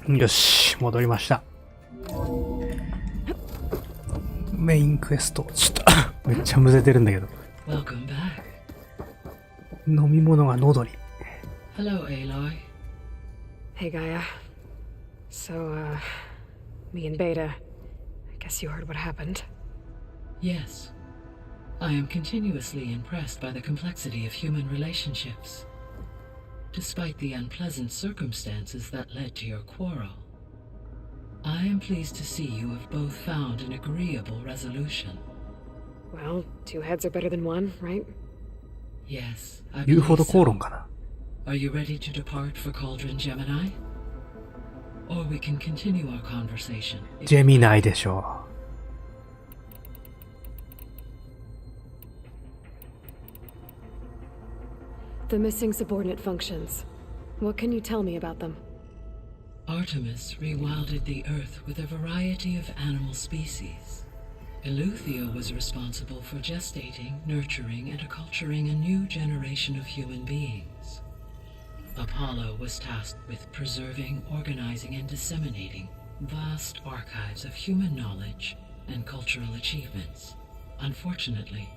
よし、戻りました。メインクエスト。ちょっとめっちゃむせてるんだけど。飲み物が喉に。Hello, Aloy. Hey, Gaia. So, me and Beta. I guess you heard what happened. Yes. I am continuously impressed by the complexity of human relationships. Despite the unpleasant circumstances that led to your quarrel, I am pleased to see you have both found an agreeable resolution. Well, two heads are better than one, right? Yes, I 言う believe ほど口 so. 論かな。Are you ready to depart for Cauldron Gemini? Or we can continue our conversation. ジェミナイでしょ The missing subordinate functions. What can you tell me about them? Artemis rewilded the Earth with a variety of animal species. Eleuthia was responsible for gestating, nurturing, and acculturating a new generation of human beings. Apollo was tasked with preserving, organizing, and disseminating vast archives of human knowledge and cultural achievements. Unfortunately,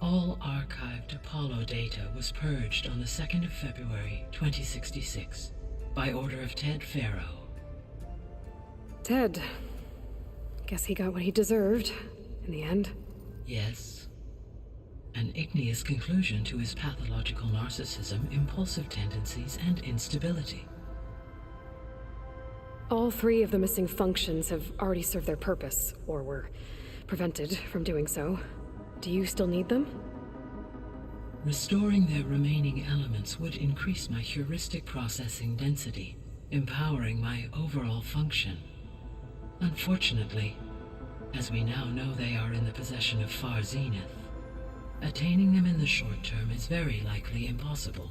all archived Apollo data was purged on the 2nd of February, 2066, by order of Ted Farrow. Ted. Guess he got what he deserved, in the end. Yes. An igneous conclusion to his pathological narcissism, impulsive tendencies, and instability. All three of the missing functions have already served their purpose, or were prevented from doing so. Do you still need them? Restoring their remaining elements would increase my heuristic processing density, empowering my overall function. Unfortunately, as we now know they are in the possession of Far Zenith, attaining them in the short term is very likely impossible.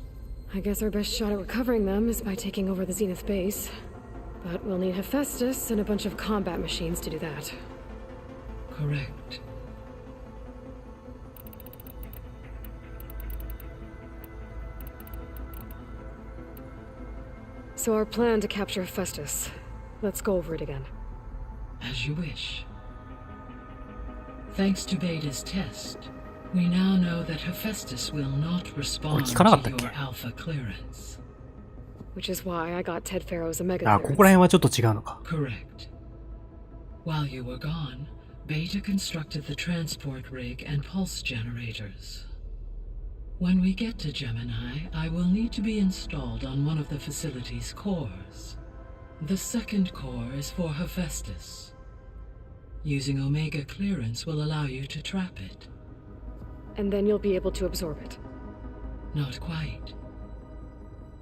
I guess our best shot at recovering them is by taking over the Zenith base. But we'll need Hephaestus and a bunch of combat machines to do that. Correct. So our plan to capture Hephaestus. Let's go over it again. As you wish. Thanks to Beta's test, we now know that Hephaestus will not respond to your alpha clearance. Which is why I got Ted Farrow's Omega あ、ここら辺はちょっと違うのか。Correct. While you were gone, Beta constructed the transport rig and pulse generators. When we get to Gemini, I will need to be installed on one of the facility's cores. The second core is for Hephaestus. Using Omega clearance will allow you to trap it. And then you'll be able to absorb it. Not quite.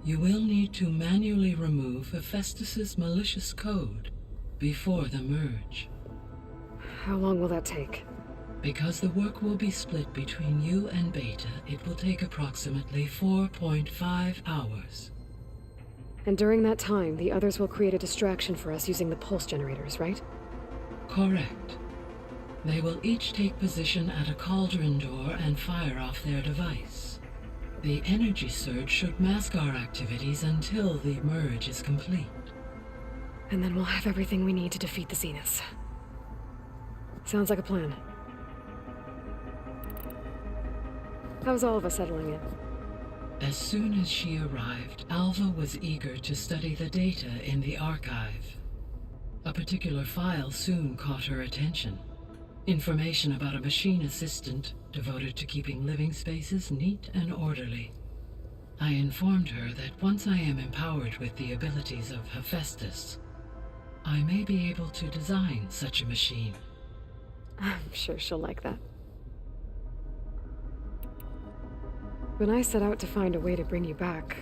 You will need to manually remove Hephaestus's malicious code before the merge. How long will that take? Because the work will be split between you and Beta, it will take approximately 4.5 hours. And during that time, the others will create a distraction for us using the pulse generators, right? Correct. They will each take position at a cauldron door and fire off their device. The energy surge should mask our activities until the merge is complete. And then we'll have everything we need to defeat the Zeniths. Sounds like a plan. How's Alva settling in? As soon as she arrived, Alva was eager to study the data in the archive. A particular file soon caught her attention. Information about a machine assistant devoted to keeping living spaces neat and orderly. I informed her that once I am empowered with the abilities of Hephaestus, I may be able to design such a machine. I'm sure she'll like that. When I set out to find a way to bring you back,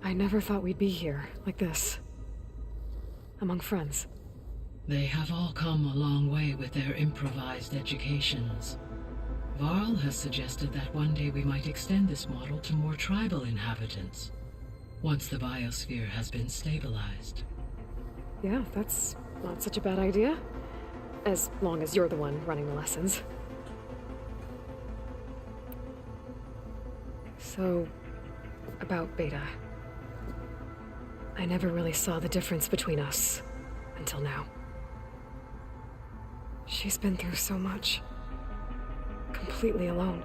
I never thought we'd be here, like this. Among friends. They have all come a long way with their improvised educations. Varl has suggested that one day we might extend this model to more tribal inhabitants, once the biosphere has been stabilized. Yeah, that's not such a bad idea. As long as you're the one running the lessons. So, about Beta. I never really saw the difference between us until now. She's been through so much. Completely alone.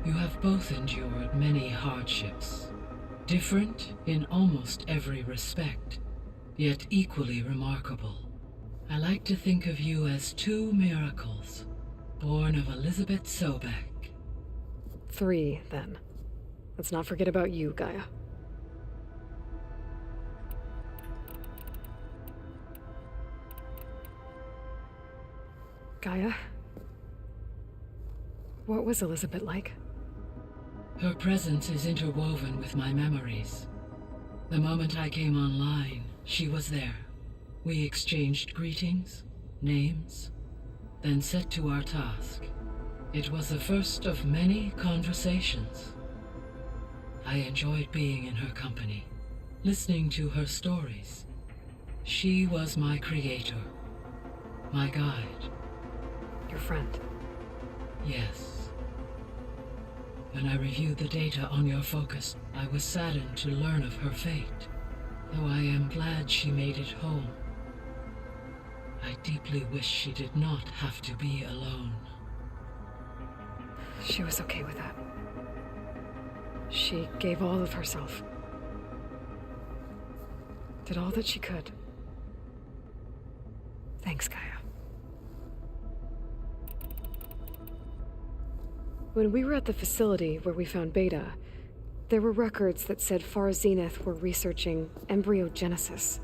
You have both endured many hardships. Different in almost every respect, yet equally remarkable. I like to think of you as two miracles, born of Elizabeth Sobek. 3, then. Let's not forget about you, Gaia. Gaia? What was Elizabeth like? Her presence is interwoven with my memories. The moment I came online, she was there. We exchanged greetings, names, then set to our task. It was the first of many conversations. I enjoyed being in her company, listening to her stories. She was my creator, my guide. Your friend. Yes. When I reviewed the data on your focus, I was saddened to learn of her fate, though I am glad she made it home. I deeply wish she did not have to be alone. She was okay with that. She gave all of herself. Did all that she could. Thanks, Gaia. When we were at the facility where we found Beta, there were records that said Far Zenith were researching embryogenesis.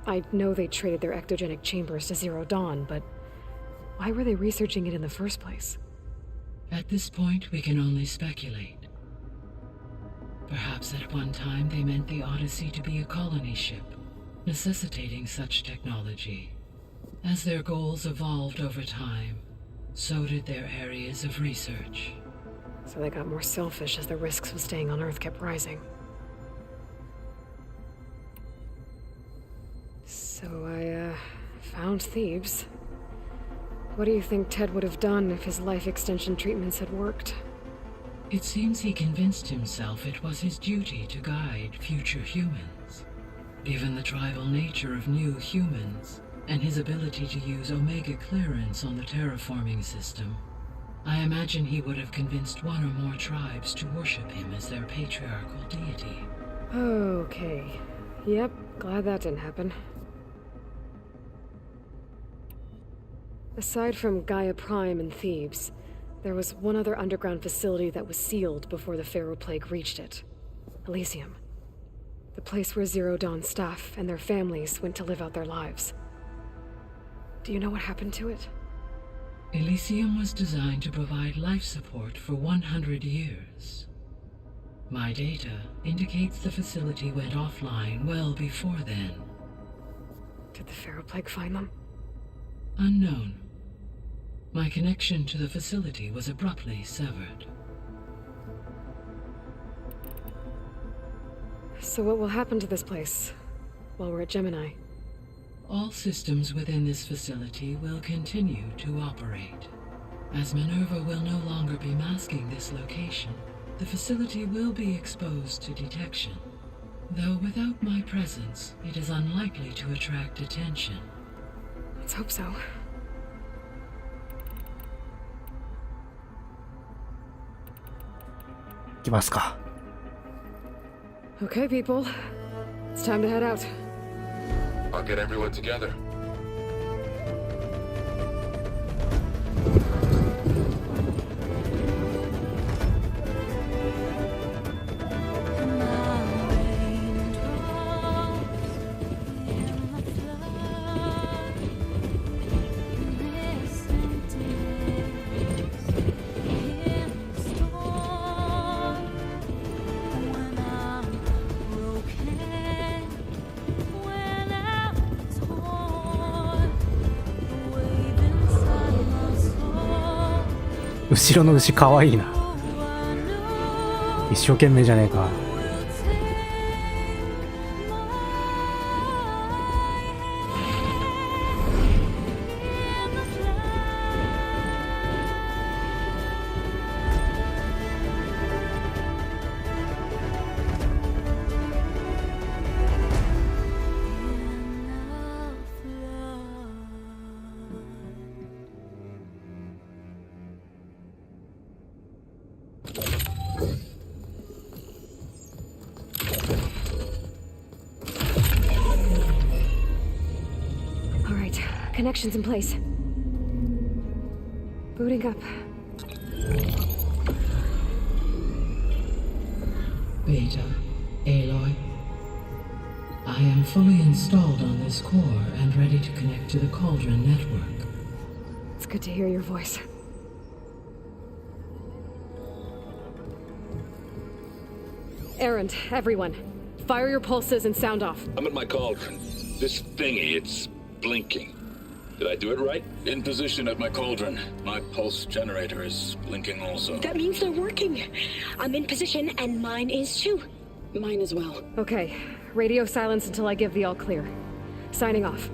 I know they traded their ectogenic chambers to Zero Dawn, but why were they researching it in the first place? At this point, we can only speculate. Perhaps at one time they meant the Odyssey to be a colony ship, necessitating such technology. As their goals evolved over time, so did their areas of research. So they got more selfish as the risks of staying on Earth kept rising. So I, found Thebes. What do you think Ted would have done if his life extension treatments had worked? It seems he convinced himself it was his duty to guide future humans. Given the tribal nature of new humans, and his ability to use Omega clearance on the terraforming system, I imagine he would have convinced one or more tribes to worship him as their patriarchal deity. Okay. Yep, glad that didn't happen. Aside from Gaia Prime and Thebes, there was one other underground facility that was sealed before the Pharaoh Plague reached it. Elysium. The place where Zero Dawn staff and their families went to live out their lives. Do you know what happened to it? Elysium was designed to provide life support for 100 years. My data indicates the facility went offline well before then. Did the Pharaoh Plague find them? Unknown. My connection to the facility was abruptly severed. So what will happen to this place while we're at Gemini? All systems within this facility will continue to operate. As Minerva will no longer be masking this location, the facility will be exposed to detection. Though without my presence, it is unlikely to attract attention. Let's hope so.行きますか。 Okay, people. It's time to head out. I'll get everyone together.「後ろの牛かわいいな。一生懸命じゃねえか。Connections in place. Booting up. Beta, Aloy. I am fully installed on this core and ready to connect to the Cauldron network. It's good to hear your voice. Errand, everyone. Fire your pulses and sound off. I'm at my cauldron. This thingy, it's blinking. Did I do it right? In position at my cauldron. My pulse generator is blinking also. That means they're working. I'm in position, and mine is too. Mine as well. Okay. Radio silence until I give the all clear. Signing off.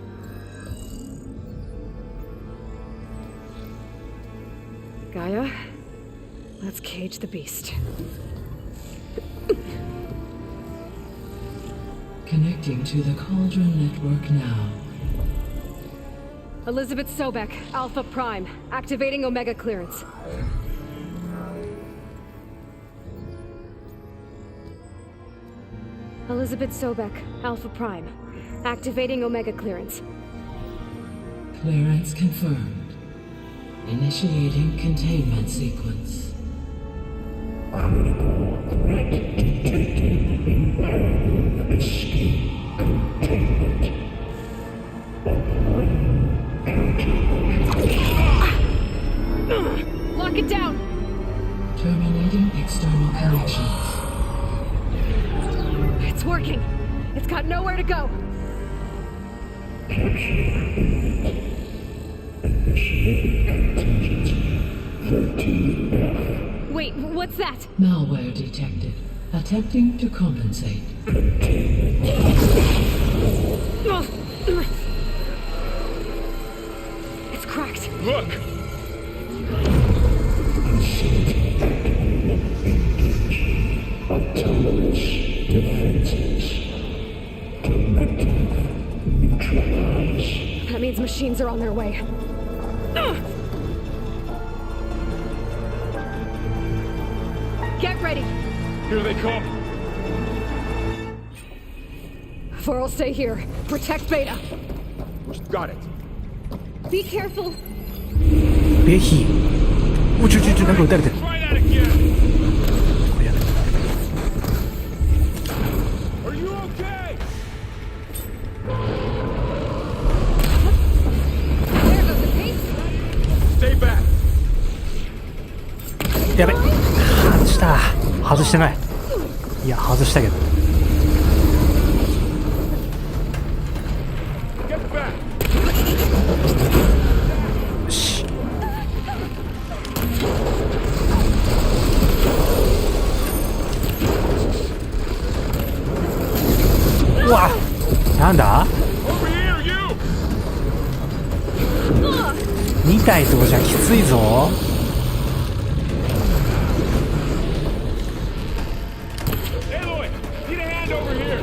Gaia, let's cage the beast. Connecting to the Cauldron network now. Elizabeth Sobek, Alpha Prime, activating Omega clearance. Elizabeth Sobek, Alpha Prime, activating Omega clearance. Clearance confirmed. Initiating containment sequence. Lock it down! Terminating external connections. It's working. It's got nowhere to go. Wait, what's that? Malware detected. Attempting to compensate. It's cracked. Look! That means machines are on their way. Get ready. Here they come! Four, stay here. Protect Beta. Got it. Be careful. 别火！我去，なんか撃たれてる。 Try that again! これやめて。 Are you okay? There goes the piece. Stay back! やべ。外した。外してない。いや、外したけど。 Get back! よし。うわ、なんだ Over here, you! 2体とじゃきついぞ。 Aloy! Need a hand over here!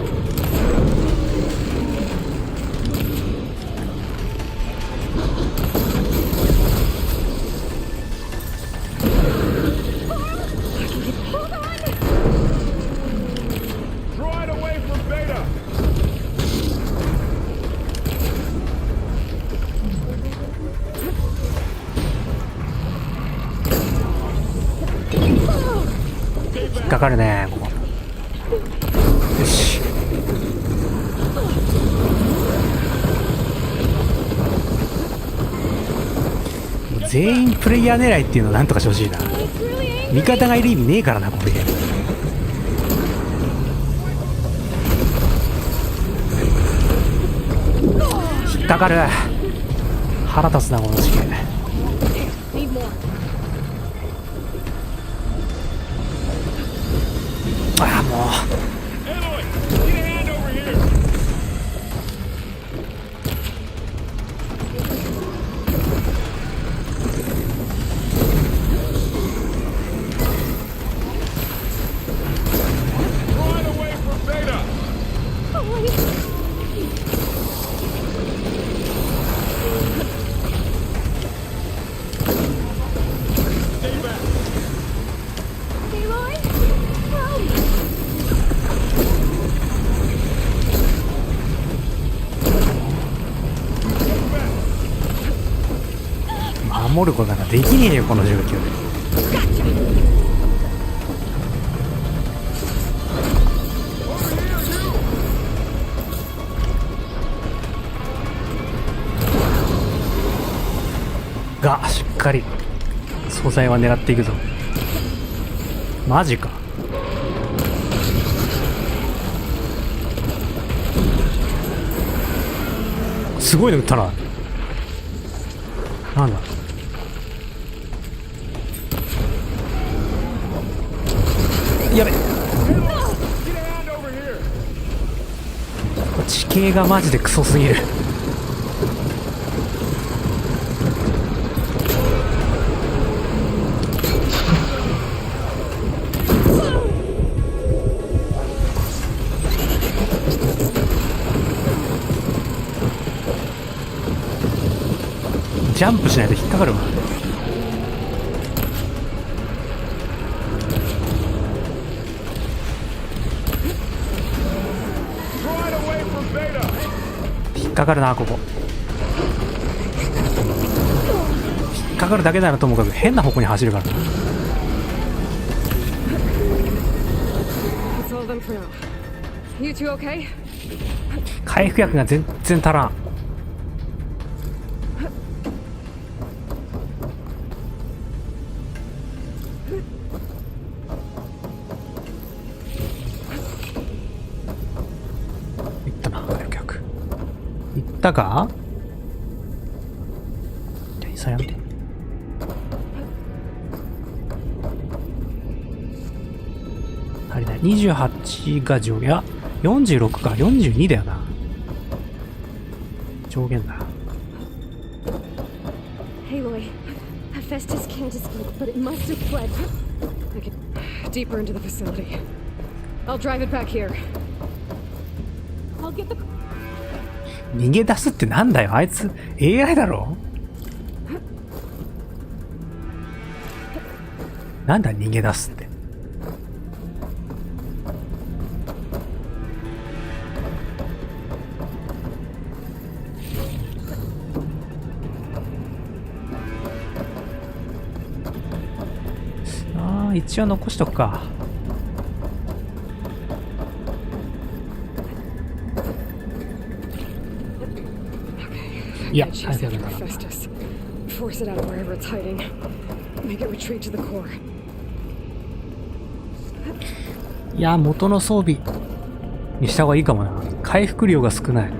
Draw it away from Beta! Stay 引っ back! かかるね、ここ。よし。全員プレイヤー狙いっていうのをなんとかしてほしいな。味方がいる意味ねえからな、これ。引っかかる。腹立つな、この事件。 Need more. ああ、もう。 Aloy! Need a hand over here! Draw it away from Beta! Stay back! Aloy? Help! 守ることなんかできねえよこの状況で。がしっかり素材は狙っていくぞ。マジか。すごいの撃ったな。なんだ。やべ。地形がマジでクソすぎる。ジャンプしないと引っかかるわ。引っかかるなここ。引っかかるだけならともかく変な方向に走るからな。回復薬が全然足らん。いったか？さやめて。足りない。28が上限。いや、46か。42だよな。上限だ。Aloy, Hephaestus can't escape, but it must have fled. I get deeper into the facility. I'll drive it back here. I'll get the. 逃げ出すってなんだよ、あいつ AI だろ。なんだ逃げ出すって。ああ、一応残しとくか。Yeah, I think Hephaestus. Force it out of wherever it's hiding. Make it retreat to the core. いや、元の装備にした方がいいかもな。回復量が少ない。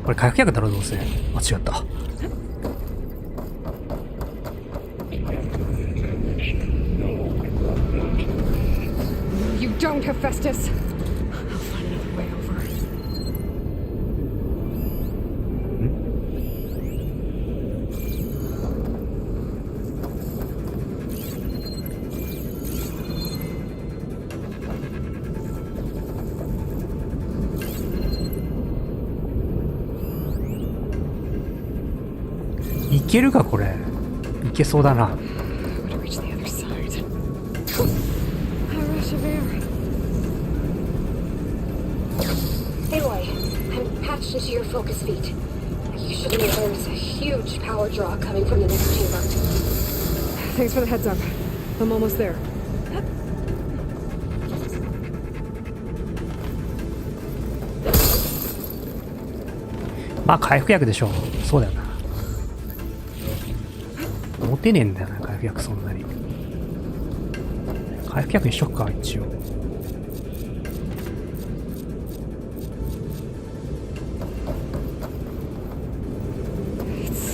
これ回復薬だろどうせ。間違った。Don't, Hephaestus. I'll find another way over. いけるかこれ。いけそうだな。Into your focus feet. You should know there's a huge power draw coming from the next chamber. Thanks for the heads up. I'm almost there. まあ回復薬でしょう。そうだよな。持てねえんだよな回復薬そんなに。回復薬にしとくか一応。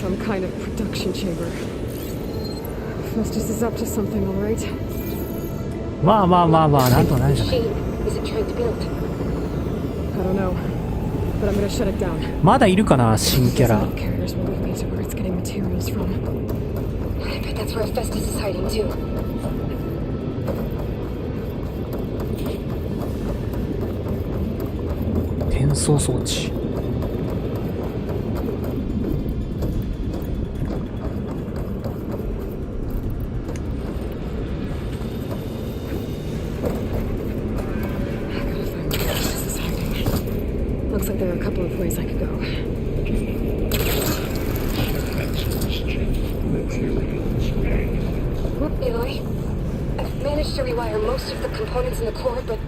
Some kind of production chamber. Hephaestus is up to something, all right? まあまあまあまあ、なんとないじゃない。Is it trying to build? I don't know, but I'm gonna shut it down. まだいるかな新キャラ。 Carriers will lead me to where it's getting materials from. I bet that's where Hephaestus is hiding too. 転送装置。place I could go. Aloy, I've managed to rewire most of the components in the core, but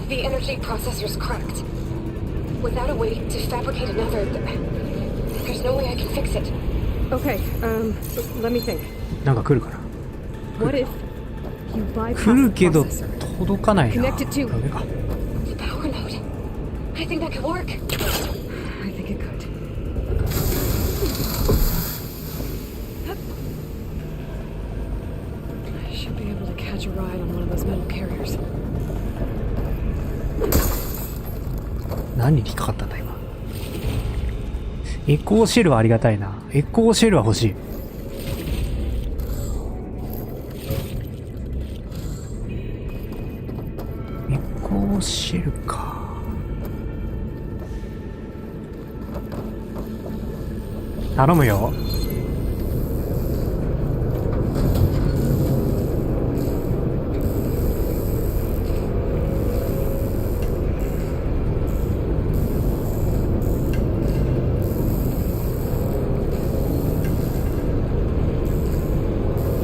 the energy processor's cracked. Without a way to fabricate another, there's no way I can fix it. Okay, let me think. なんか来るかな。 What if you 来 bypass る the けど processor? 届かないな。 Connect it to- ダメか。 The power node. I think that could work. I think it could. I should be able to catch a ride on one of those metal carriers. 何に引っかかったんだ今。エコーシェルはありがたいな。エコーシェルは欲しい。エコーシェルか。頼むよ。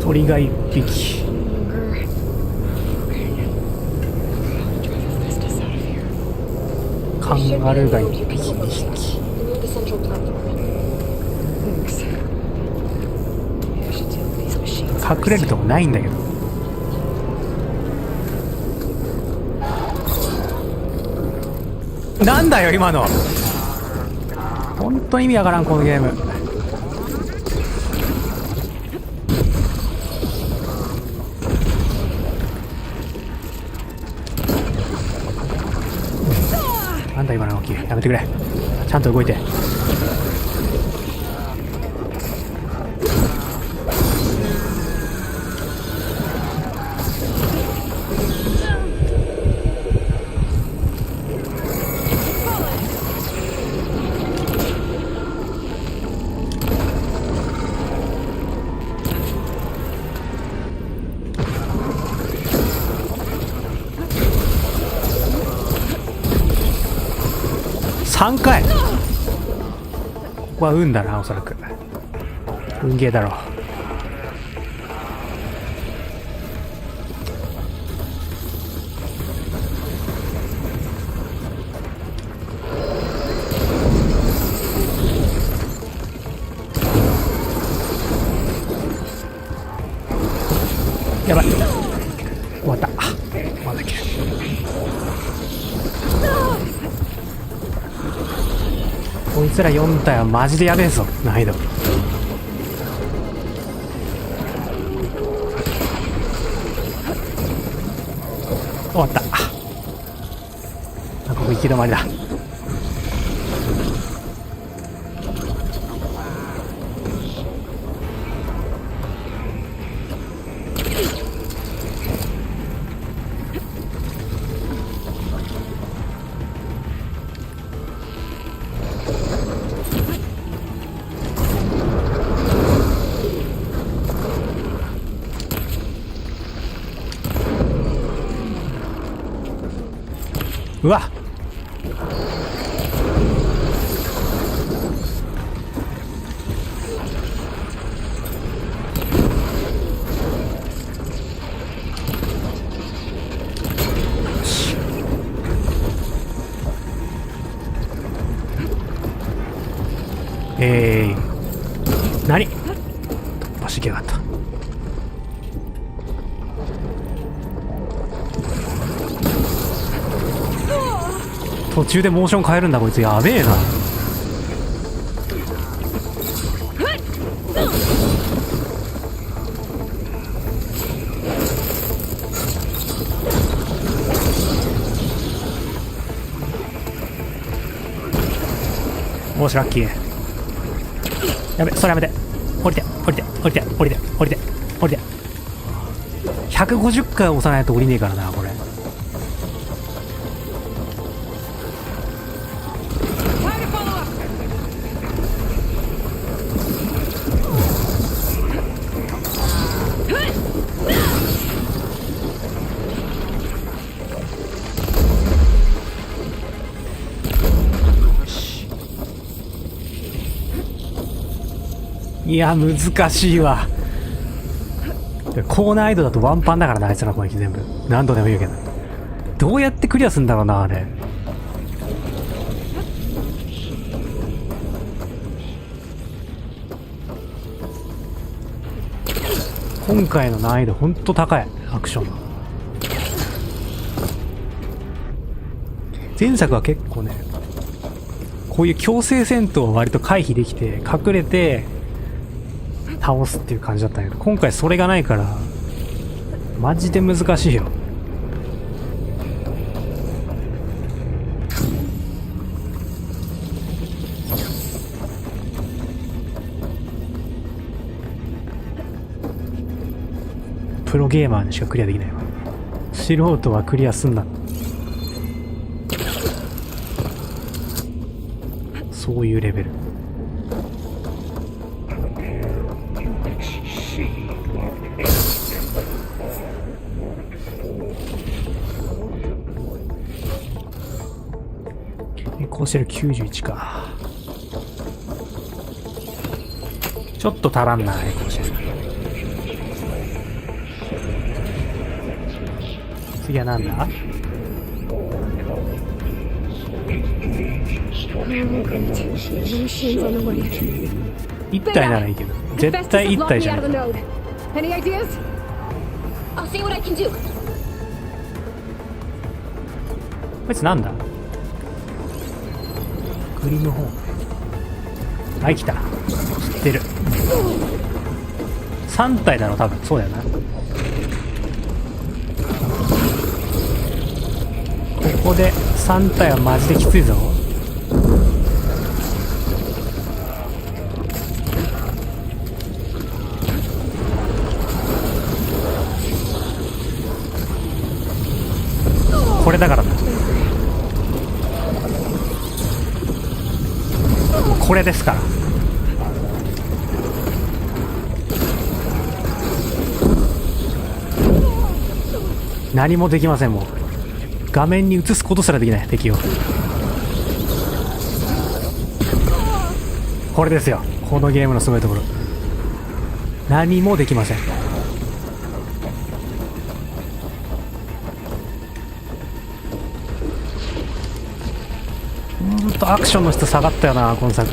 鳥が一匹。 Longer. Okay. I'll drive the Festus out of here. カ There should ン be ガ a ルーが node 一 you can 匹、 hold 二 up 匹。 near the central platform. Thanks. I should deal with these machines. 隠れるとこないんだけど。なんだよ今の。本当に意味わからんこのゲーム。なんだ今の動き。やめてくれ。ちゃんと動いて。3回。ここは運だな、おそらく。運ゲーだろう。やばい。終わった。まだいける。こいつら4体はマジでやべえぞ、難易度。終わった。あ、ここ行き止まりだ。うわっ。何？突破しきやがった。途中でモーション変えるんだこいつ。やべえな。おしラッキー。やべ、それやめて。降りて降りて降りて降りて降りて降りて。150回押さないと降りねえからなこれ。いや難しいわ。高難易度だとワンパンだからな、あいつら攻撃全部。何度でも言うけど、どうやってクリアするんだろうなあれ。今回の難易度ほんと高い。アクションの前作は結構ね、こういう強制戦闘を割と回避できて隠れて倒すっていう感じだったんだけど、今回それがないからマジで難しいよ。プロゲーマーにしかクリアできないわ。素人はクリアすんな。そういうレベル。こうしてる91か。ちょっと足らんな、こうしてる。次はなんだ？一体ならいいけど、絶対一体じゃない。Any ideas? I'll see what I can do. こいつなんだ？グリムホーム。はい、来た。知ってる。3体だろ、多分。そうだよな。ここで3体はマジできついぞ。これだからな。これですから。何もできません。もう画面に映すことすらできない敵を。これですよ、このゲームのすごいところ。何もできません。ほんとアクションの質下がったよな、今作。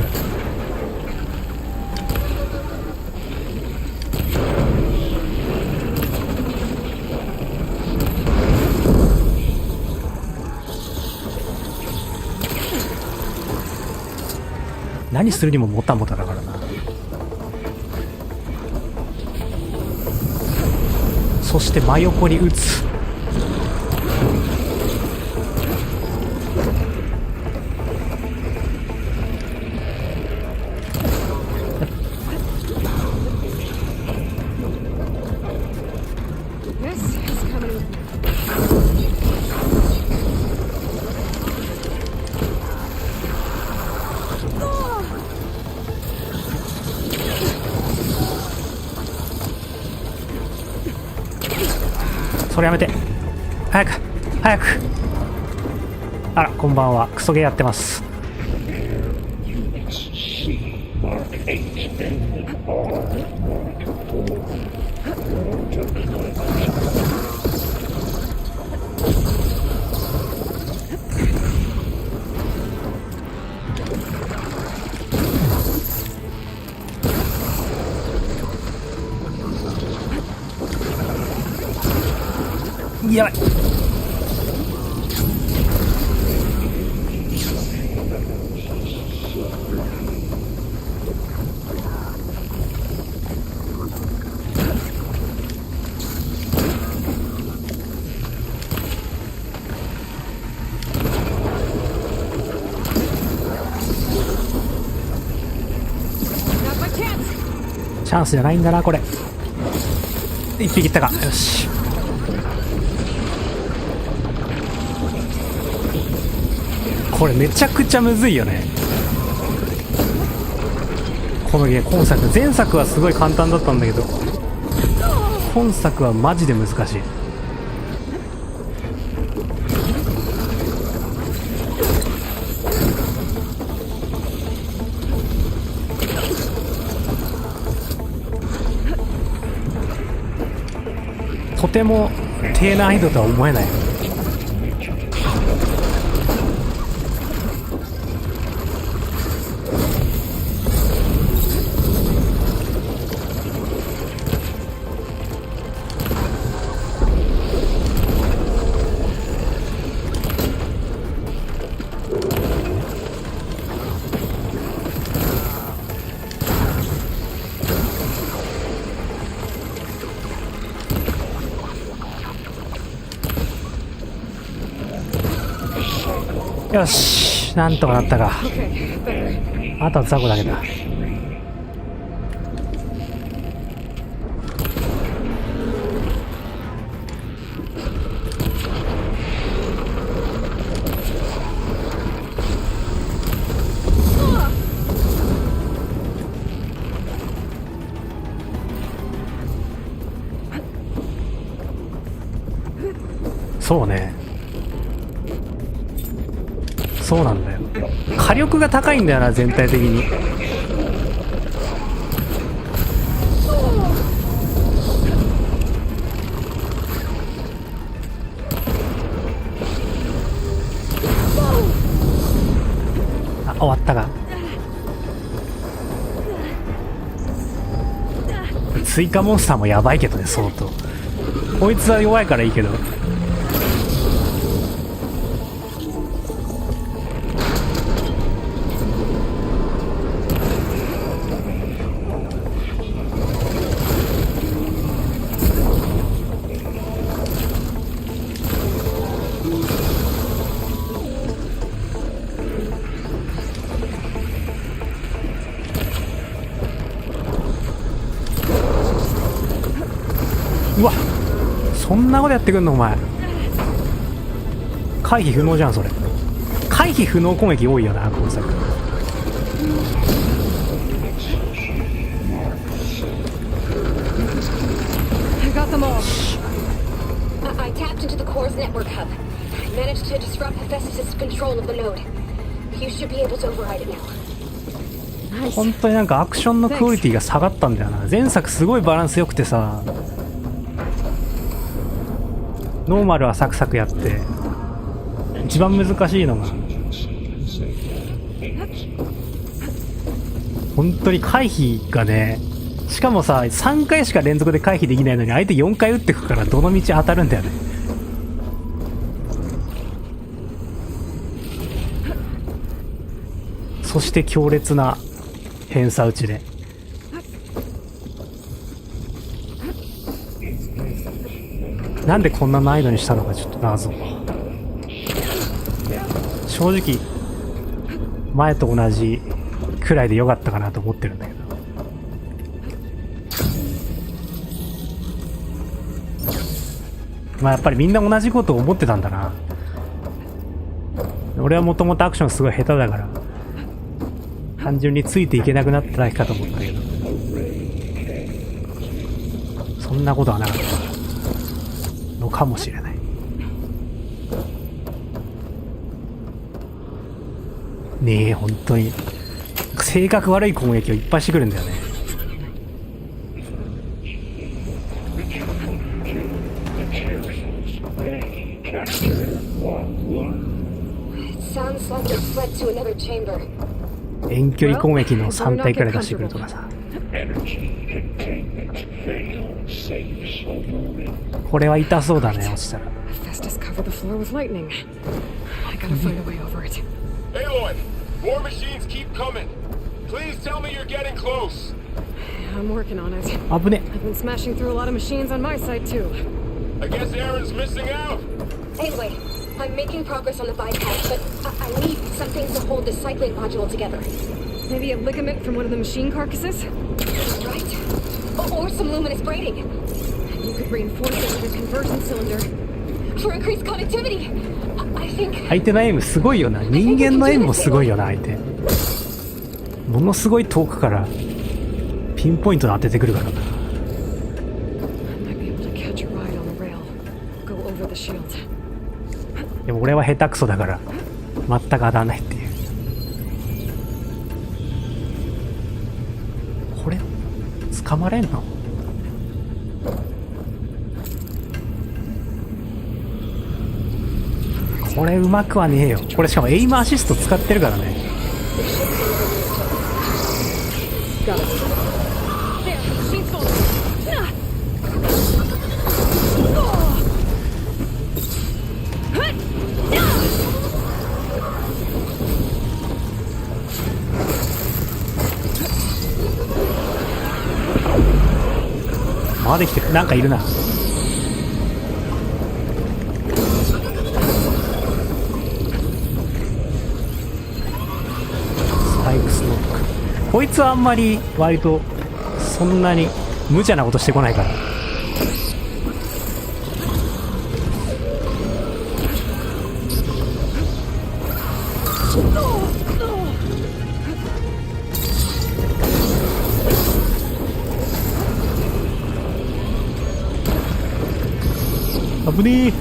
何するにももたもただからな。そして真横に打つ。それやめて。早く早く。あら、こんばんは。クソゲーやってます。やばい。チャンスじゃないんだなこれ。一匹いったか。よし。これめちゃくちゃむずいよね、このゲーム。今作、前作はすごい簡単だったんだけど、今作はマジで難しい。とても低難易度とは思えない。よし、なんとかなったか。 Okay, better. あとは雑魚だけだ。そうね、そうなんだよ。火力が高いんだよな、全体的に。あ、終わったか。追加モンスターもやばいけどね、相当。こいつは弱いからいいけど。うわ、そんなことやってくんのお前。回避不能じゃんそれ。回避不能攻撃多いよな今作。 I got them all. I tapped into the core's network hub. I managed to disrupt Hephaestus' control of the node. You should be able to override it now. 本当になんかアクションのクオリティが下がったんだよな。前作すごいバランス良くてさ、ノーマルはサクサクやって、一番難しいのが本当に回避がね、しかもさ3回しか連続で回避できないのに相手4回打ってくからどの道当たるんだよね。そして強烈な偏差打ちで、なんでこんな難易度にしたのかちょっと謎。正直前と同じくらいで良かったかなと思ってるんだけど。まあやっぱりみんな同じことを思ってたんだな。俺はもともとアクションすごい下手だから単純についていけなくなっただけかと思ったけど、そんなことはなかったのかもしれない。ねえ、本当に性格悪い攻撃をいっぱいしてくるんだよね。Sounds like it fled to another chamber. 遠距離攻撃の3体くらい出してくるとかさ。これは痛そうだね、落ちたら。 Hephaestus covered the floor with lightning. I gotta find a way over it. Aloy, more machines keep coming. Please tell me you're getting close. I'm working on it. 危ね。 I've been smashing through a lot of machines on my side too. I guess Aaron's missing out. Anyway, I'm making progress on the bypass, but I need something to hold this cycling module together. Maybe a ligament from one of the machine carcasses? Right? Or some luminous braiding. You could reinforce it with a conversion cylinder. For increased connectivity. I think... 相手のエイムすごいよな。人間のエイムもすごいよな、相手。ものすごい遠くからピンポイントで当ててくるからな。I might be able to catch a ride on the rail. Go over the shield. でも俺は下手くそだから全く当たらないっていう。これ掴まれんの？これうまくはねえよ。これしかもエイムアシスト使ってるからね。Got it. There, machine's full.まで来てる。なんかいるな。スパイクスノーク。こいつはあんまり割とそんなに無茶なことしてこないから。危ねえ。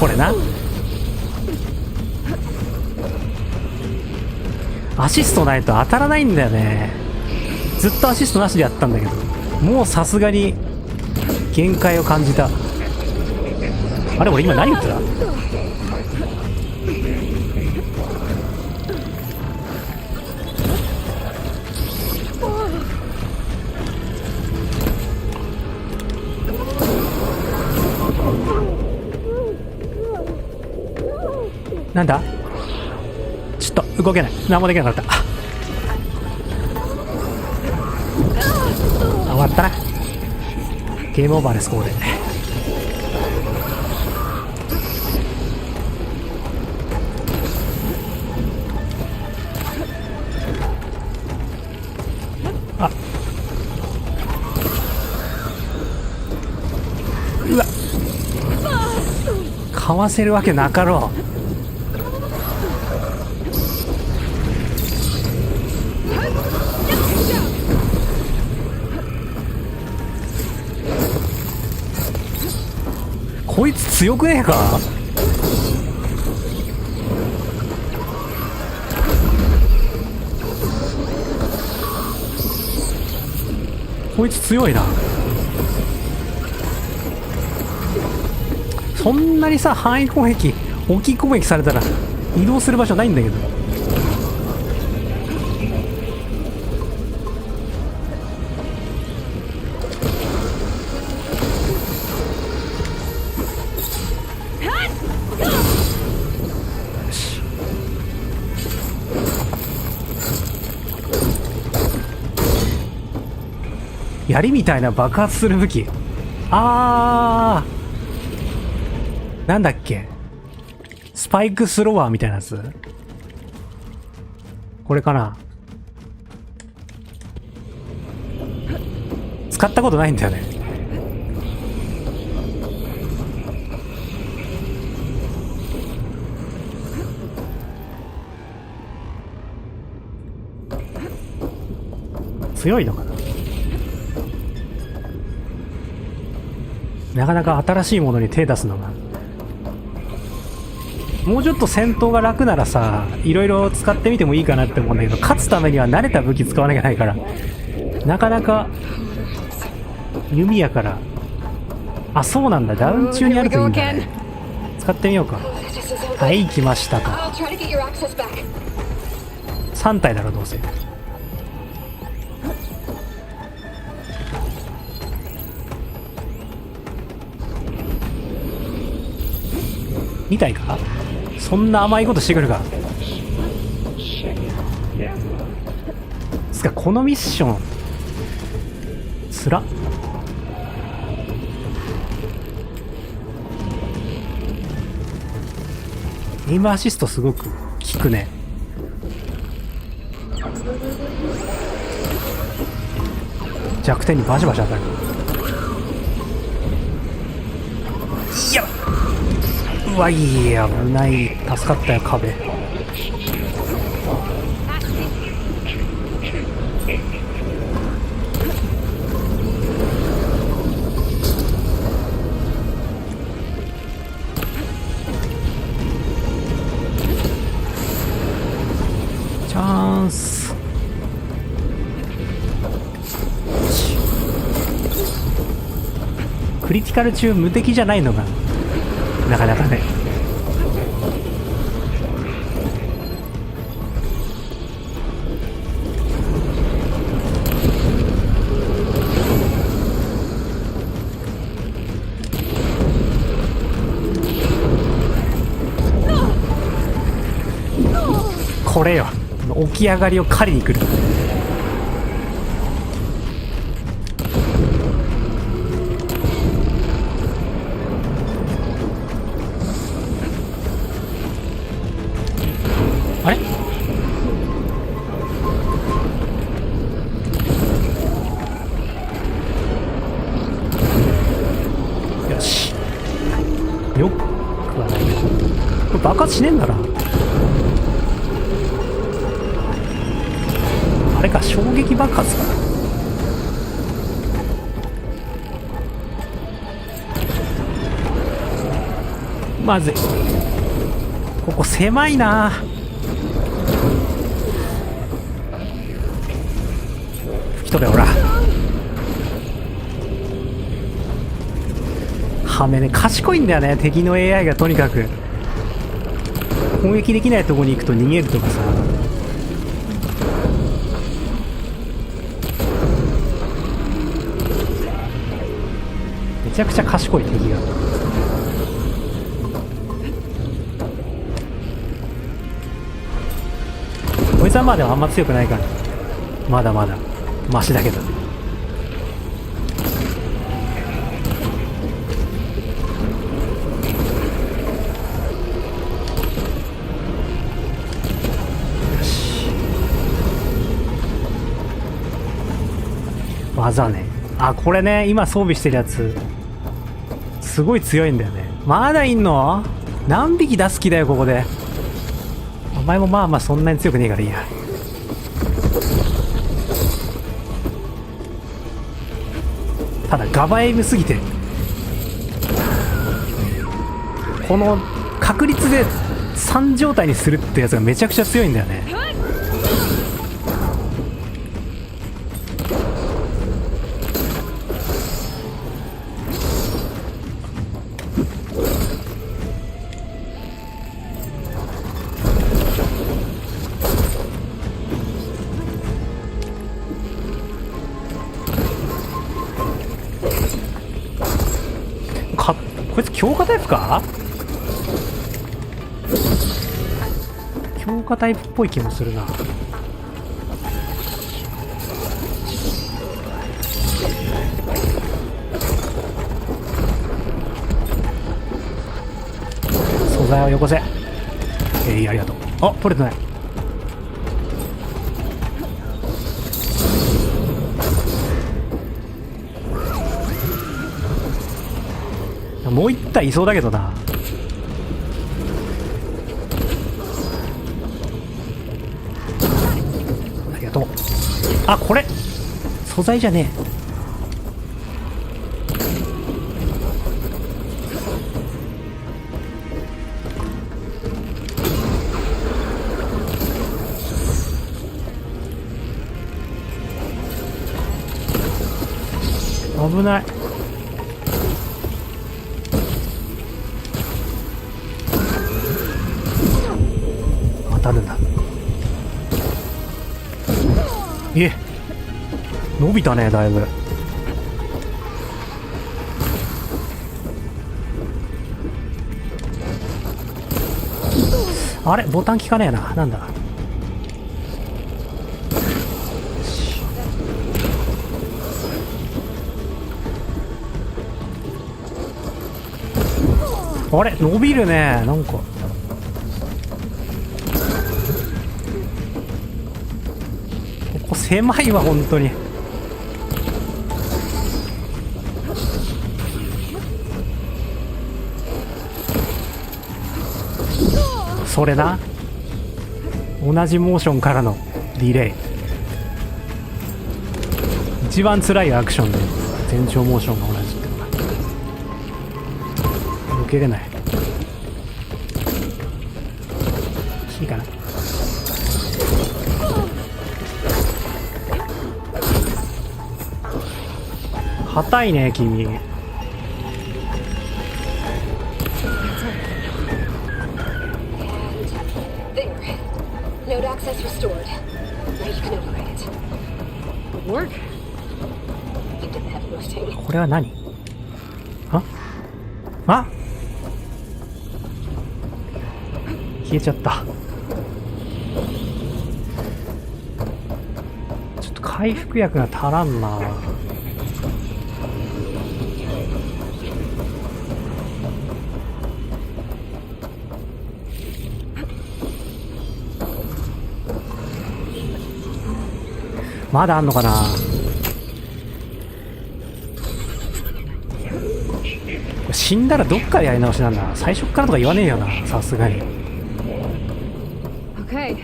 これな。アシストないと当たらないんだよね。ずっとアシストなしでやったんだけど、もうさすがに限界を感じた。あれ俺今何言ってた？なんだ？ちょっと動けない。何もできなかった。終わったな。ゲームオーバーです、ここで。あ、うわ、かわせるわけなかろう。こいつ強くねえか？こいつ強いな。そんなにさ、範囲攻撃、大きい攻撃されたら移動する場所ないんだけど。槍みたいな爆発する武器。なんだっけ、スパイクスロワーみたいなやつ。これかな。使ったことないんだよね。強いのかな。なかなか新しいものに手出すのが。もうちょっと戦闘が楽ならさ、いろいろ使ってみてもいいかなって思うんだけど、勝つためには慣れた武器使わなきゃないから、なかなか弓矢から。あ、そうなんだ、ダウン中にあるといいんだね。使ってみようか。はい、来ましたか。3体だろどうせ。2体か？そんな甘いことしてくるか。つかこのミッションつらっ。エイムアシストすごく効くね。弱点にバシバシ当たる。いや、うわ、いい、危ない。助かったよ、壁。カル中無敵じゃないのがなかなかね。これよ、起き上がりを狩りに来る。あれ？よし。よくはないね。これ爆発しねえんだな。あれか、衝撃爆発か。まずい。ここ狭いな。吹き飛べ、ほら。はめね、賢いんだよね、敵の AI が。とにかく攻撃できないとこに行くと逃げるとかさ。めちゃくちゃ賢い敵が。こいつはまあでもあんま強くないから、まだまだマシだけど。技ね。あ、これね、今装備してるやつすごい強いんだよね。まだいんの？何匹出す気だよここで。お前もまあまあそんなに強くねえからいいや。ただガバエムすぎて、この確率で3状態にするってやつがめちゃくちゃ強いんだよね。こいつ強化タイプか？強化タイプっぽい気もするな。素材をよこせ。ありがとう。あ、取れてない。もう一体いそうだけどな。ありがとう。あ、これ素材じゃねえ。危ない。当たるんだ。伸びたね、だいぶ。あれ、ボタン効かねえな。なんだ。あれ、伸びるね、なんか。ここ狭いわ、本当に。それな。同じモーションからのディレイ。一番辛いアクションで全長モーションが同じってのが受けれない。いいかな。硬いね君。access restored. Now you can override it. Would work? You did the heavy lifting. これは何？ああ、消えちゃった。ちょっと回復薬が足らんな。まだあんのかな。死んだらどっかでやり直しなんだ。最初っからとか言わねえよな、さすがに。Okay.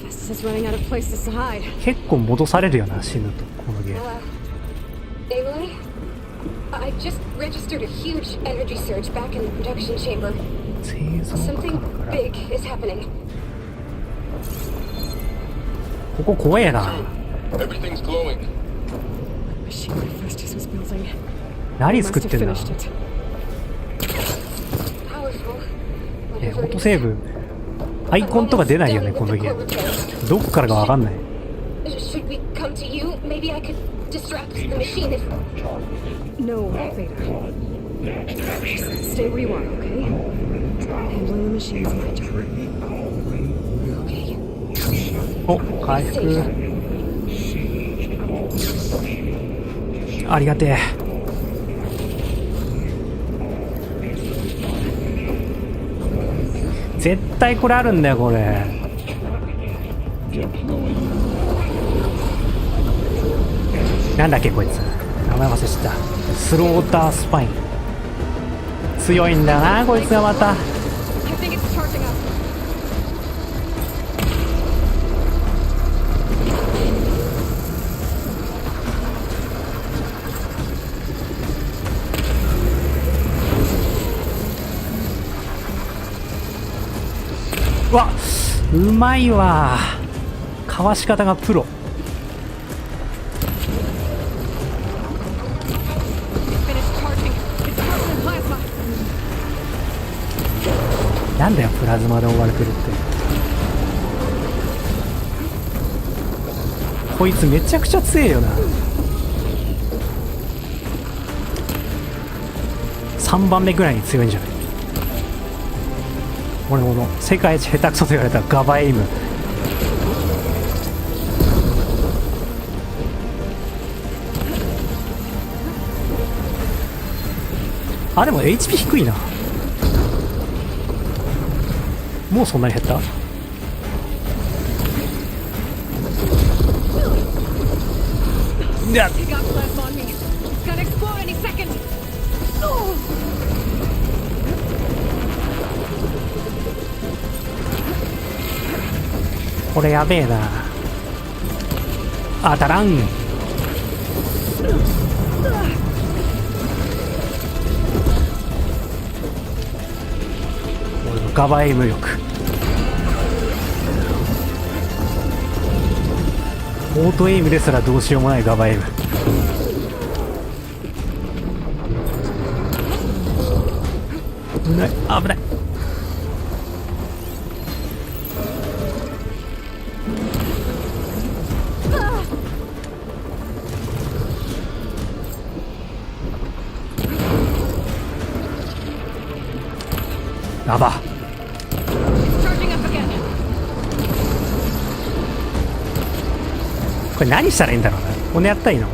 This is running out of places to hide. 結構戻されるよな、死ぬとこのゲーム。 Aloy? I just registered a huge energy surge back in the production chamber. 製造 Something から big is happening. ここ怖えな。 Everything's glowing. Machine Hephaestus was building. 何 Must 作っ have てんだ。 finished it. Powerful. オ Whatever ート it セー is. ブアイコンとか出ないよね、このゲーム。どっからかわかんない。 Should we come to you? Maybe I could distract the machine if... No, Beta. Just stay where you are, okay? Handling the machine is my job. Okay. お、回復。ありがてえ。絶対これあるんだよ、これ。なんだっけこいつ、名前忘れちゃった。スロータースパイン。強いんだよなこいつがまた。 I think it's charging up. うわ、うまいわ。かわし方がプロ。 Finished charging. It's covered in plasma. なんだよプラズマで覆われてるって。こいつめちゃくちゃ強えよな。3番目ぐらいに強いんじゃない。俺この世界一下手くそと言われたガバエイム。あ、でも HP 低いな。もうそんなに減った？いや、 He got plasma on me. It's gonna explode any second. Oh! これやべえな。当たらん。俺のガバエイム力。オートエイムですらどうしようもないガバエイム。危ない危ない。やば。 Charging up again. これ何したらいいんだろうな。これやったらいいの？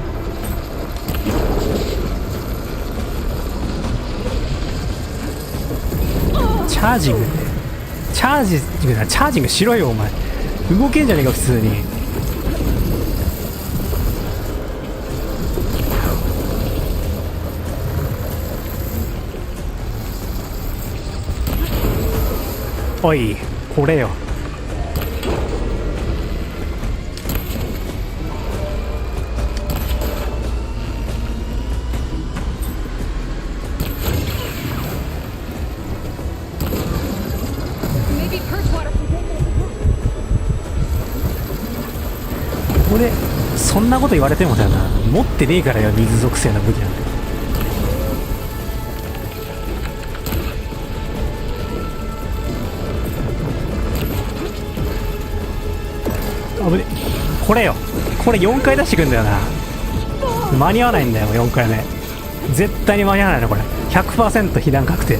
チャージングってチャージングしろよお前。動けんじゃねえか普通に。おいこれよ。Maybe purge water from これそんなこと言われてもだよな。持ってねえからよ水属性の武器なんて。これよ。これ4回出してくんだよな。間に合わないんだよ、4回目。絶対に間に合わないのこれ。 100% 被弾確定。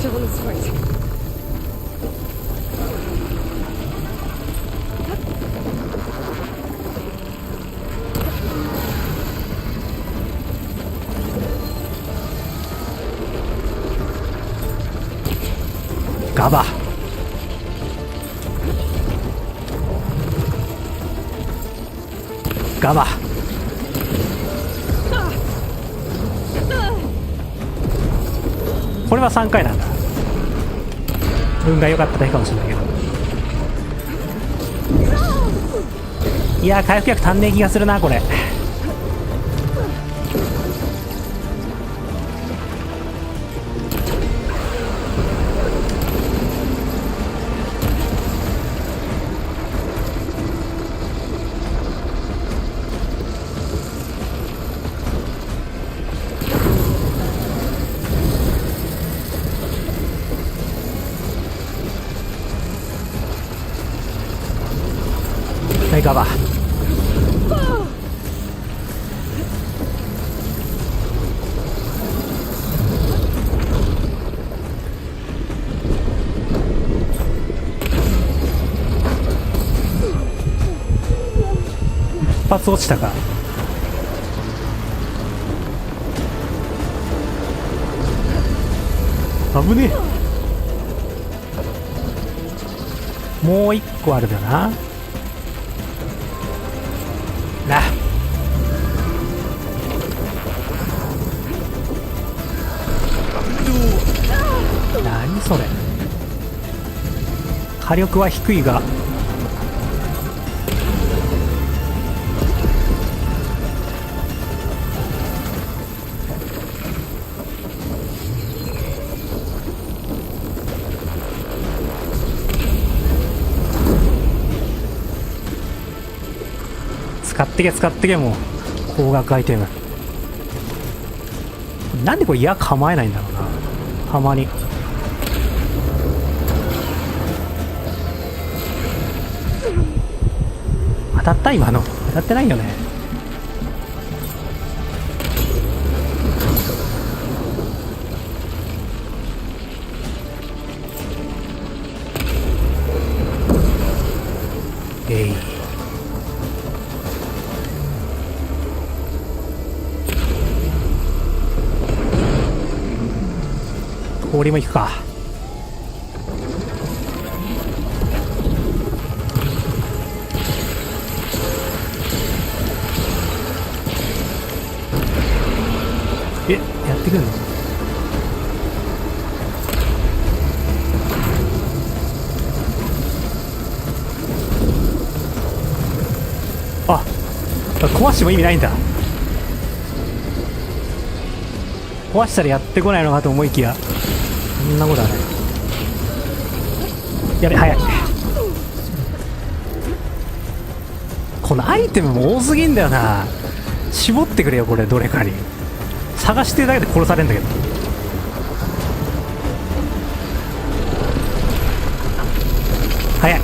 Still in this fight. ガバ。ガバ。これは3回なんだ。運が良かっただけかもしれないけど。いやー、回復薬足んねえ気がするなこれ。はいガバ。一発落ちたか。危ねえ。もう一個あるだな。な。何それ。火力は低いが使ってけ使ってけ。もう高額アイテム。なんでこれ矢構えないんだろうな。たまに当たった。今の当たってないよね。氷も行くか。え、やってくんの。あ、壊しても意味ないんだ。壊したらやってこないのかと思いきや、そんなことはない。やべ、早い。このアイテムも多すぎんだよな。絞ってくれよこれ。どれかに探してるだけで殺されるんだけど。早い。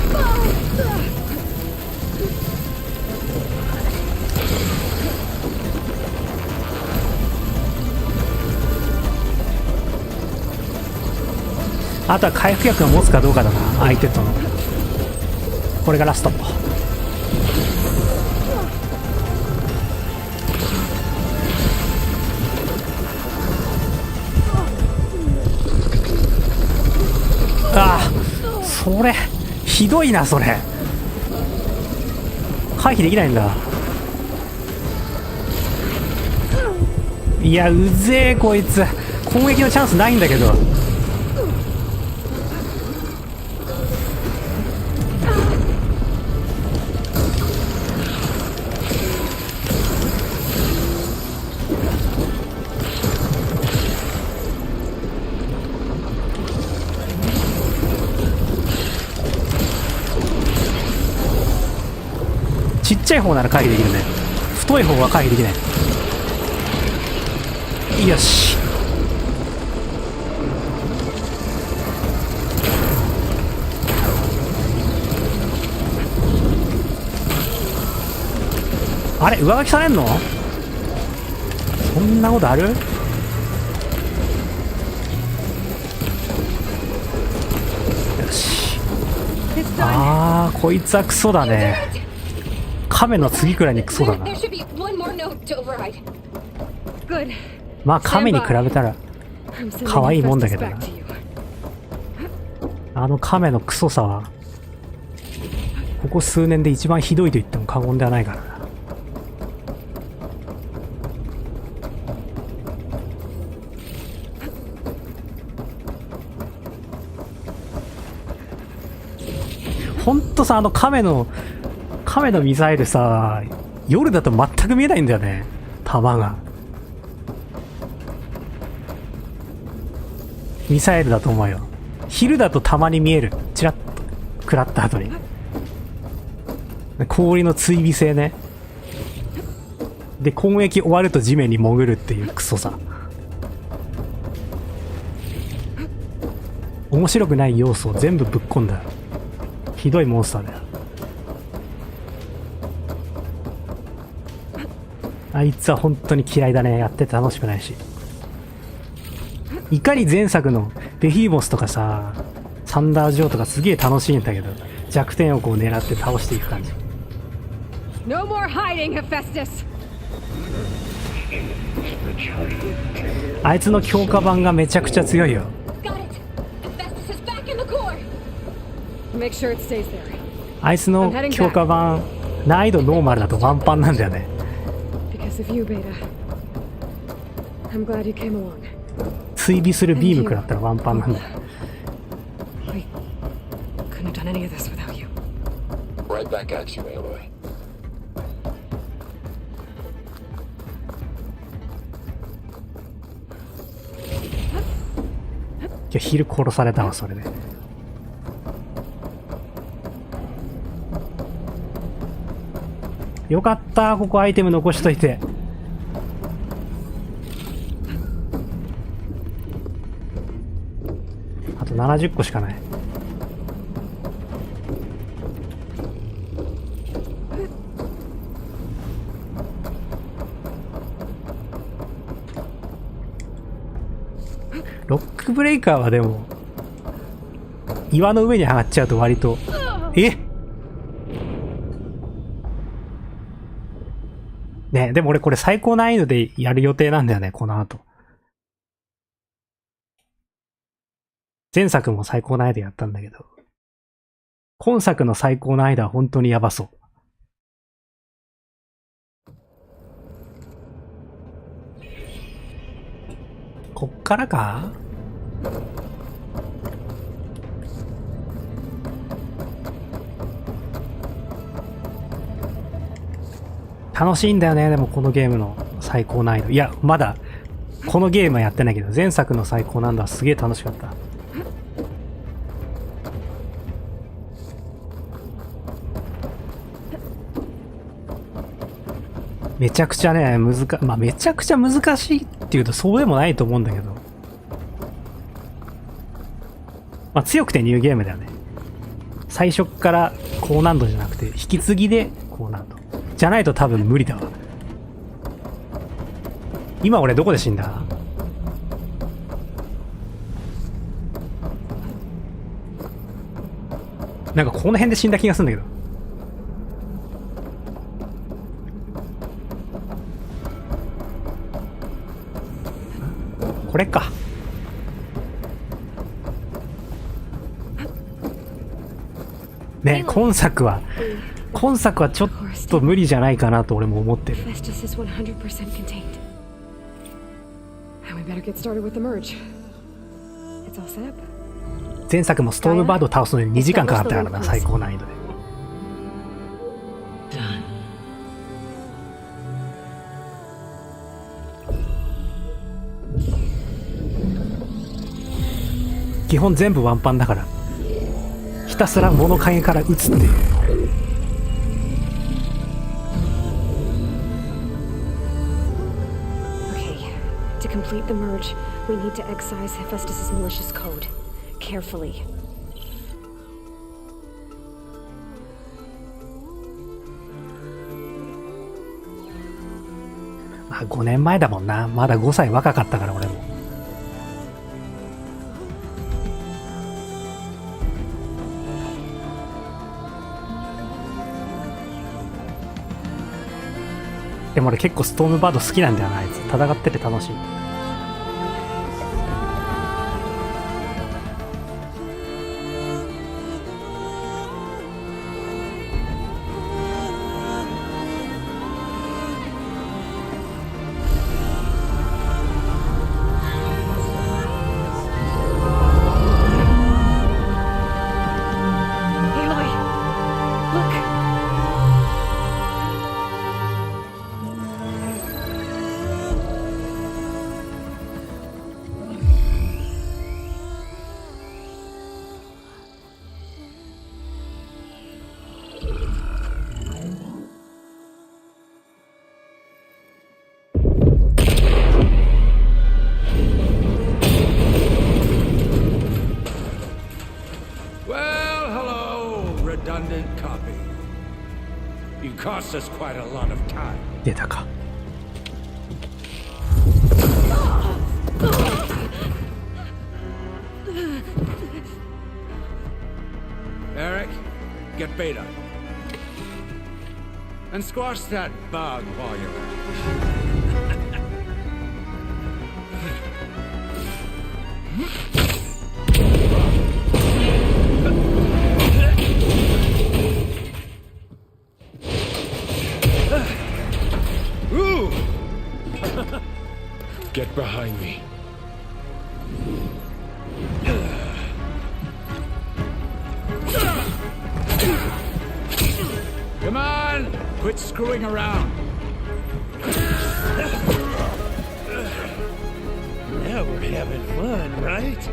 あとは回復薬が持つかどうかだな、相手との。これがラスト。ああ、それひどいな。それ回避できないんだ。いや、うぜえこいつ。攻撃のチャンスないんだけど。ちっちゃい方なら回避できるね。太い方は回避できない。よし。あれ上書きされんの？そんなことある？よし。あー、こいつはクソだね。亀の次くらいにクソだな。 There should be one more note to override. Good. まあ亀に比べたら I'm sending 可愛いもんだけど Hephaestus な。 back to you. あの亀のクソさはここ数年で一番ひどいと言っても過言ではないからな。ほんとさ、あの亀のミサイルさ、夜だと全く見えないんだよね、弾が。ミサイルだと思うよ。昼だとたまに見える。チラッと食らった後に。氷の追尾性ね。で、攻撃終わると地面に潜るっていうクソさ。面白くない要素を全部ぶっ込んだ。ひどいモンスターだよ。あいつは本当に嫌いだね。やってて楽しくないし。いかに前作のベヒーモスとかさ、サンダージョーとかすげえ楽しいんだけど、弱点をこう狙って倒していく感じ。 No more hiding, Hephaestus. あいつの強化版がめちゃくちゃ強いよ。 Got it. Hephaestus is back in the core. Make sure it stays there. あいつの強化版、難易度ノーマルだとワンパンなんだよね。 Because of you, Beta. I'm glad you came along. 追尾するビーム食らったらワンパンなんだよ。 We couldn't have done any of this without you. Right back at you, Aloy. いや、昼殺されたわ、それで。よかった、ここアイテム残しといて。あと70個しかない。ロックブレイカーはでも岩の上に上がっちゃうと割とね、でも俺これ最高難易度でやる予定なんだよね、この後。前作も最高難易度やったんだけど、今作の最高難易度は本当にやばそう。こっからか？楽しいんだよね、でもこのゲームの最高難易度。いや、まだこのゲームはやってないけど、前作の最高難度はすげえ楽しかった。めちゃくちゃね、まあめちゃくちゃ難しいっていうとそうでもないと思うんだけど。まあ強くてニューゲームだよね。最初っから高難度じゃなくて、引き継ぎで高難度。じゃないと多分無理だわ。今俺どこで死んだ？なんかこの辺で死んだ気がするんだけど。これか。ね、今作はちょっと無理じゃないかなと俺も思ってる。 Hephaestus is 100% contained. And we better get started with the merge. It's all set up. 前作もストームバードを倒すのに2時間かかったからな、最高難易度で。 Done. 基本全部ワンパンだから、ひたすら物陰から撃つっていう。 Okay, to complete the merge, we need to excise Hephaestus's malicious code. Carefully. あ、5年前だもんな。まだ5歳若かったから俺も。でも俺結構ストームバード好きなんだよな、あいつ。戦ってて楽しい。Redundant copy. You cost us quite a lot of time. 出たか。Eric, get Beta. And squash that bug while you're Ooh! Get behind me. Come on! Quit screwing around. Now we're having fun, right?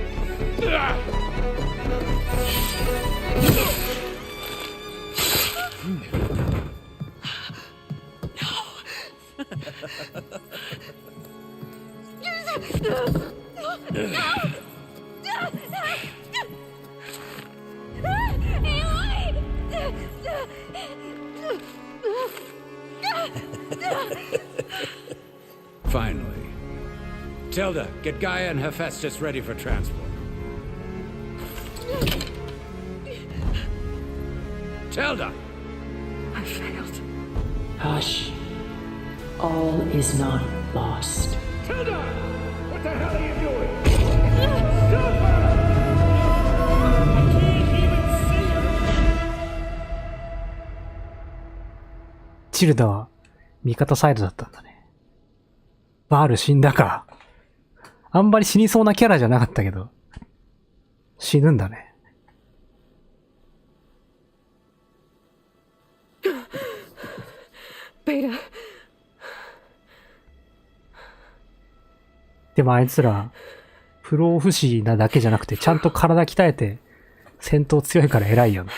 Finally. Tilda, get Gaia and Hephaestus ready for transport. Tilda! I failed. Hush. All is not lost. Tilda! What the hell are you doing? Stop her! I can't even see her! チルダは味方サイドだったんだね。バール死んだか。あんまり死にそうなキャラじゃなかったけど、死ぬんだね。ベータ。でもあいつら、不老不死なだけじゃなくて、ちゃんと体鍛えて、戦闘強いから偉いよな。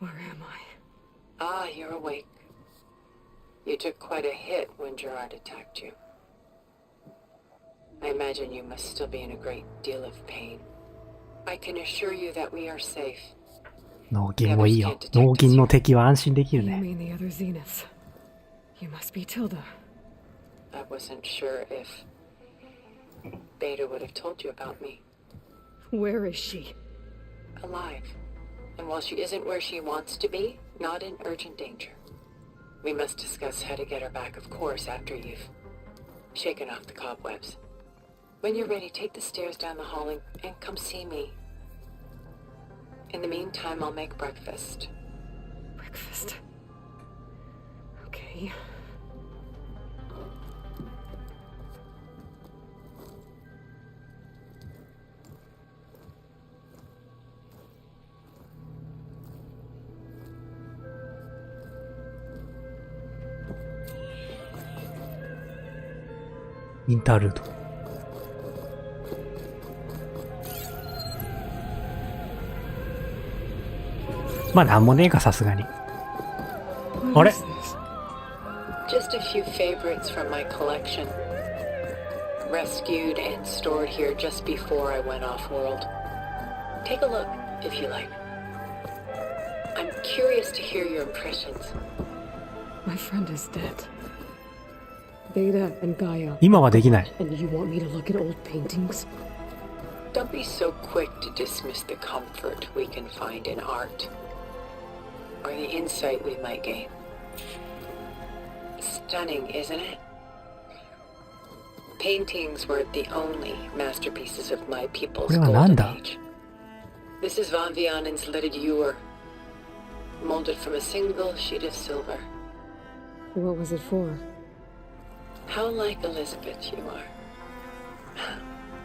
Where am I? Ah, you're awake. You took quite a hit when Gerard attacked you. I imagine you must still be in a great deal of pain. I can assure you that we are safe. 脳筋もいいよ。脳筋の敵は安心できる You ね。 mean the other Zeniths? You must be Tilda. I wasn't sure if Beta would have told you about me. Where is she? Alive. And while she isn't where she wants to be, not in urgent danger. We must discuss how to get her back, of course, after you've shaken off the cobwebs. When you're ready, take the stairs down the hall and come see me. In the meantime, I'll make breakfast. Breakfast. Okay. Interlude インタールード。まあなんもねえか、さすがに。あれ？ Just a few favorites from my collection. Rescued and stored here just before I went off-world. Take a look, if you like. I'm curious to hear your impressions. My friend is dead. Beta and Gaia. 今はできない。 And you want me to look at old paintings? Don't be so quick to dismiss the comfort we can find in art, or the insight we might gain. Stunning, isn't it? Paintings were the only masterpieces of my people's これはなん golden だ？ age. This is Von Vianen's lidded ewer, molded from a single sheet of silver. What was it for? How like Elizabeth you are.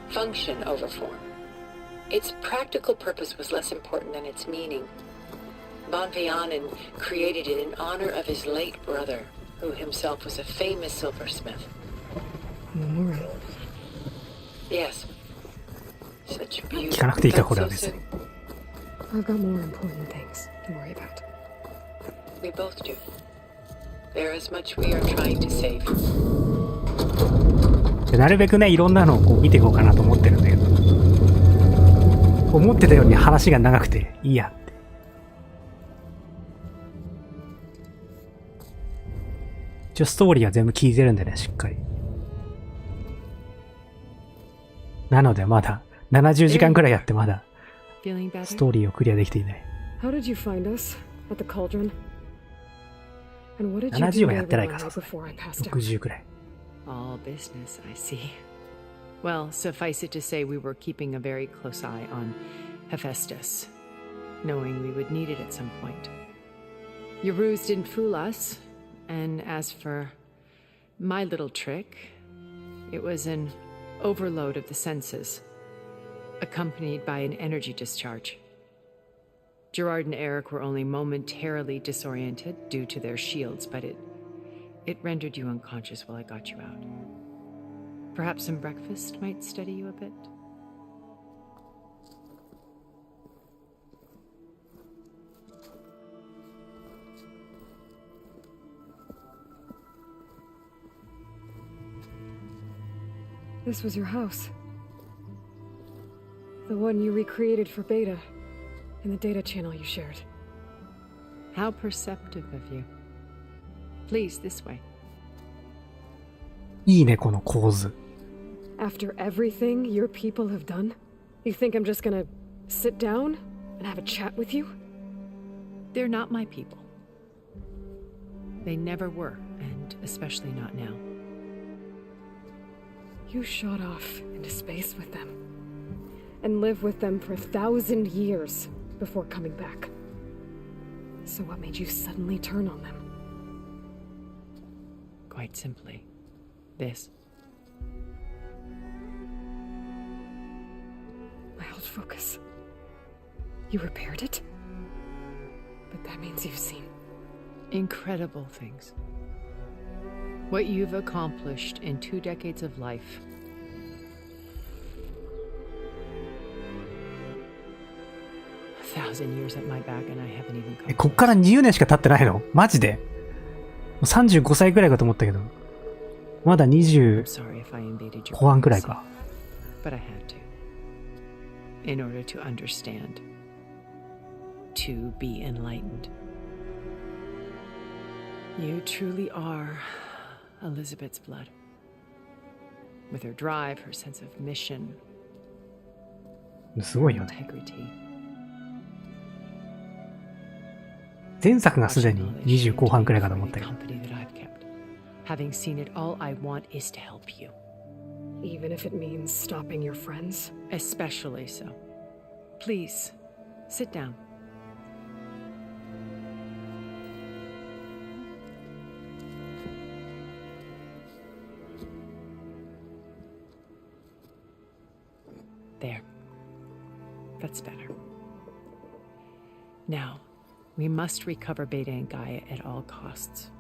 Function over form. Its practical purpose was less important than its meaning. Von Vianen created it in honor of his late brother, who himself was a famous silversmith. Memorial. Yes. Such 聞かなくていいか、これは beauty. 別に。 I've got more important things to worry about. We both do. There is much we are trying to save. でなるべくね、いろんなのをこう見ていこうかなと思ってるんだけど、思ってたより話が長くていいやって。一応ストーリーは全部聞いてるんでね、しっかり。なのでまだ70時間くらいやってまだ Feeling better? ストーリーをクリアできていない。 How did you find us? At the cauldron? And what did you 70 do はやってない there か、 the さ night すが before I に passed out? 60くらい。 All business, I see. Well, suffice it to say, we were keeping a very close eye on Hephaestus, knowing we would need it at some point. Your ruse didn't fool us, and as for my little trick, it was an overload of the senses, accompanied by an energy discharge. Gerard and Eric were only momentarily disoriented due to their shields, but it rendered you unconscious while I got you out. Perhaps some breakfast might steady you a bit? This was your house. The one you recreated for Beta, in the data channel you shared. How perceptive of you. Please, this way. いいね、この構図。 After everything your people have done, you think I'm just gonna sit down and have a chat with you? They're not my people. They never were, and especially not now. You shot off into space with them, and lived with them for 1,000 years before coming back. So what made you suddenly turn on them? Quite simply, this. My old focus. You repaired it? But that means you've seen. Incredible things. What you've accomplished in 2 decades of life. A 1,000 years at my back and I haven't even come. こっから20年しか経ってないの？マジで？もう35歳くらいかと思ったけど。まだ20 Sorry if I invaded your 後半くらいか。 but I had to. In order to understand. To be enlightened. You truly are Elizabeth's blood. With her drive, her sense of mission, すごいよね。 integrity. 前作がすでに20後半くらいかと思ったけど。 Company that I've kept. Having seen it, all I want is to help you. Even if it means stopping your friends? Especially so. Please, sit down. There. That's better. Now, we must recover Beta and Gaia at all costs.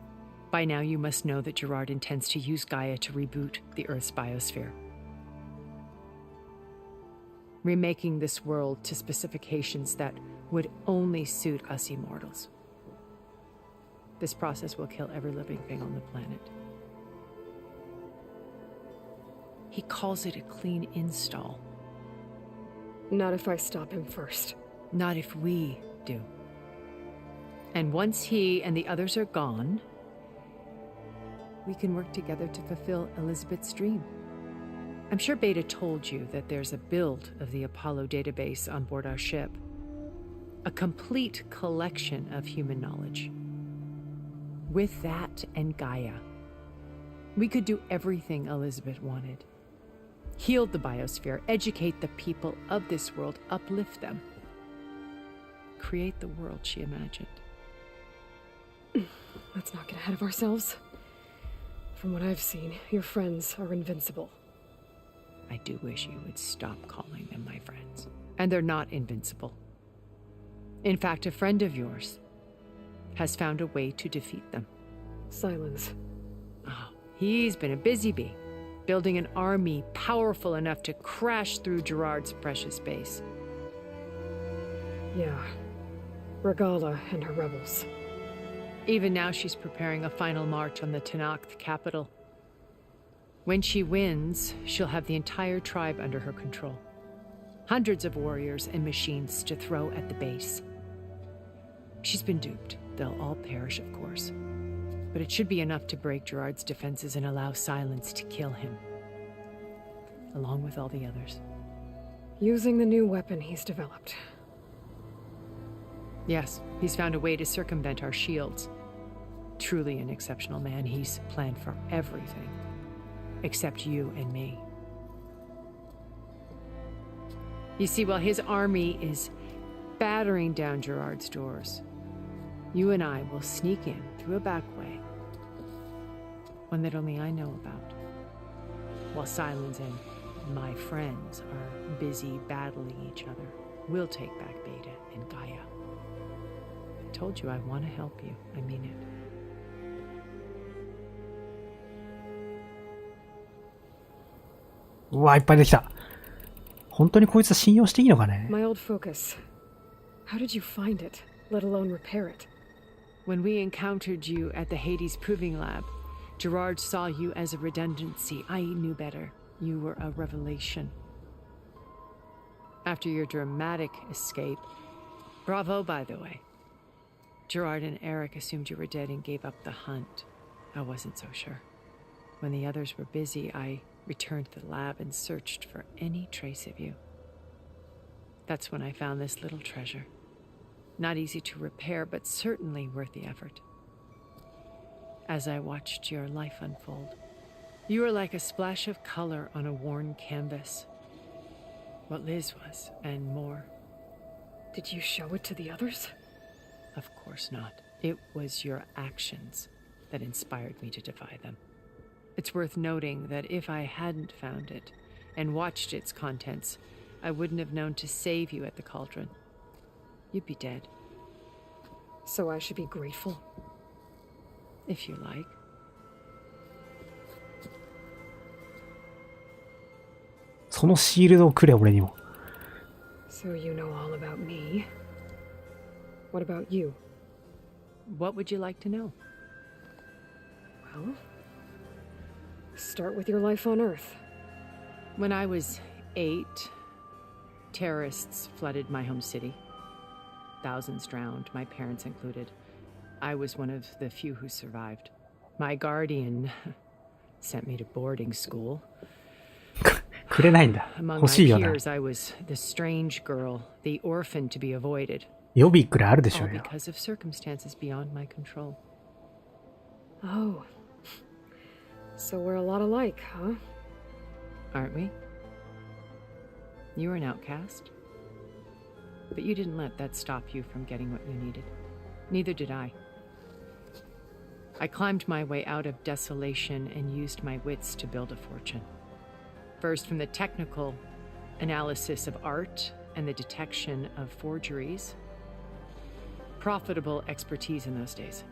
By now, you must know that Gerard intends to use Gaia to reboot the Earth's biosphere. Remaking this world to specifications that would only suit us immortals. This process will kill every living thing on the planet. He calls it a clean install. Not if I stop him first. Not if we do. And once he and the others are gone, we can work together to fulfill Elizabeth's dream. I'm sure Beta told you that there's a build of the Apollo database on board our ship. A complete collection of human knowledge. With that and Gaia, we could do everything Elizabeth wanted. Heal the biosphere, educate the people of this world, uplift them. Create the world she imagined. Let's not get ahead of ourselves. From what I've seen, your friends are invincible. I do wish you would stop calling them my friends. And they're not invincible. In fact, a friend of yours has found a way to defeat them. Silence. Oh, he's been a busy bee, building an army powerful enough to crash through Gerard's precious base. Yeah. Regala and her rebels. Even now she's preparing a final march on the Tenakth capital. When she wins, she'll have the entire tribe under her control. Hundreds of warriors and machines to throw at the base. She's been duped. They'll all perish, of course. But it should be enough to break Gerard's defenses and allow Silence to kill him. Along with all the others. Using the new weapon he's developed. Yes, he's found a way to circumvent our shields. Truly an exceptional man. He's planned for everything. Except you and me. You see, while his army is battering down Gerard's doors, you and I will sneak in through a back way. One that only I know about. While Silence and my friends are busy battling each other, we'll take back Beta and Gaia. I told you I want to help you. I mean it.うわ、いっぱいできた。本当にこいつ信用していいのかね？ My old focus. How did you find it, let alone repair it? When we encountered you at the Hades Proving Lab, Gerard saw you as a redundancy. I knew better. You were a revelation. After your dramatic escape, bravo, by the way. Gerard and Eric assumed you were dead and gave up the hunt. I wasn't so sure. When the others were busy, I returned to the lab and searched for any trace of you. That's when I found this little treasure. Not easy to repair, but certainly worth the effort. As I watched your life unfold, you were like a splash of color on a worn canvas. What Liz was, and more. Did you show it to the others? Of course not. It was your actions that inspired me to defy them. It's worth noting that if I hadn't found it and watched its contents, I wouldn't have known to save you at the cauldron. You'd be dead. So I should be grateful? If you like.「そのシールドをくれ、俺にも。 So you know all about me. What about you? What would you like to know? Well, start with your life on Earth. When I was 8, terrorists flooded my home city. Thousands drowned, my parents included. I was one of the few who survived. My guardian sent me to boarding school. くれないんだ。 Among 欲 my しいよな。 peers, I was the strange girl, the orphan to be avoided. 予備くらいあるでしょ All うよ。 because of circumstances beyond my control. Oh. So we're a lot alike, huh? Aren't we? You were an outcast. But you didn't let that stop you from getting what you needed. Neither did I. I climbed my way out of desolation and used my wits to build a fortune. First, from the technical analysis of art and the detection of forgeries. Profitable expertise in those days.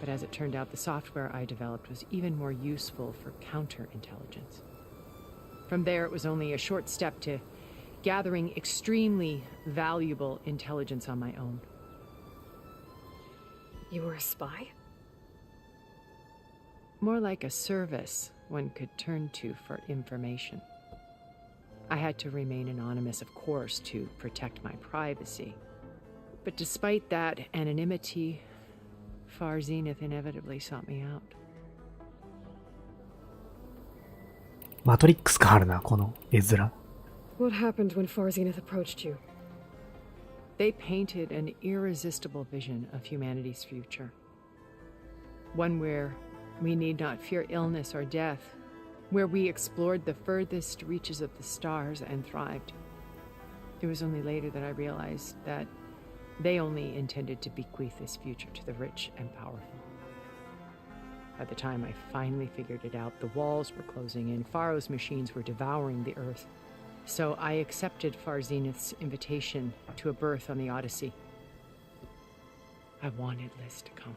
But as it turned out, the software I developed was even more useful for counterintelligence. From there, it was only a short step to gathering extremely valuable intelligence on my own. You were a spy? More like a service one could turn to for information. I had to remain anonymous, of course, to protect my privacy. But despite that anonymity, Far Zenith inevitably sought me out. マトリックス感あるな、この絵面。What happened when Far Zenith approached you? They painted an irresistible vision of humanity's future. One where we need not fear illness or death, where we explored the furthest reaches of the stars and thrived. It was only later that I realized that they only intended to bequeath this future to the rich and powerful. By the time I finally figured it out, the walls were closing in, Pharaoh's machines were devouring the earth. So I accepted Far Zenith's invitation to a berth on the Odyssey. I wanted Liz to come,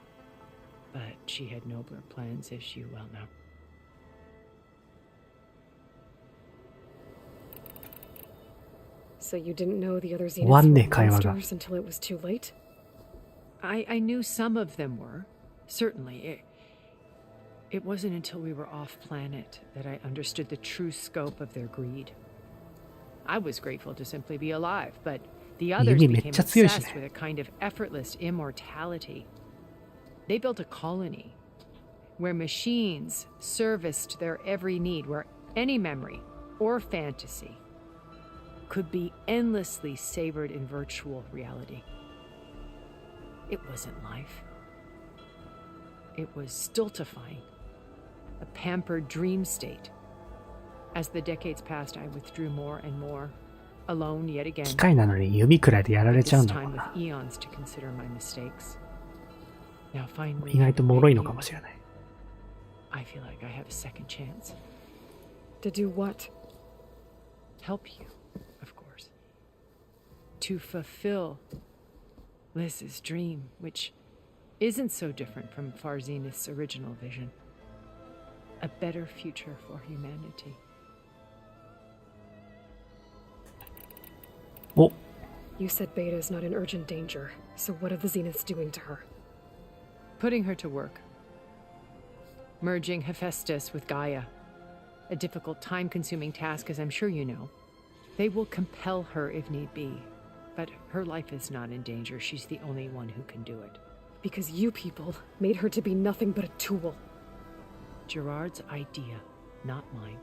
but she had nobler plans, as you well know. So you didn't know the other Zeniths 終わんねえ、 were 会話が。 monsters until it was too late? I knew some of them were. Certainly. It wasn't until we were off planet that I understood the true scope of their greed. I was grateful to simply be alive, but the others Yumi became めっちゃ強いしね。 obsessed with a kind of effortless immortality. They built a colony where machines serviced their every need, where any memory or fantasy could be endlessly savored in virtual reality. It wasn't life. It was stultifying, a pampered dream state. As the decades passed, I withdrew more and more, alone yet again. 機械なのに指くらいでやられちゃうんだも This ん time な。 with eons to consider my mistakes. Now finally, 意外と脆いのかもしれない。 I feel like I have a second chance. To do what? Help you, of course. To fulfill Liz's dream, which isn't so different from Far Zenith's original vision. A better future for humanity. お、 You said Beta is not in urgent danger, so what are the Zeniths doing to her? Putting her to work. Merging Hephaestus with Gaia. A difficult, time-consuming task, as I'm sure you know. They will compel her if need be. But her life is not in danger. She's the only one who can do it. Because you people made her to be nothing but a tool. Gerard's idea, not mine.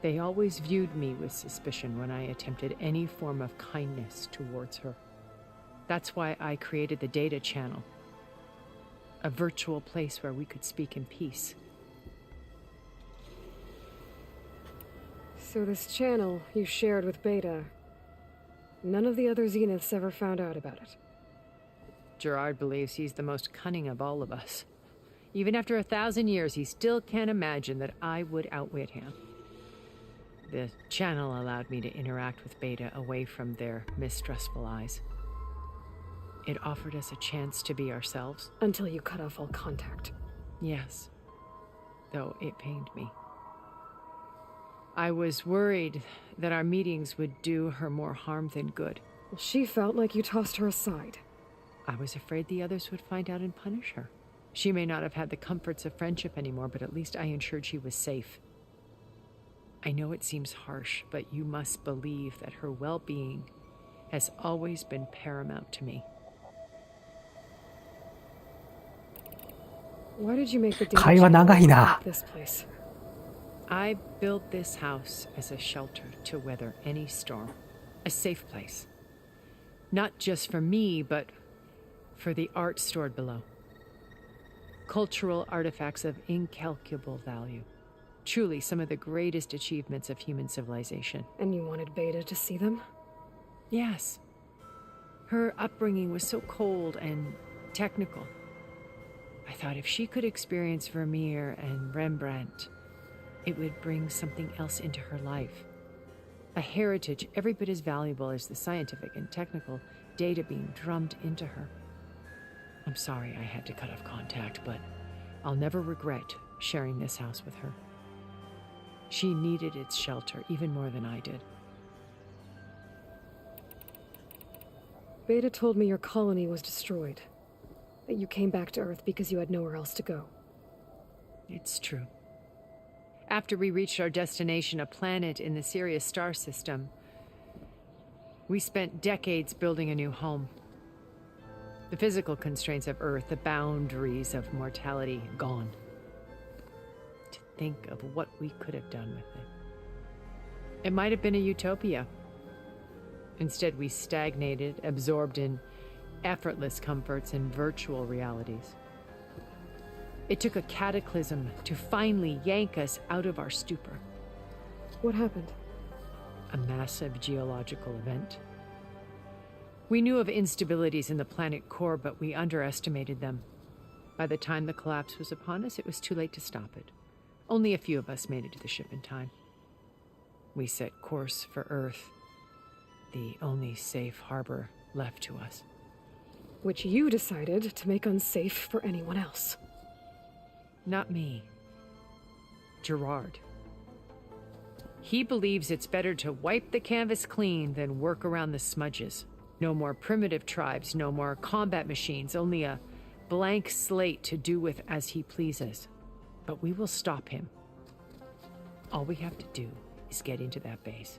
They always viewed me with suspicion when I attempted any form of kindness towards her. That's why I created the data channel. A virtual place where we could speak in peace. So this channel you shared with Beta, none of the other Zeniths ever found out about it. Gerard believes he's the most cunning of all of us. Even after 1,000 years, he still can't imagine that I would outwit him. The channel allowed me to interact with Beta away from their mistrustful eyes. It offered us a chance to be ourselves. Until you cut off all contact. Yes, though it pained me. I was worried that our meetings would do her more harm than good. Well, she felt like you tossed her aside. I was afraid the others would find out and punish her. She may not have had the comforts of friendship anymore, but at least I ensured she was safe. I know it seems harsh, but you must believe that her well-being has always been paramount to me. Why did you make the data 会話長いな。 channel this place? I built this house as a shelter to weather any storm. A safe place. Not just for me, but for the art stored below. Cultural artifacts of incalculable value. Truly some of the greatest achievements of human civilization. And you wanted Beta to see them? Yes. Her upbringing was so cold and technical. I thought if she could experience Vermeer and Rembrandt, it would bring something else into her life. A heritage every bit as valuable as the scientific and technical data being drummed into her. I'm sorry I had to cut off contact, but I'll never regret sharing this house with her. She needed its shelter even more than I did. Beta told me your colony was destroyed. That you came back to Earth because you had nowhere else to go. It's true. After we reached our destination, a planet in the Sirius star system, we spent decades building a new home. The physical constraints of Earth, the boundaries of mortality, gone. To think of what we could have done with it. It might have been a utopia. Instead, we stagnated, absorbed in effortless comforts and virtual realities. It took a cataclysm to finally yank us out of our stupor. What happened? A massive geological event. We knew of instabilities in the planet core, but we underestimated them. By the time the collapse was upon us, it was too late to stop it. Only a few of us made it to the ship in time. We set course for Earth, the only safe harbor left to us. Which you decided to make unsafe for anyone else. Not me. Gerard. He believes it's better to wipe the canvas clean than work around the smudges. No more primitive tribes, no more combat machines, only a blank slate to do with as he pleases. But we will stop him. All we have to do is get into that base.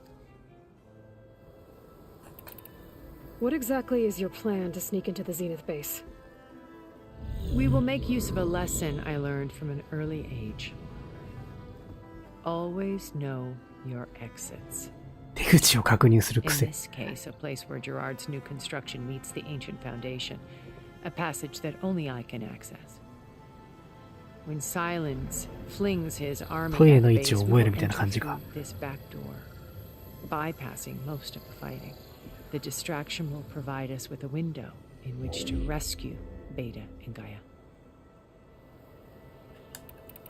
What exactly is your plan to sneak into the Zenith base? We will make use of a lesson I learned from an early age. Always know your exits. 出口を確認する In 癖。 this case, a place where Gerard's new construction meets the ancient foundation, a passage that only I can access. When Silence flings his army トイレ at の the 位置 base, を we 覚え will るみたいな enter 感じか。 through this back door, bypassing most of the fighting. The distraction will provide us with a window in which to rescue Beta and Gaia.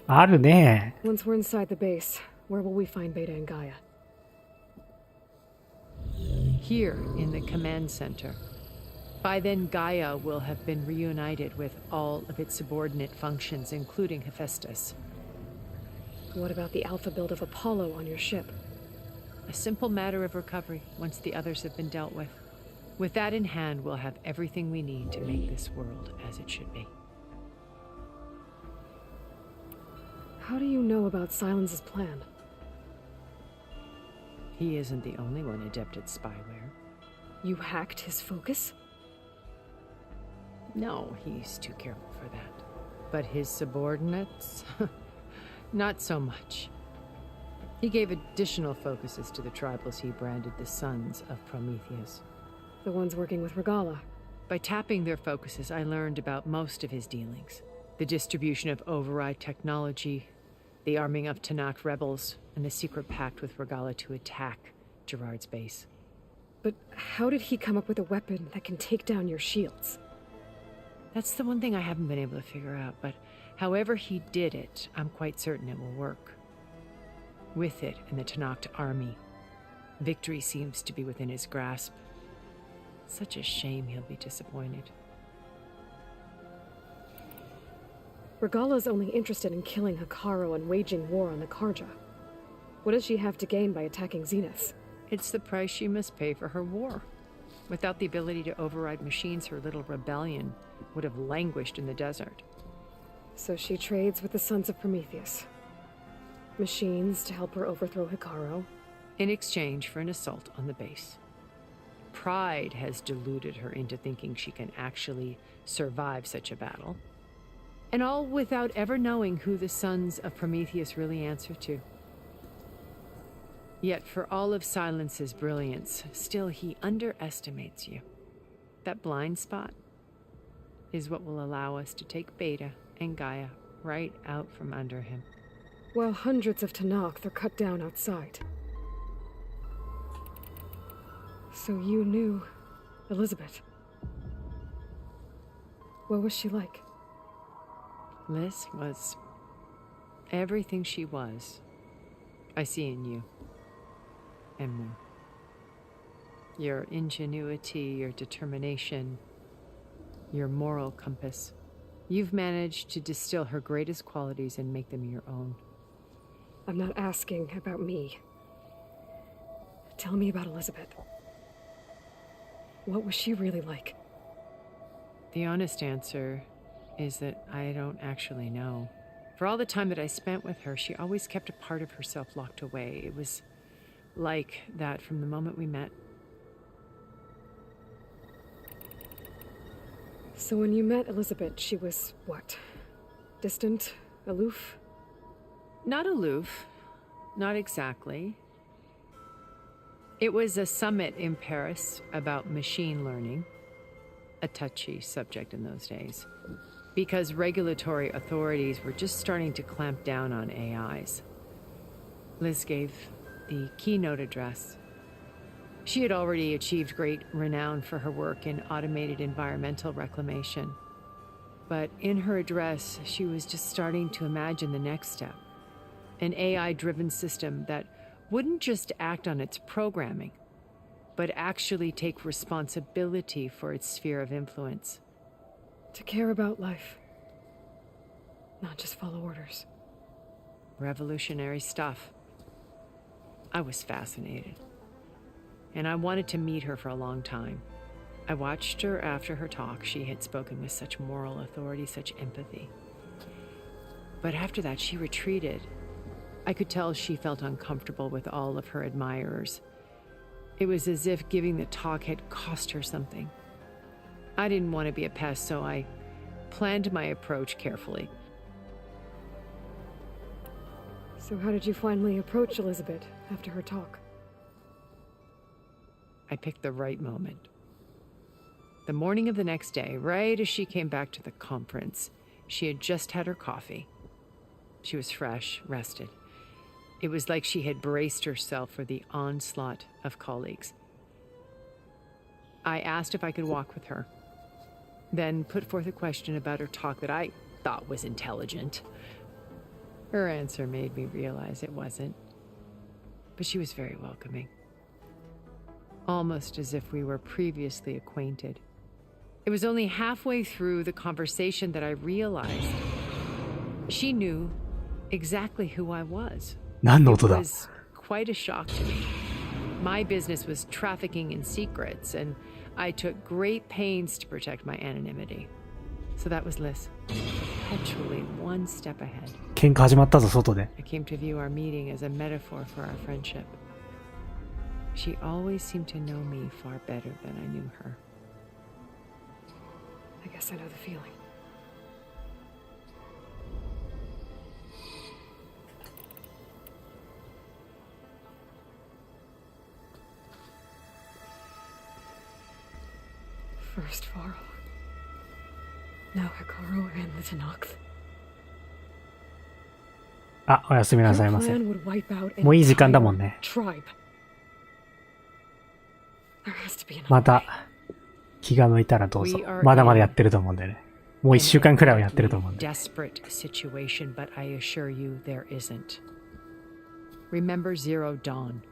あるね。 Once we're inside the base, where will we find Beta and Gaia? Here in the command center. By then, Gaia will have been reunited with all of its subordinate functions, including Hephaestus. What about the alpha build of Apollo on your ship? A simple matter of recovery once the others have been dealt with. With that in hand, we'll have everything we need to make this world as it should be. How do you know about Silence's plan? He isn't the only one adept at spyware. You hacked his focus? No, he's too careful for that. But his subordinates? Not so much. He gave additional focuses to the tribals he branded the Sons of Prometheus. The ones working with Regala. By tapping their focuses, I learned about most of his dealings. The distribution of override technology, the arming of Tanakh rebels, and the secret pact with Regala to attack Gerard's base. But how did he come up with a weapon that can take down your shields? That's the one thing I haven't been able to figure out, but however he did it, I'm quite certain it will work. With it and the Tanakh army, victory seems to be within his grasp. Such a shame he'll be disappointed. Regala's only interested in killing Hikaru and waging war on the Karja. What does she have to gain by attacking Zenith? It's the price she must pay for her war. Without the ability to override machines, her little rebellion would have languished in the desert. So she trades with the Sons of Prometheus. Machines to help her overthrow Hikaru. In exchange for an assault on the base. Pride has deluded her into thinking she can actually survive such a battle. And all without ever knowing who the Sons of Prometheus really answer to. Yet for all of Silence's brilliance, still he underestimates you. That blind spot is what will allow us to take Beta and Gaia right out from under him. While hundreds of Tanakh are cut down outside. So you knew Elizabeth. What was she like? Liz was everything she was. I see in you. And more. Your ingenuity, your determination, your moral compass. You've managed to distill her greatest qualities and make them your own. I'm not asking about me. Tell me about Elizabeth. What was she really like? The honest answer is that I don't actually know. For all the time that I spent with her, she always kept a part of herself locked away. It was like that from the moment we met. So when you met Elizabeth, she was what? Distant? Aloof? Not aloof. Not exactly. It was a summit in Paris about machine learning, a touchy subject in those days, because regulatory authorities were just starting to clamp down on AIs. Liz gave the keynote address. She had already achieved great renown for her work in automated environmental reclamation. But in her address, she was just starting to imagine the next step. An AI-driven system that wouldn't just act on its programming, but actually take responsibility for its sphere of influence. To care about life. Not just follow orders. Revolutionary stuff. I was fascinated. And I wanted to meet her for a long time. I watched her after her talk. She had spoken with such moral authority, such empathy. But after that, she retreated. I could tell she felt uncomfortable with all of her admirers. It was as if giving the talk had cost her something. I didn't want to be a pest, so I planned my approach carefully. So how did you finally approach Elizabeth after her talk? I picked the right moment. The morning of the next day, right as she came back to the conference, she had just had her coffee. She was fresh, rested. It was like she had braced herself for the onslaught of colleagues. I asked if I could walk with her, then put forth a question about her talk that I thought was intelligent. Her answer made me realize it wasn't, but she was very welcoming. Almost as if we were previously acquainted. It was only halfway through the conversation that I realized she knew exactly who I was. 何の音 It だ was quite a shock to me. My business was trafficking in secrets, and I took great pains to protect my anonymity. So that was Liz, perpetually one step ahead. 喧嘩始まったぞ、外で。 I came to view our meeting as a metaphor for our friendship. She always seemed to know me far better than I knew her. I guess I know the feeling. First Varl. Now Hikaru and the Tenakth. あ、おやすみなさい Your ませ。 plan would wipe out an もういい時間だもん entire ね。 tribe. There has to be another また way. 気が向いたらどうぞ。まだまだやってると思うんでね。もう一週間くらいはやってると思うんで。 Desperate situation, but I assure you there isn't. Remember Zero Dawn.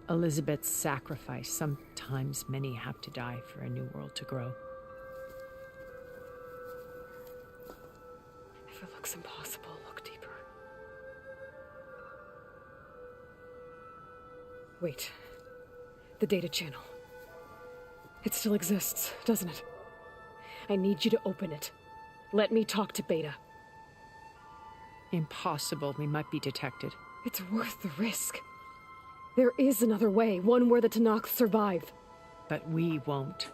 Elizabeth's sacrifice. Sometimes many have to die for a new world to grow. If it looks impossible, look deeper. Wait. The data channel. It still exists, doesn't it? I need you to open it. Let me talk to Beta. Impossible. We might be detected. It's worth the risk. There is another way, one where the Tenakth survive. But we won't.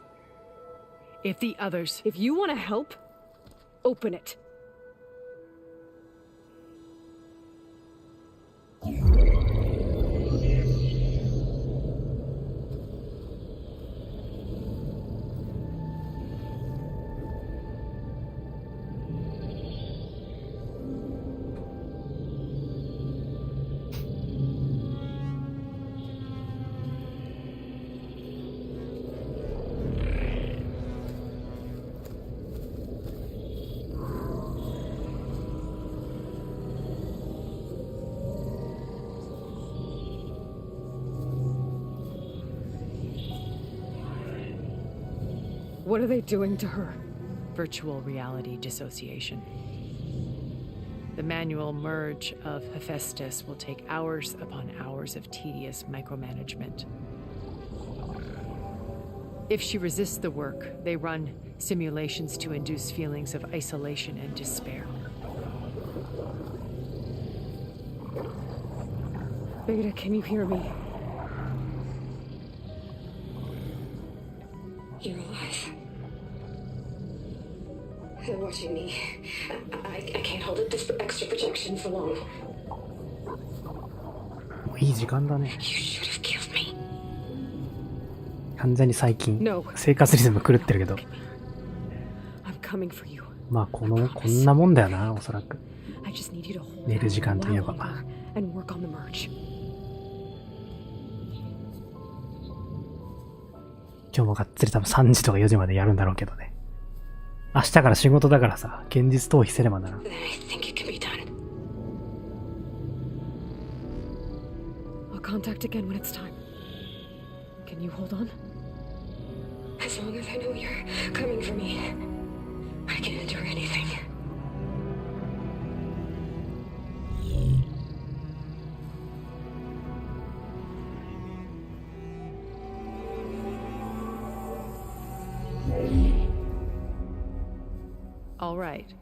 If the others... If you want to help, open it. What are they doing to her? Virtual reality dissociation. The manual merge of Hephaestus will take hours upon hours of tedious micromanagement. If she resists the work, they run simulations to induce feelings of isolation and despair. Beta, can you hear me? You're alive. They're watching me. I can't hold up this extra projection for long. もういい時間だね。 You should have killed me. 完全に最近 No. 生活リズム狂ってるけど、 I'm coming for you. まあこんなもんだよな、おそらく。 I just need you to hold 寝る時間といえ on ば。 a while longer and work on the merge. 今日もがっつり多分3時とか4時までやるんだろうけどね。明日から仕事だからさ、現実逃避せねばならん。 Then I think it can be done. I'll contact again when it's time. Can you hold on? As long as I know you're coming for me, I can endure anything. All right.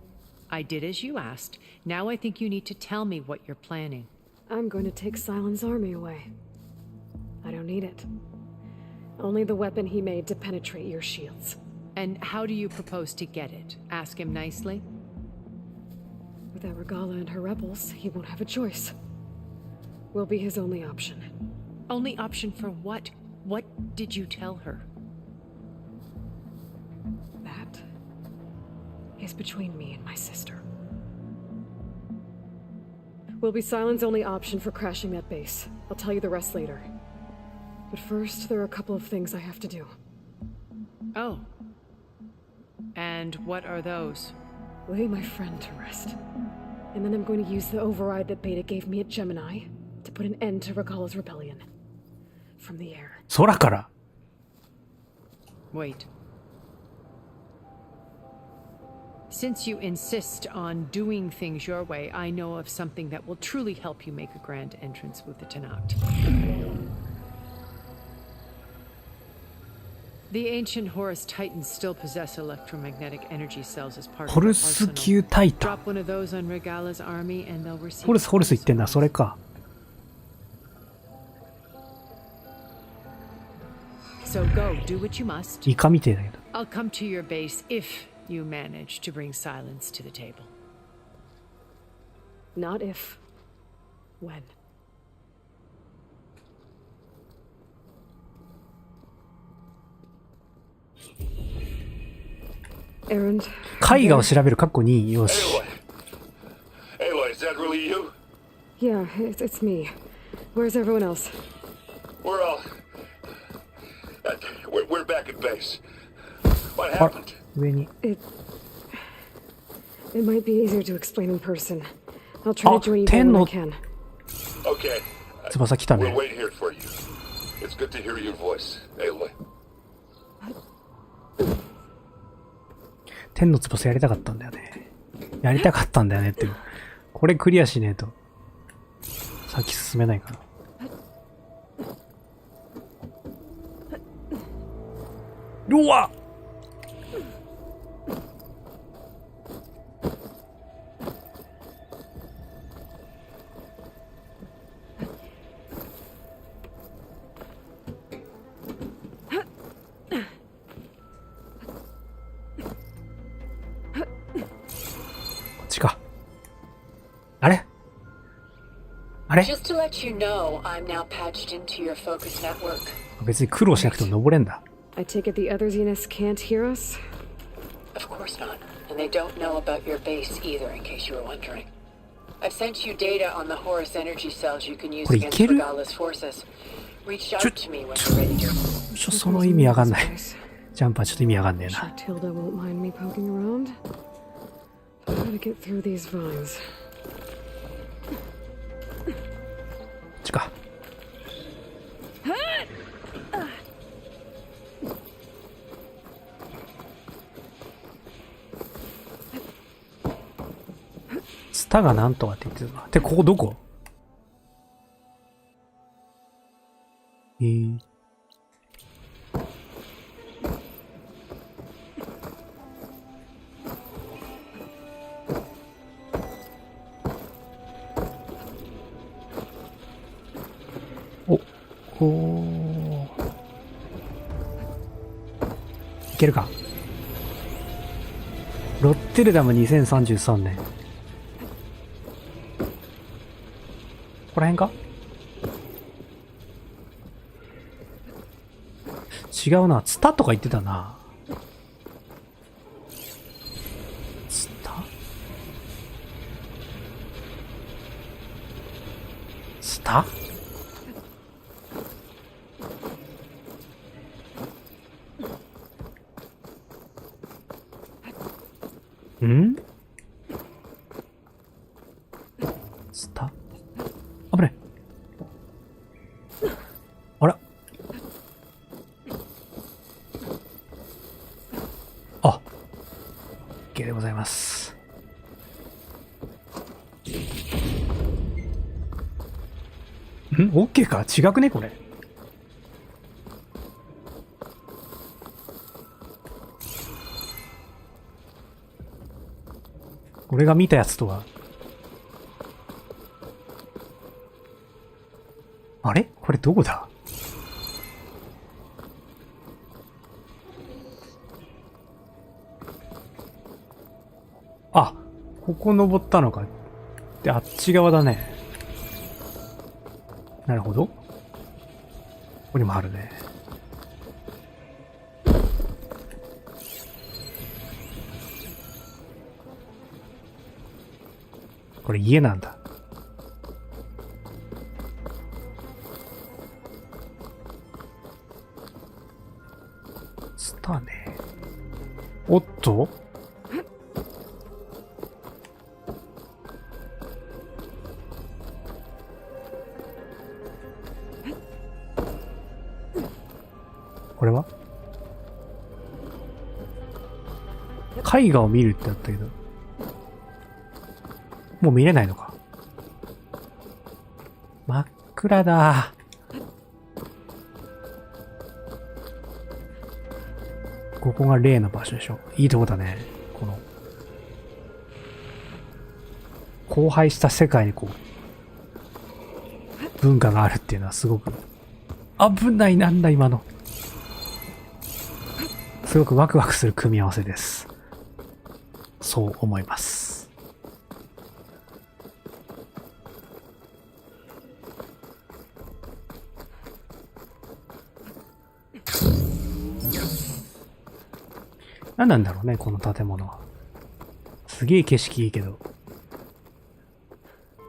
I did as you asked. Now I think you need to tell me what you're planning. I'm going to take Silent's army away. I don't need it. Only the weapon he made to penetrate your shields. And how do you propose to get it? Ask him nicely? Without Regala and her rebels, he won't have a choice. We'll be his only option. Only option for what? What did you tell her? That is between me and my sister. Will be Silent's only option for crashing that base. I'll tell you the rest later. But first, there are a couple of things I have to do. Oh. And what are those? Lay my friend to rest. And then I'm going to use the override that Beta gave me at Gemini to put an end to Regala's rebellion. From the air. 空から。 Wait. Since you insist on doing things your way, I know of something that will truly help you make a grand entrance with the Tenat. The ancient Horus Titans still possess electromagnetic energy cells as part of ホ their ルス arsenal. 級タイタン。 Drop one of those on Regala's army and they'll receive ホルス言ってんだ、それか。 So go, do what you must. イカみてえだけど。 I'll come to your base if you manage to bring silence to the table. Not if. When. Errand. 絵画を調べる。括弧2。よし。 Aloy, is that really you? Yeah, it's me. Where's everyone else? We're all... We're back at base. What あ happened? 上に。 It might be easier to explain in person. I'll try to join you there when I can. Okay. 翼来た We'll ね。 wait here for you. It's good to hear your voice, Aloy. 天の翼やりたかったんだよね。やりたかったんだよねっていう。これクリアしねえと。先進めないから。うわっこっちか。あれあれ Just to let you know, I'm now patched into your focus network. 別に苦労しなくても登れんだ。 I take it the other Zeniths can't hear us? Of course not. And they don't know about your base either, in case you were wondering. I've sent you data on the Horus energy cells you can use これい against ける？ Regala's forces. Reach out to me when you're ready to. その意味わかんない。ジャンパーちょっと意味わかんねえ Sure な。 Tilda won't mind me poking around. I gotta get through these vines. こっちか。ツタがなんとかって言ってたな。で、ここどこ？こいけるか。ロッテルダム2033年。ここら辺か。違うな。ツタとか言ってたな。ツタツタんツタ危ない。あら。あ、OK でございます。OK か。違くねこれ。俺が見たやつとは。あれこれどこだ。あ、ここ登ったのか。で、あっち側だね。なるほど。ここにもあるね。これ家なんだ。スターね。おっと？これは？絵画を見るってあったけど。もう見れないのか。真っ暗だ。ここが例の場所でしょ。いいとこだね。この荒廃した世界にこう文化があるっていうのはすごく危ない。なんだ今の。すごくワクワクする組み合わせです。そう思います。何なんだろうね、この建物は。すげえ景色いいけど。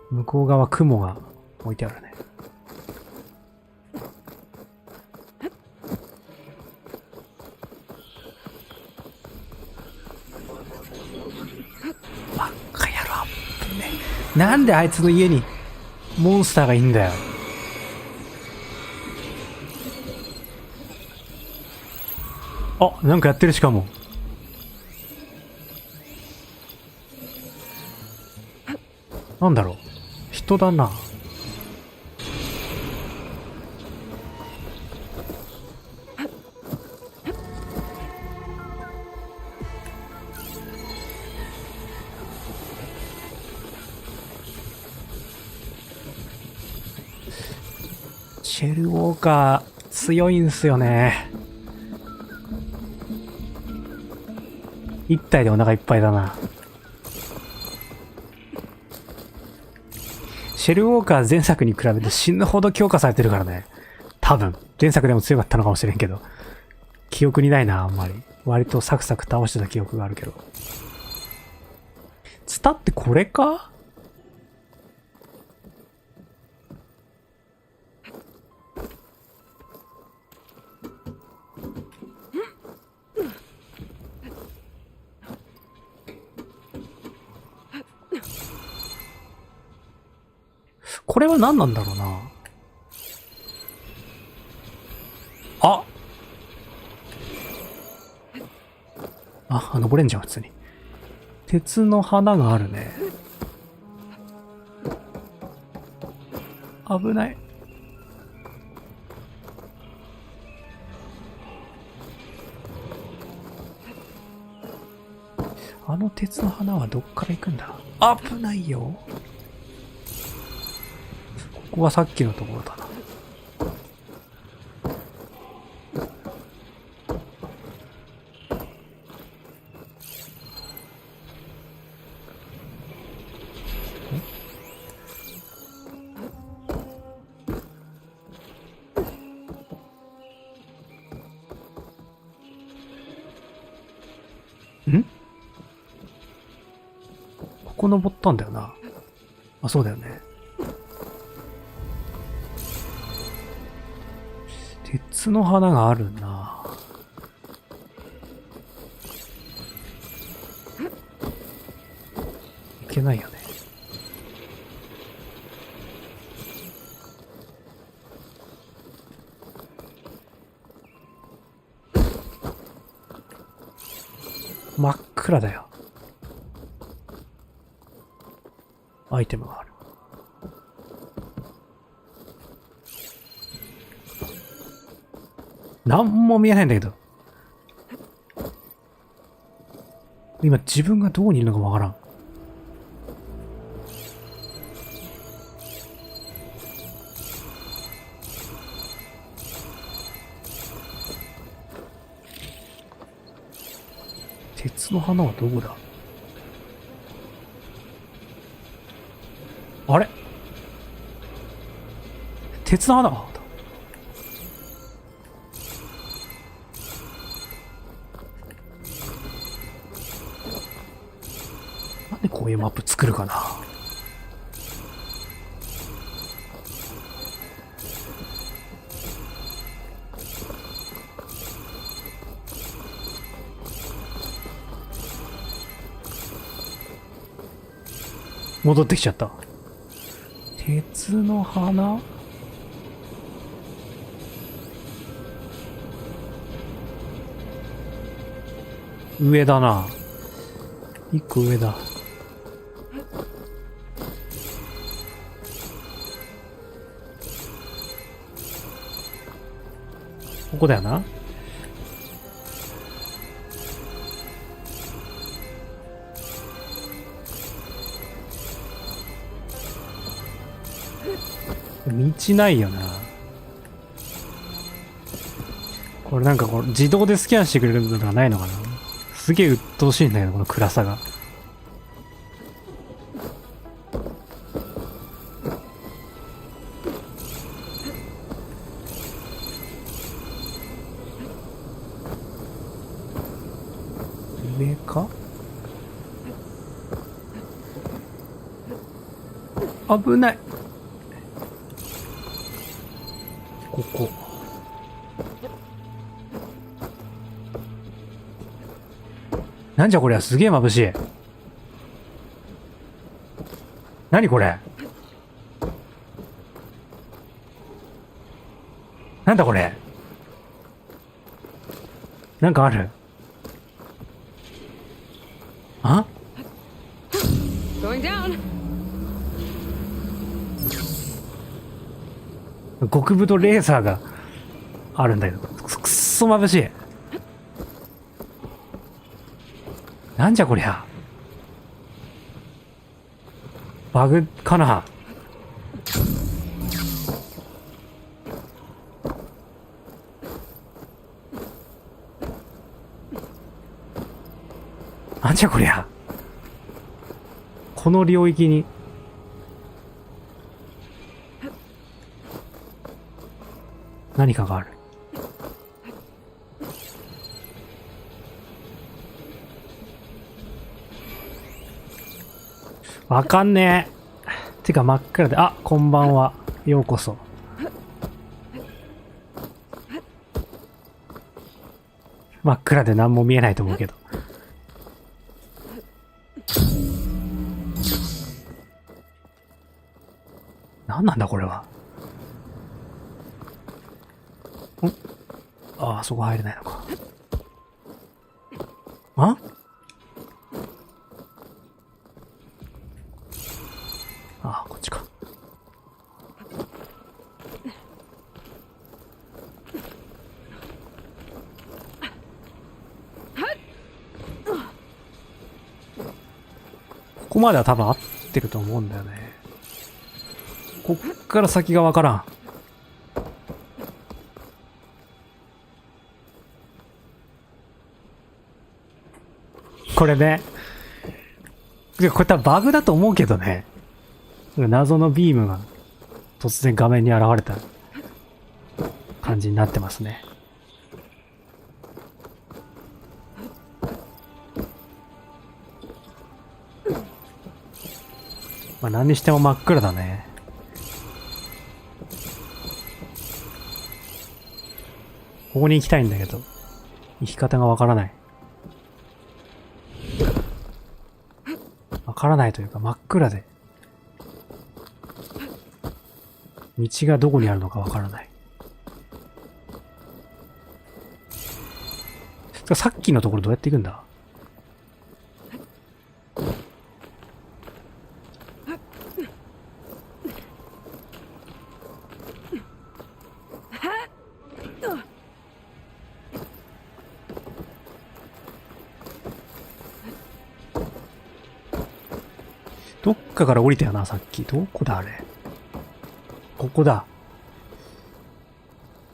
向こう側雲が置いてあるね。バカ野郎。ね、なんであいつの家にモンスターがいいんだよ。あ、なんかやってるしかも。なんだろう。人だな。シェルウォーカー強いんすよね。一体でお腹いっぱいだな。シェルウォーカー前作に比べて死ぬほど強化されてるからね。多分。前作でも強かったのかもしれんけど。記憶にないな、あんまり。割とサクサク倒してた記憶があるけど。ツタってこれか？これは何なんだろうな。登れんじゃん、普通に。鉄の花があるね。危ない。あの鉄の花はどっから行くんだ？危ないよ。ここはさっきのところだな。ここ登ったんだよな。あ、そうだよね。鉄の花があるな。いけないよね。真っ暗だよ。アイテムがある。なんも見えないんだけど。今自分がどこにいるのかわからん。鉄の花はどこだ？あれ？鉄の花はなんでこういうマップ作るかな。戻ってきちゃった。鉄の花？上だな。一個上だ。ここだよな。道ないよな。これなんかこれ自動でスキャンしてくれるのがないのかな。すげえ鬱陶しいんだけど、この暗さが。上か？危ない。ここ。なんじゃこりゃ、すげえ眩しい。何これ？なんだこれ？なんかある？あ？ Going down. 極太レーザーがあるんだけど、くっそ眩しい。なんじゃこりゃ。バグかな。なんじゃこりゃ。この領域に何かがある。わかんねえ。てか真っ暗で、あ、こんばんは。ようこそ。真っ暗で何も見えないと思うけど。何なんだこれは。ああ、そこ入れないのか。あ？ああ、こっちか。ここまでは多分合ってると思うんだよね。こっから先がわからん。これね。これ多分バグだと思うけどね。謎のビームが突然画面に現れた感じになってますね。まあ何にしても真っ暗だね。ここに行きたいんだけど、行き方がわからない。わからないというか真っ暗で。道がどこにあるのかわからない。さっきのところどうやって行くんだ？どっかから降りたよな、さっき。どこだ、あれ。ここだ。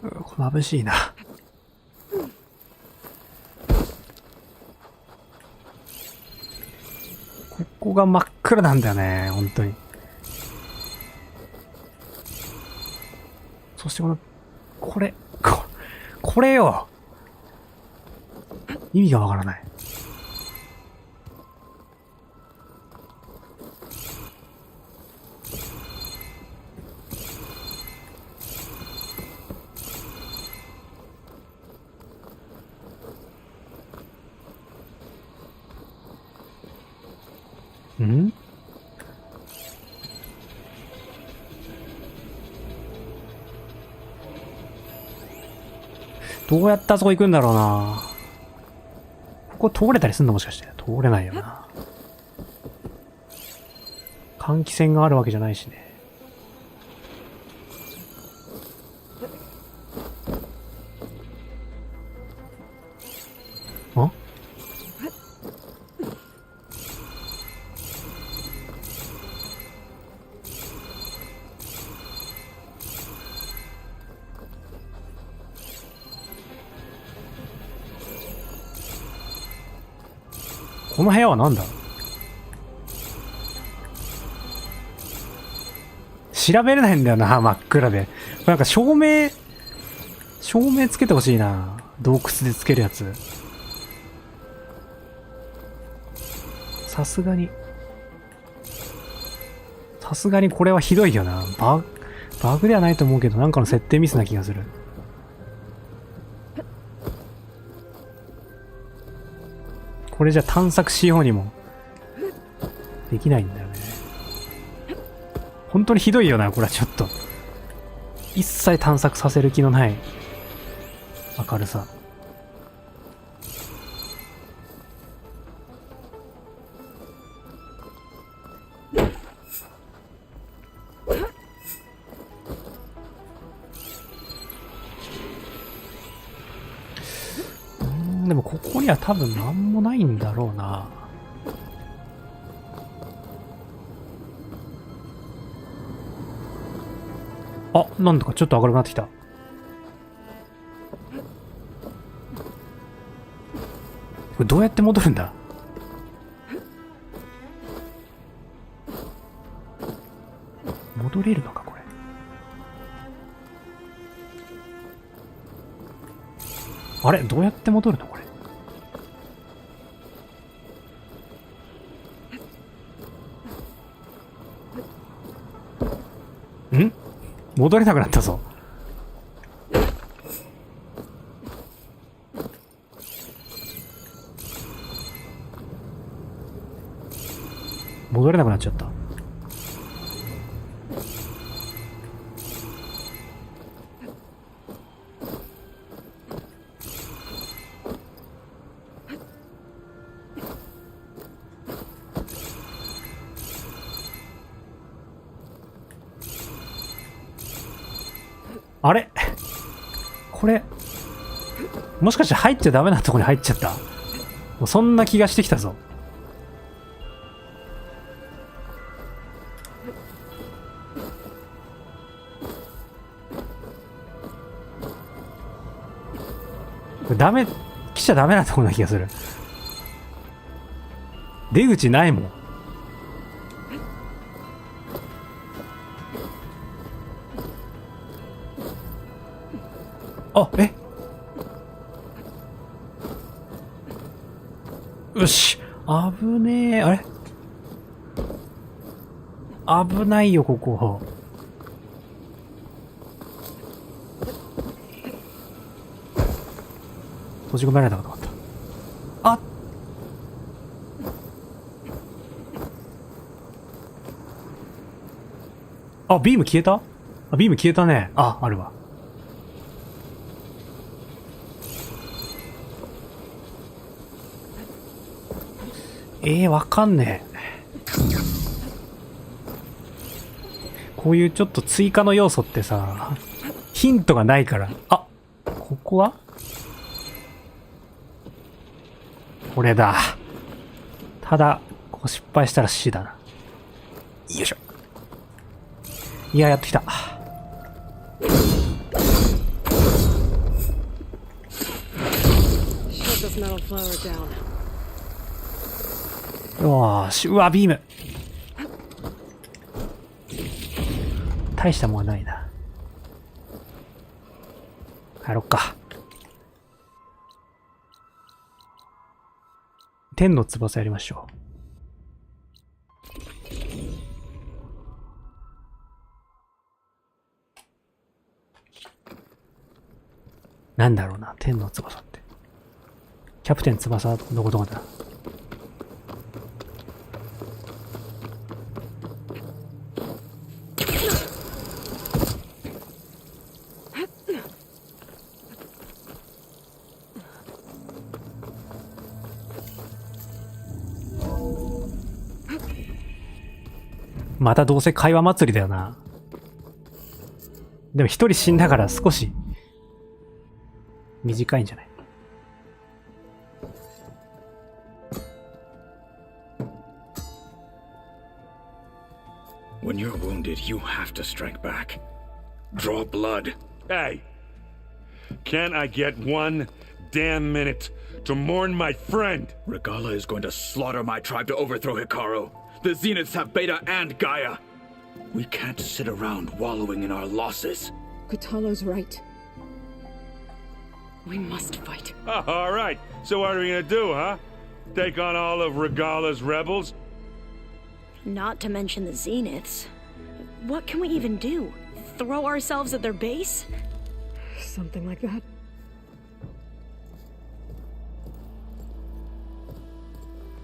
これ眩しいな。ここが真っ暗なんだよね、本当に。そしてこれよ。意味がわからない。ん？どうやってあそこ行くんだろうな。ここ通れたりすんの？もしかして。通れないよな。換気扇があるわけじゃないしね。あ？この部屋は何だ？調べれないんだよな、真っ暗で。なんか照明つけてほしいな。洞窟でつけるやつ。さすがにこれはひどいよな。バグではないと思うけど、なんかの設定ミスな気がする。これじゃ探索しようにもできないんだよね。本当にひどいよな、これはちょっと。一切探索させる気のない明るさ。でもここには多分なんもないんだろうな。あ、なんだかちょっと明るくなってきた。これどうやって戻るんだ？戻れるのかこれ。あれどうやって戻るのこれ。ん？戻れなくなったぞ。戻れなくなっちゃった。あれこれ、もしかして入っちゃダメなとこに入っちゃった？もうそんな気がしてきたぞ。これダメ、来ちゃダメなとこな気がする。出口ないもん。あ、よし。危ねえ。あれ危ないよ、ここ。閉じ込められたかと思った。あっ、あ、ビーム消えた？あ、ビーム消えたね。あ、あるわ。わかんねえ。こういうちょっと追加の要素ってさ、ヒントがないから。あ、ここは？これだ。ただ、ここ失敗したら死だな。よいしょ。いや、やってきた。よーし、うわ、ビーム。大したもんはないな。帰ろっか。天の翼やりましょう。なんだろうな、天の翼って。キャプテン翼どこだ。またどうせ会話祭りだよな。でも一人死んだから少し短いんじゃない？When you're wounded, you have to strike back. Draw blood. Hey, can't I get one damn minute to mourn my friend? Regala is going to slaughter my tribe to overthrow Hikaru. The Zeniths have Beta and Gaia. We can't sit around wallowing in our losses. Katalo's right. We must fight. All right, so what are we gonna do, huh? Take on all of Regala's rebels? Not to mention the Zeniths. What can we even do? Throw ourselves at their base? Something like that.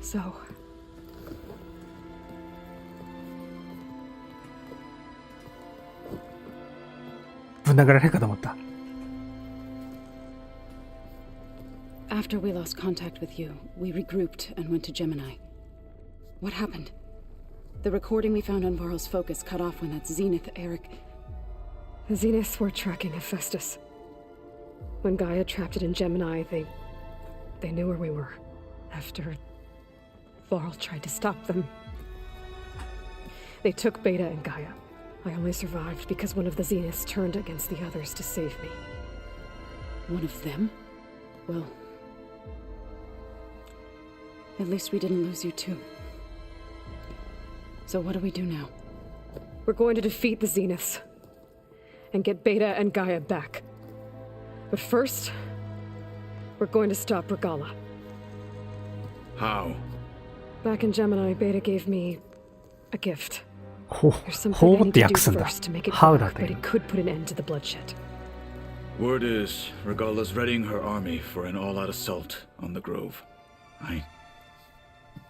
So... After we lost contact with you, we regrouped and went to Gemini. What happened? The recording we found on Varl's focus cut off when that Zenith, Eric... The Zeniths were tracking Hephaestus. When Gaia trapped it in Gemini, they knew where we were. After Varl tried to stop them, they took Beta and Gaia. I only survived because one of the Zeniths turned against the others to save me. One of them? Well... At least we didn't lose you too. So what do we do now? We're going to defeat the Zeniths. And get Beta and Gaia back. But first, we're going to stop Regala. How? Back in Gemini, Beta gave me a gift. ほ There's something ほ I うっ need て to 訳 do すんだ。 first to make it How だっ work, た but よ。 it could put an end to the bloodshed. Word is, Regala's readying her army for an all-out assault on the Grove. I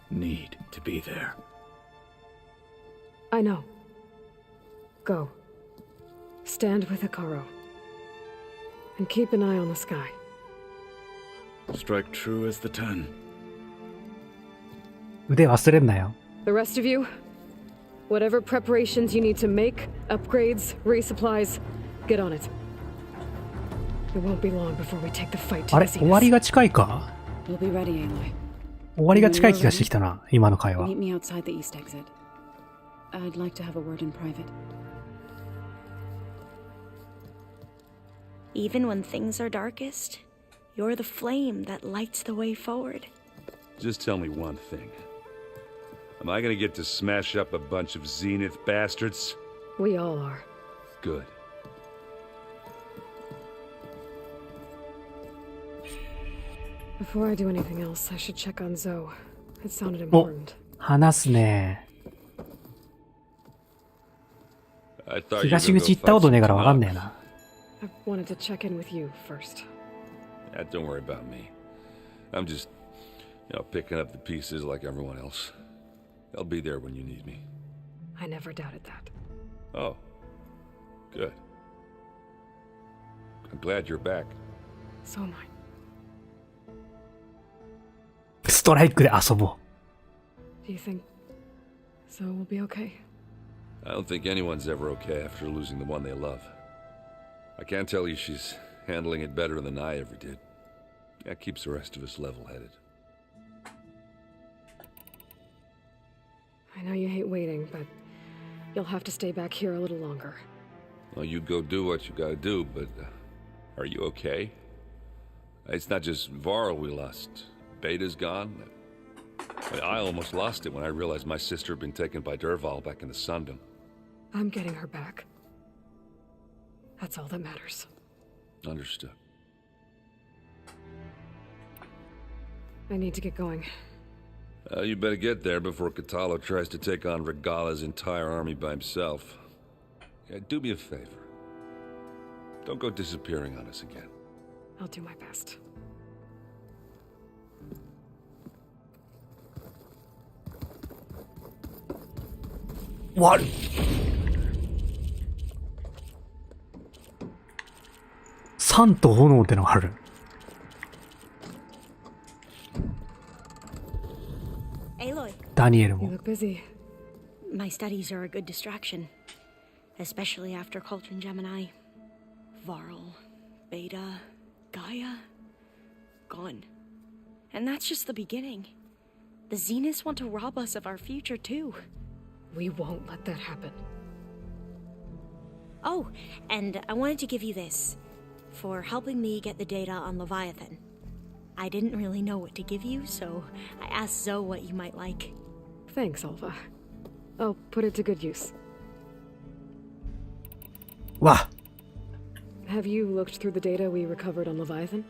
need to be there. I know. Go. Stand with Hikaru. And keep an eye on the sky. Strike true as the ten. 腕忘れんなよ。 The rest of you, whatever preparations you need to make, upgrades, resupplies, get on it. It won't be long before we take the fight to あ the れ終わり Zeniths. が近いか？ We'll be ready, Aloy. 終わりが近い気がしてきたな、今の会話。 Meet me outside the east exit. I'd like to have a word in private. Even when things are darkest, you're the flame that lights the way forward. Just tell me one thing. Am I gonna get to smash up a bunch of Zenith bastards? We all are. Good. Before I do anything else, I should check on Zoe. It sounded お、 important. 話すね。I thought you were 東 gonna 口 go 行ったこ fight とねえ some からわかん Tanakh. ねえな。 I wanted to check in with you first. Don't worry about me. I'm just, picking up the pieces like everyone else. I'll be there when you need me. I never doubted that. Oh, good. I'm glad you're back. So am I. ストライクで遊ぼ Do you think Zoe will be okay? I don't think anyone's ever okay after losing the one they love. I can't tell you she's handling it better than I ever did. That keeps the rest of us level-headed. I know you hate waiting, but you'll have to stay back here a little longer. Well, you go do what you gotta do, but are you okay? It's not just Varl we lost. Beta's gone. I almost lost it when I realized my sister had been taken by Derval back in the Sundom. I'm getting her back. That's all that matters. Understood. I need to get going. You better get there before Katalo tries to take on Regala's entire army by himself. Yeah, do me a favor. Don't go disappearing on us again. I'll do my best. What? Sun と炎ってのがある。Aloy, ダニエル You も。 look busy. my studies are a good distraction. Especially after Cauldron Gemini. Varl, Beta, Gaia, gone. And that's just the beginning. The Zeniths want to rob us of our future too. We won't let that happen. Oh, and I wanted to give you this. For helping me get the data on Leviathan. I didn't really know what to give you, so I asked Zoe what you might like. Thanks, Alva. I'll put it to good use. わ Have you looked through the data we recovered on Leviathan?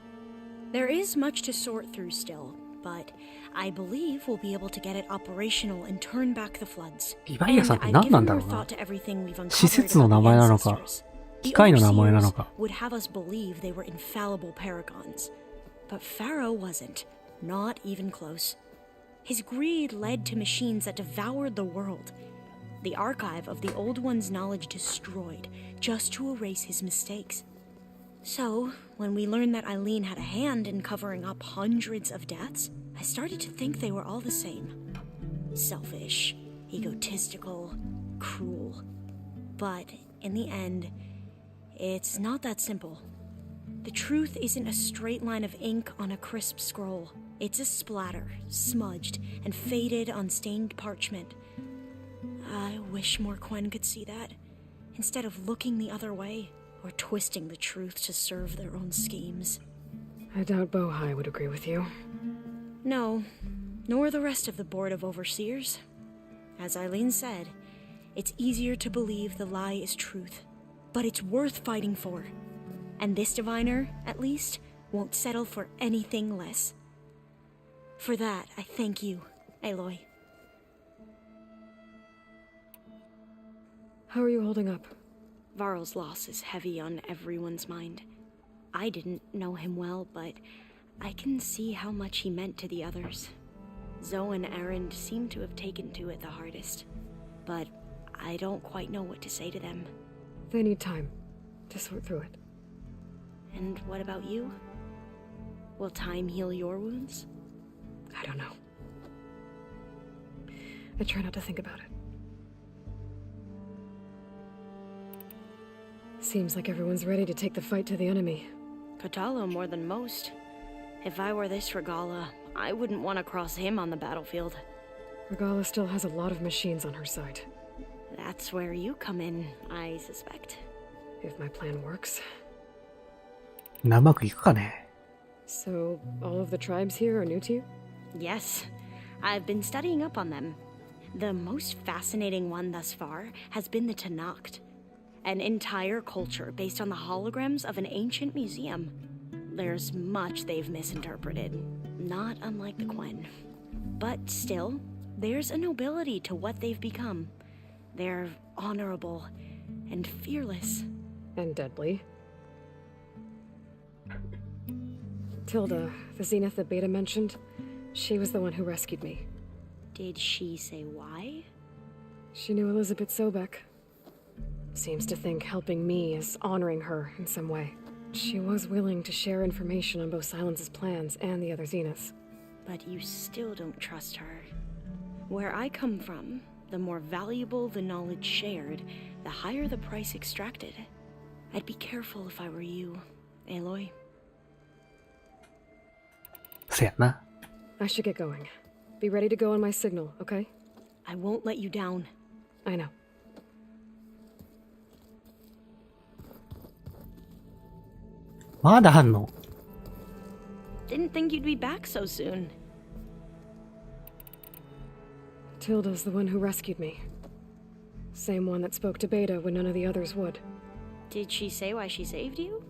There is much to sort through still, but I believe we'll be able to get it operational and turn back the floods. リヴァイアさんって And 何 I've なん given だ more ろうな。 thought to everything we've uncovered 施設の about 名 the 前なのか、 ancestors. 機 The 械の名前なの overseers か。 would have us believe they were infallible paragons. But Pharaoh wasn't. Not even close. His greed led to machines that devoured the world. The archive of the Old One's knowledge destroyed, just to erase his mistakes. So, when we learned that Eileen had a hand in covering up hundreds of deaths, I started to think they were all the same. Selfish, egotistical, cruel. But, in the end, it's not that simple. The truth isn't a straight line of ink on a crisp scroll. It's a splatter, smudged, and faded on stained parchment. I wish more Quen could see that, instead of looking the other way, or twisting the truth to serve their own schemes. I doubt Bohai would agree with you. No, nor the rest of the Board of Overseers. As Eileen said, it's easier to believe the lie is truth, but it's worth fighting for. And this diviner, at least, won't settle for anything less. For that, I thank you, Aloy. How are you holding up? Varl's loss is heavy on everyone's mind. I didn't know him well, but I can see how much he meant to the others. Zoe and Erend seem to have taken to it the hardest, but I don't quite know what to say to them. They need time to sort through it. And what about you? Will time heal your wounds? I don't know. I try not to think about it. Seems like everyone's ready to take the fight to the enemy. Katalo more than most. If I were this Regala, I wouldn't want to cross him on the battlefield. Regala still has a lot of machines on her side. That's where you come in, I suspect. If my plan works. うまくいくかね。 So, all of the tribes here are new to you? Yes, I've been studying up on them. The most fascinating one thus far has been the Tanakh, an entire culture based on the holograms of an ancient museum. There's much they've misinterpreted, not unlike the Quen. But still, there's a nobility to what they've become. They're honorable, and fearless. And deadly. Tilda, the Zenith that Beta mentioned, she was the one who rescued me. Did she say why? She knew Elizabeth Sobek. Seems to think helping me is honoring her in some way. She was willing to share information on both Silence's plans and the other Zeniths. But you still don't trust her. Where I come from, the more valuable the knowledge shared, the higher the price extracted. I'd be careful if I were you, Aloy. せやな。 I should get going. Be ready to go on my signal, okay? I won't let you down. I know. まだあんの？ Didn't think you'd be back so soon. Tilda's the one who rescued me. Same one that spoke to Beta when none of the others would. Did she say why she saved you?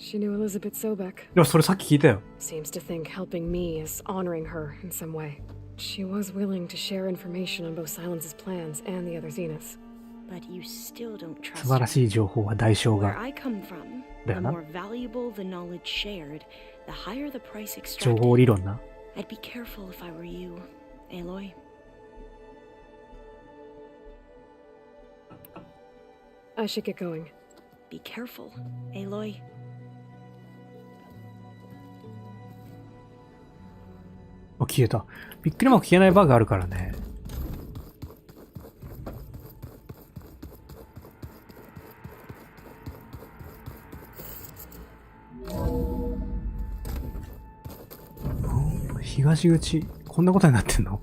She knew Elizabeth Sobek. でもそれさっき聞いたよ。 Seems to think helping me is honoring her in some way. She was willing to share information on both Silence's plans and the other Zeniths. But you still don't 素 trust 晴 her. らしい情報は代償 Where が。 I come from, だ the よな。 more valuable the knowledge shared, the higher the price 情報 extracted. 理論な。 I'd be careful if I were you, Aloy. I should get going. Be careful, Aloy. あ、消えた。びっくりマーク消えないバグあるからね。東口、こんなことになってんの？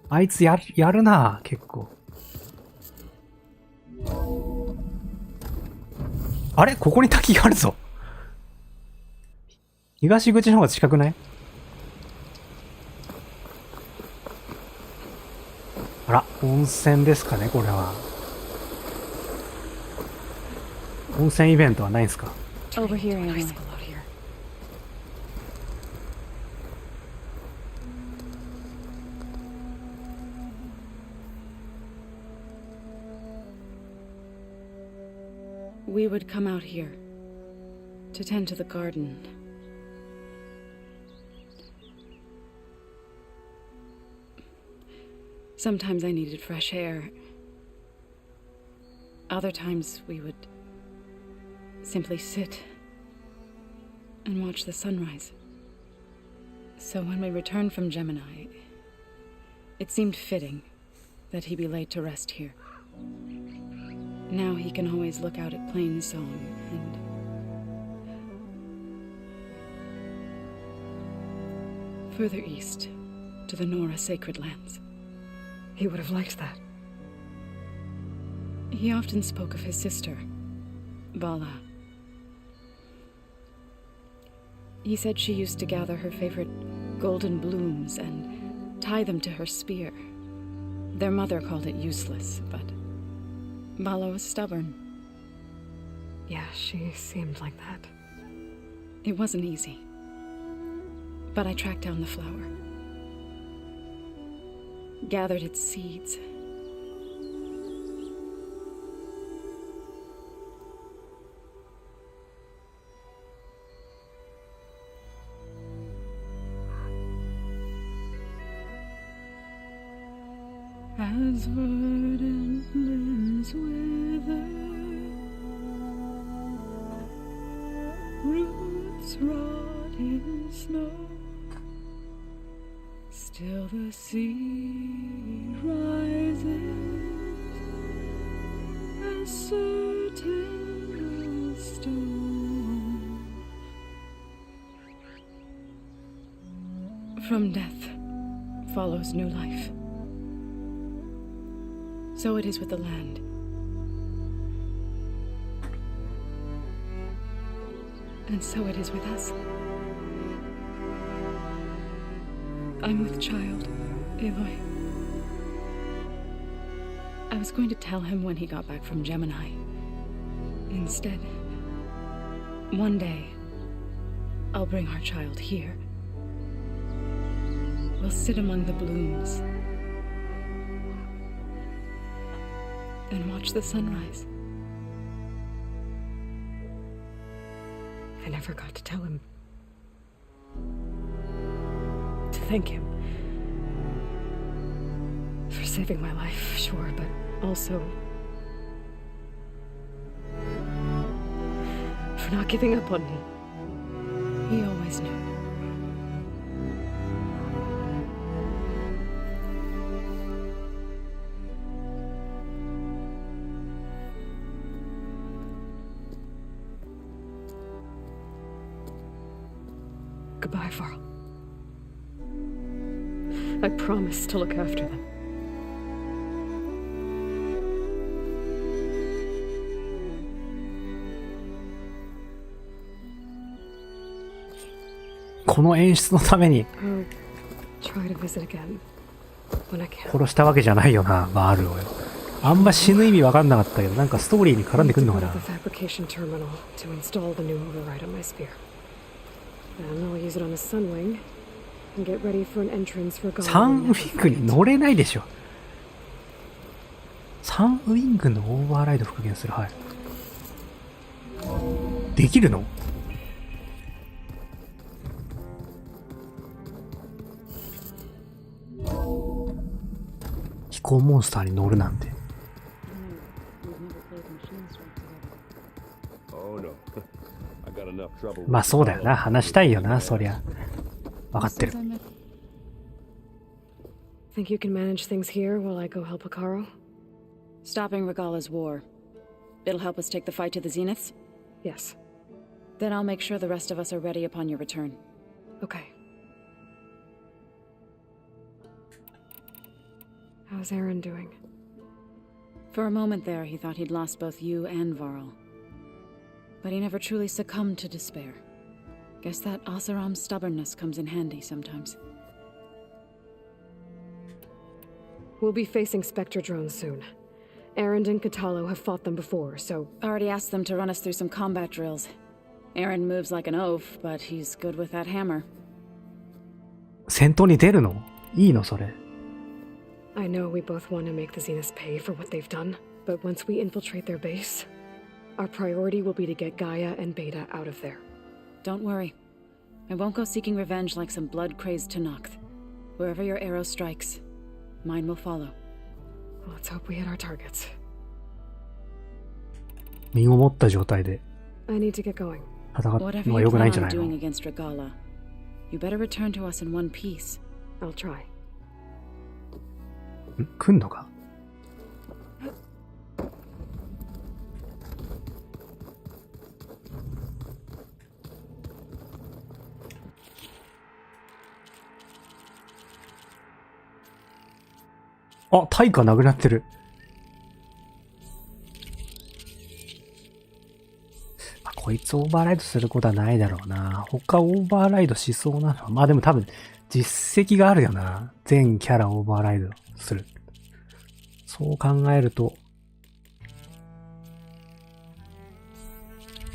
あいつやるな、結構。あれ？ここに滝があるぞ。東口の方が近くない？あら、温泉ですかね、これは。温泉イベントはないんすか？ Over here, Aloy. We would come out here to tend to the garden. Sometimes I needed fresh air. Other times we would simply sit and watch the sunrise. So when we returned from Gemini, it seemed fitting that he be laid to rest here. Now he can always look out at Plainsong and further east to the Nora sacred lands. He would have liked that. He often spoke of his sister, Vala. He said she used to gather her favorite golden blooms and tie them to her spear. Their mother called it useless, but Vala was stubborn. Yeah, she seemed like that. It wasn't easy. But I tracked down the flower. Gathered its seeds. As verdant limbs wither, roots rot in snow, still the sea rises, as certain as stone. From death follows new life. So it is with the land. And so it is with us. I'm with child, Aloy. I was going to tell him when he got back from Gemini. Instead, one day, I'll bring our child here. We'll sit among the blooms. and watch the sunrise. I never got to tell him. To thank him. For saving my life, sure, but also for not giving up on me. He always knew. Goodbye, Varl. I promise to look after them.この演出のために I'll try to visit again when I can. 殺したわけじゃないよな、バールをよ。あんま死ぬ意味わかんなかったけど、なんかストーリーに絡んでくんのかな。 The fabrication terminal to install the new override on my sphere. Then I'll use it on a sunwing and get ready for an entrance for サンウィングに乗れないでしょ。サンウィングのオーバーライド復元する。はい。できるの？飛行モンスターに乗るなんて。まあそうだよな。話したいよな、そりゃ。わかってる。Think you can manage things here while I go help Akaro? Stopping Regala's war. It'll help us take the fight to the Zeniths? Yes. Then I'll make sure the rest of us are ready upon your return. Okay. How's Aaron doing? For a moment there, he thought he'd lost both you and Varl. But he never truly succumbed to despair. Guess that Oseram's stubbornness comes in handy sometimes. We'll be facing Spectre drones soon. Aaron and Katalo have fought them before, so... Already asked them to run us through some combat drills. Aaron moves like an oaf, but he's good with that hammer. 戦闘に出るの？いいのそれ。I know we both want to make the Zeniths pay for what they've done, but once we infiltrate their base, our priority will be to get Gaia and Beta out of there. Don't worry. I won't go seeking revenge like some blood-crazed Tenakth. Wherever your arrow strikes, mine will follow. Let's hope we hit our targets. 身を持った状態で I need to get going. 戦う Whatever のは you 良くないん plan じゃな on いの？ doing against Regala, you better return to us in one piece. I'll try. 来んのか？あ、対価なくなってる。まあ、こいつオーバーライドすることはないだろうな。他オーバーライドしそうなのは、まあでも多分実績があるよな。全キャラオーバーライドする。そう考えると、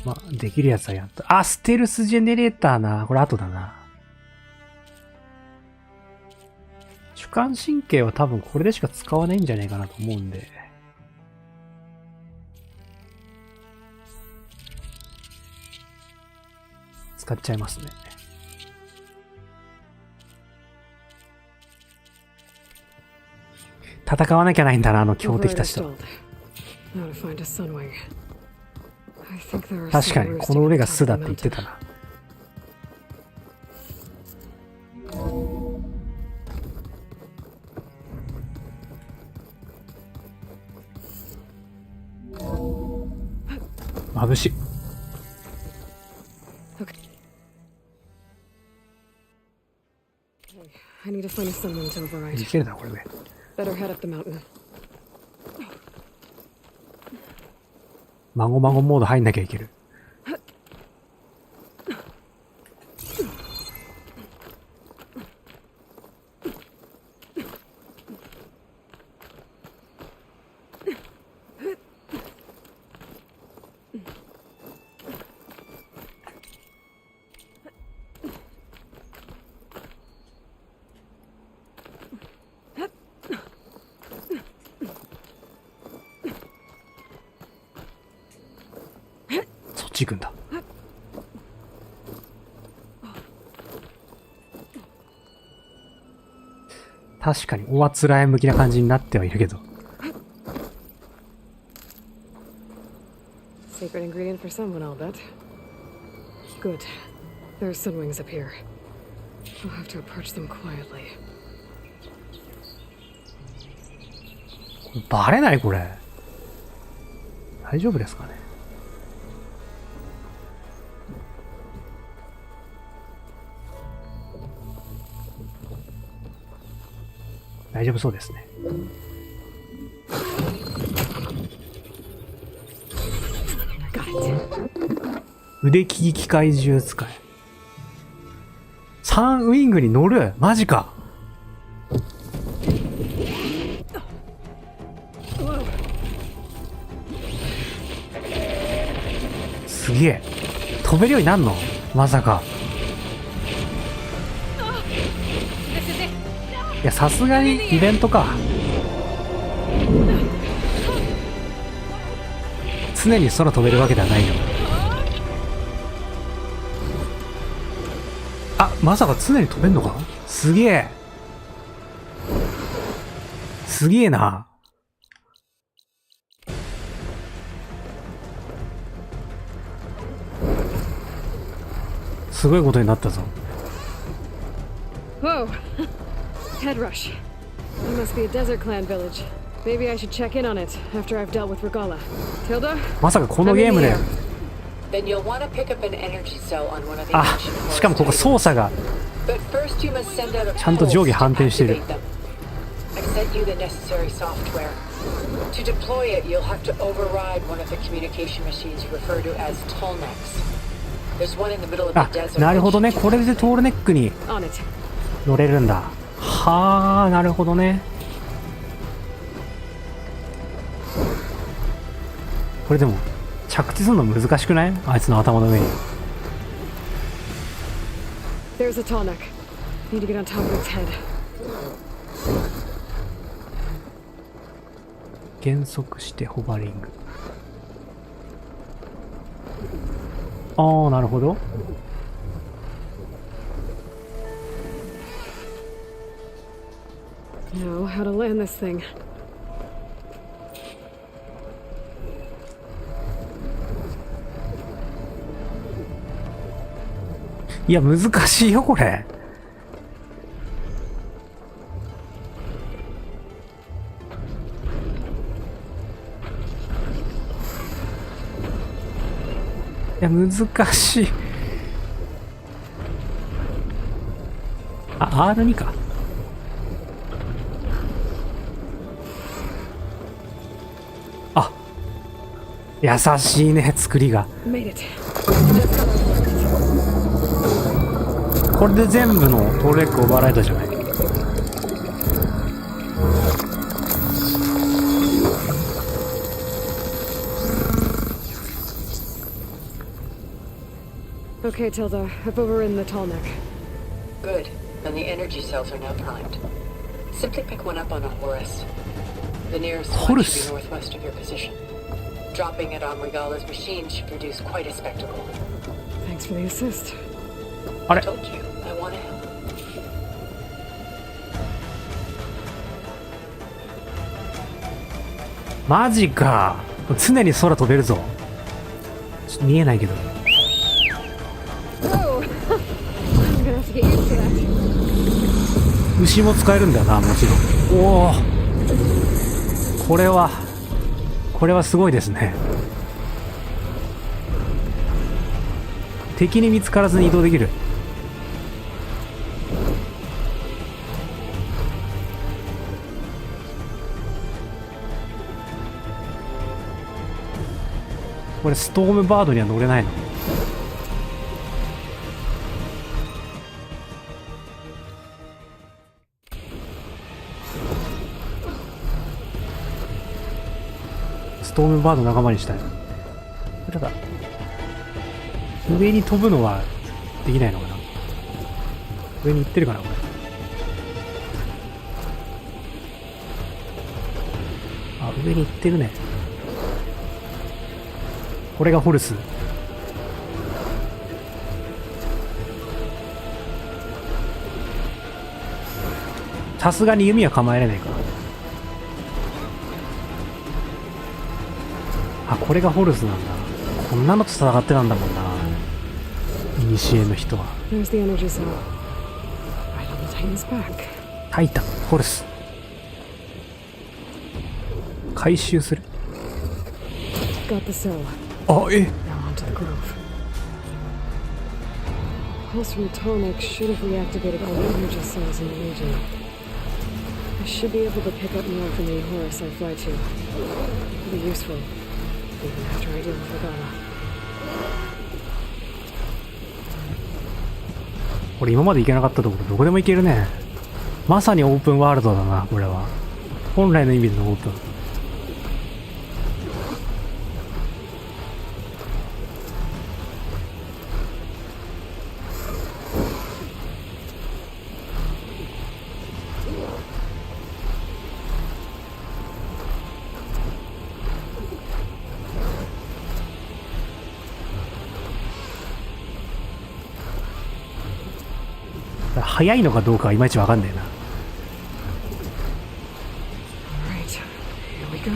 まあできるやつはやった。あ、ステルスジェネレーターな。これ後だな。主観神経は多分これでしか使わないんじゃないかなと思うんで。使っちゃいますね。戦わなきゃないんだな、あの強敵たちと。確かに、この上が巣だって言ってたな。眩しい。いけるな、これね。マゴマゴモード入んなきゃいける。ち行くんだ。確かにおあつらえ向きな感じになってはいるけど。 Sacred ingredient for someone, I'll bet. Good. There are sunwings up here. I'll have to approach them quietly. バレないこれ。大丈夫ですかね。大丈夫そうですね。腕利き機械銃使い。サンウィングに乗る？マジか。すげえ。飛べるようになんの？まさか。いや、さすがにイベントか。常に空飛べるわけではないよ。あ、まさか常に飛べんのか？すげえ。すげえな。すごいことになったぞ。Whoa! Head rush. It must be a desert clan village. Maybe I should check in on it after I've dealt with Regala. Tilda? まさかこのゲームで。Then you'll want to pick up an energy cell on one of the あ、しかもここ操作が But first you must send out a ちゃんと上下反転してる。 I've sent you the necessary software. To deploy it, you'll have to override one of the communication machines referred to as Tolnecs. There's one in the middle of the あ、 desert. なるほどね。これでトールネックに On it. 乗れるんだ。はあ、なるほどね。これでも着地するの難しくない？あいつの頭の上に。 There's a tall neck. Need to get on top of its head. 減速してホバリング。ああ、なるほど。Know how to land this thing. いや、難しいよ、これ。いや、難しい。あ、R2 か。あ、優しいね、作りが。Made it. これで全部のトールレックオーバーライドじゃない。Okay, Tilda. I've overridden the tall neck. Good. And the energy cells are now primed. Simply pick one up on a Horus. The nearest one should be northwest of your position. Dropping it on Regala's machine should produce quite a spectacle. Thanks for the assist. I told you, I want to help. マジか。常に空飛べるぞ。ちょっと見えないけど。牛も使えるんだよな、もちろん。おお、これはすごいですね。敵に見つからずに移動できる。これストームバードには乗れないの？ストームバード仲間にしたい。ただ上に飛ぶのはできないのかな。上に行ってるかなこれ。あ、上に行ってるね。これがホルス。さすがに弓は構えれないか。あ、これがホルスなんだ。こんなのと戦ってたんだもんな、古の人は。 There's the energy cell. Right on the Titan's back. タイタン、ホルス。回収する。 Got the cell. あ、え Now onto the grove. Pulse from Tonic should have reactivated all the energy cells in the region. I should be able to pick up more from the Horus I fly to. It'll be useful, even after I deal with Regala. これ今まで行けなかったところどこでも行けるね。まさにオープンワールドだな、これは。本来の意味でのオープン。早いのかどうかはいまいちわかんねえな。Alright, here we go.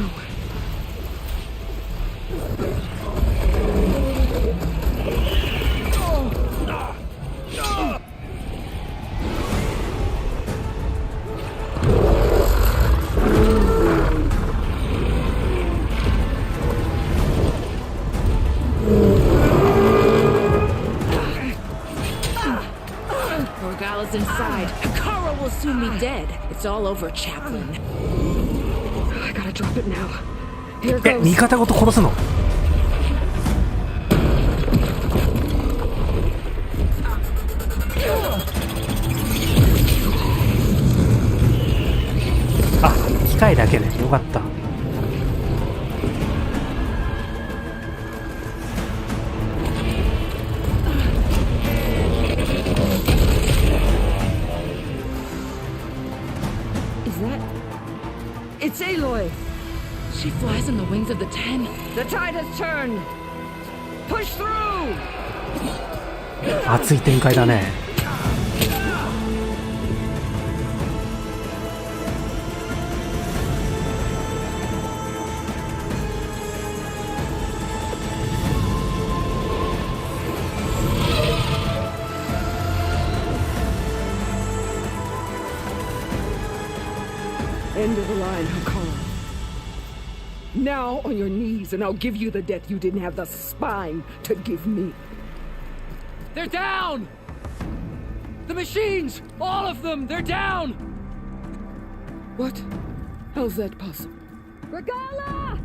Regala's inside. Kara will soon be dead. It's all over, Chaplain. I gotta drop it now. Here え、味 goes. 方ごと殺すの？あ、機械だけね。よかった。It's Aloy! She flies on the wings of the Ten. The tide has turned! Push through! 熱い展開だね。End of the line, Hakara. Now on your knees, and I'll give you the death you didn't have the spine to give me. They're down! The machines! All of them! They're down! What? How's that possible? Regala!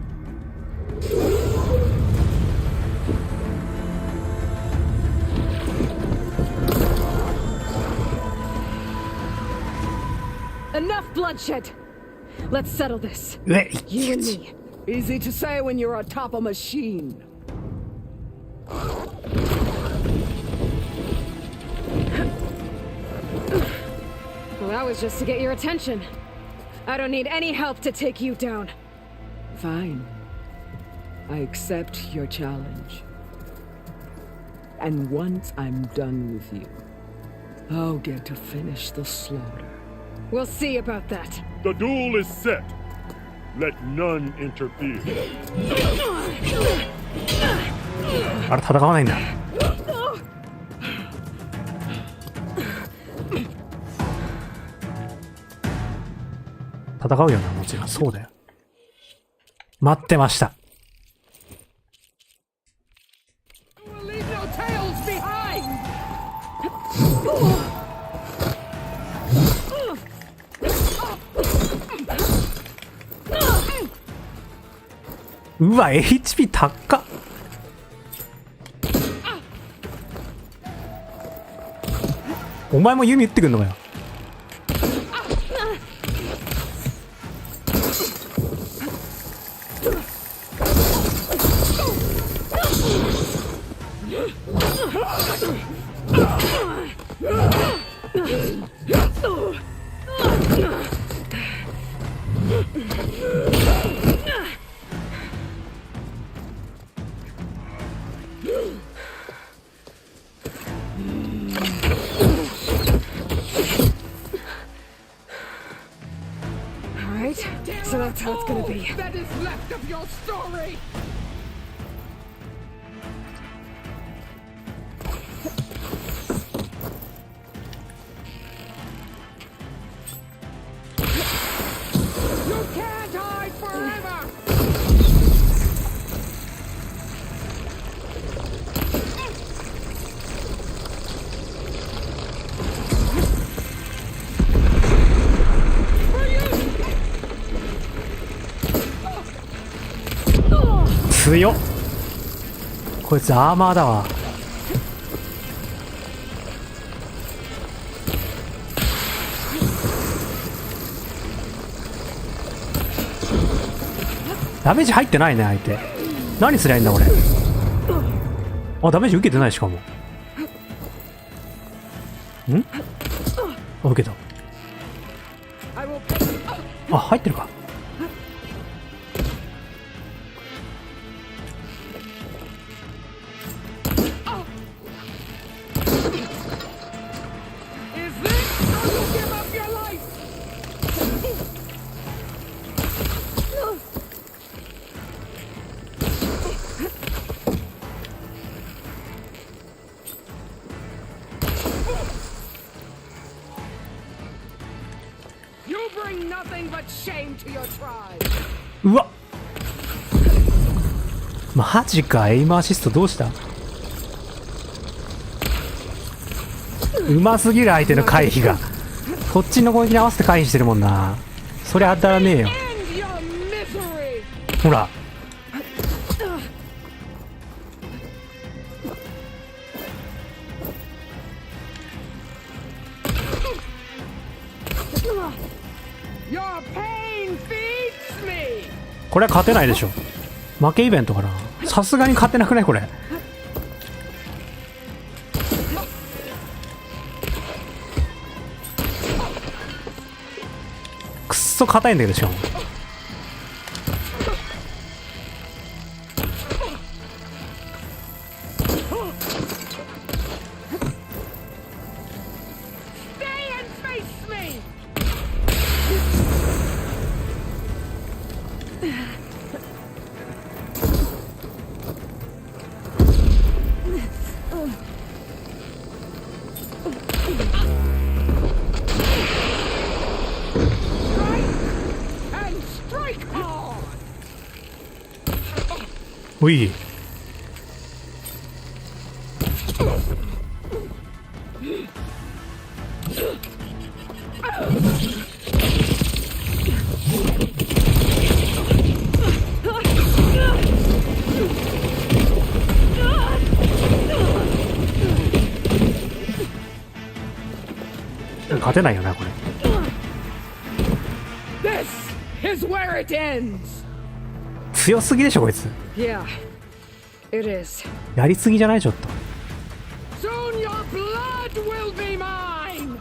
Enough bloodshed! Let's settle this. You and me. Easy to say when you're atop a machine. Well, that was just to get your attention. I don't need any help to take you down. Fine. I accept your challenge. And once I'm done with you, I'll get to finish the slaughter. We'll see about that. The duel is set. Let none interfere. あれ戦わないんだ。戦うよな、もちろん。そうだよ。待ってました。Leave no tails behind! うわ、HP 高っ。お前も弓打ってくんのかよ。So that's how it's gonna be. That is left of your story. You can't hide forever. For you. 強っ。こいつアーマーだわ。ダメージ入ってないね相手。何すりゃいいんだ俺。あ、ダメージ受けてないしかも。ん？あ、受けた。あ、入ってるか。うわっ、マジか。エイムアシストどうした。うますぎる相手の回避が。こっちの攻撃に合わせて回避してるもんな。それ当たらねえよ。ほらこれは勝てないでしょ。負けイベントかな。さすがに勝てなくないこれ。くっそ硬いんだけどしかも。おい。勝てないよなこれ。This is where it ends. 強すぎでしょこいつ。Yeah, it is. やりすぎじゃないちょっと。 Soon your blood will be mine.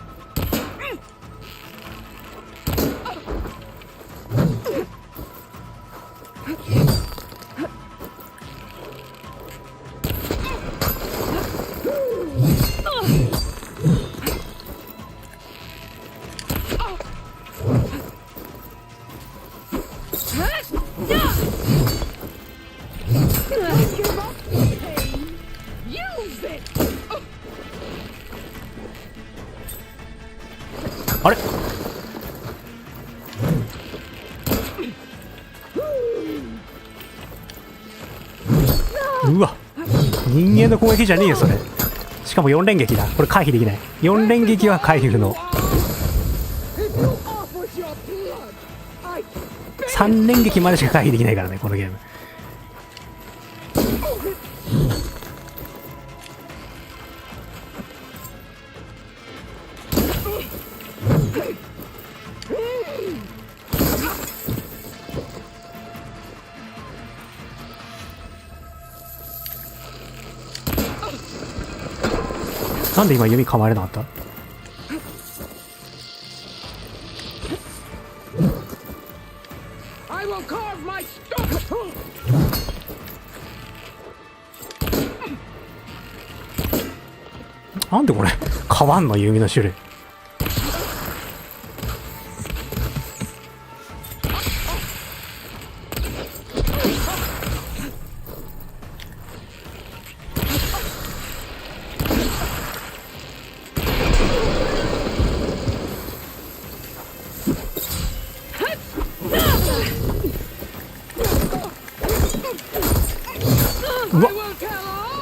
Use it. あれ。うわ、人間の攻撃じゃねえよそれ。しかも4連撃だ。これ回避できない。4連撃は回避不能。3連撃までしか回避できないからねこのゲーム。なんで今弓構えれなかった？なんでこれ変わんの弓の種類。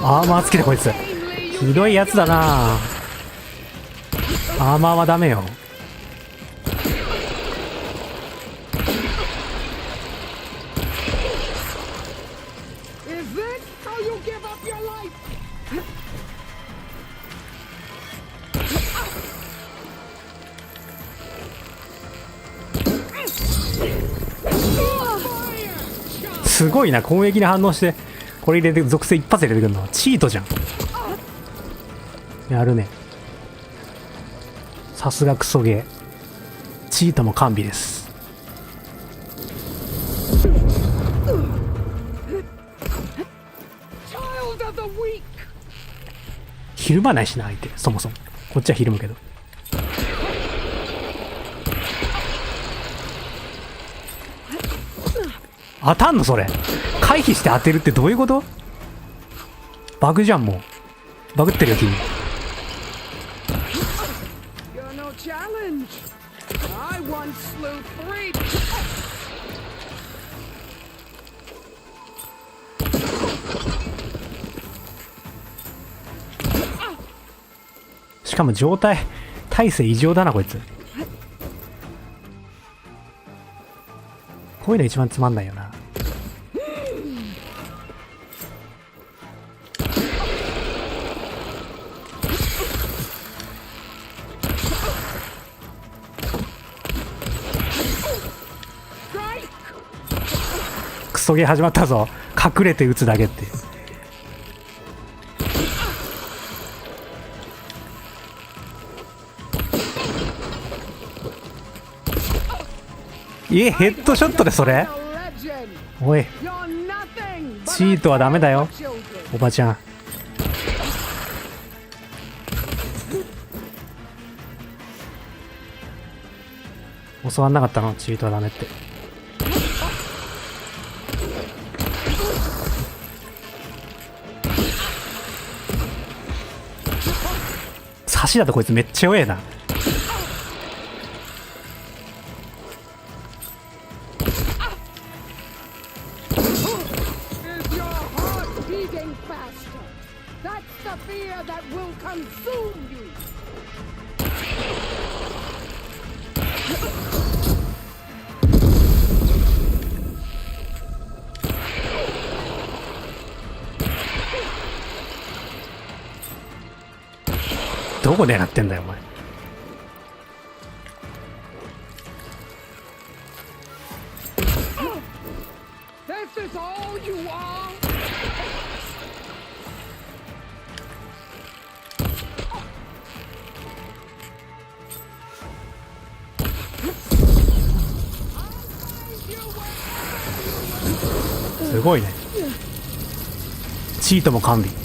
アーマーつけてこいつひどいやつだな。アーマーはダメよ。すごいな、攻撃に反応してこれ入れて属性一発で出てくるのはチートじゃん。やるね。さすがクソゲー。チートも完備です。ひるまないしな相手。そもそもこっちはひるむけど。当たんのそれ。回避して当てるってどういうこと？バグじゃん。もうバグってるよ君。しかも状態耐性異常だなこいつ。こういうの一番つまんないよな。クソゲー始まったぞ。隠れて撃つだけって。ヘッドショットでそれ？おい、チートはダメだよおばちゃん。教わんなかったの？チートはダメって。差しだとこいつめっちゃ弱えな。どこ狙ってんだよお前。すごいね。チートも完備。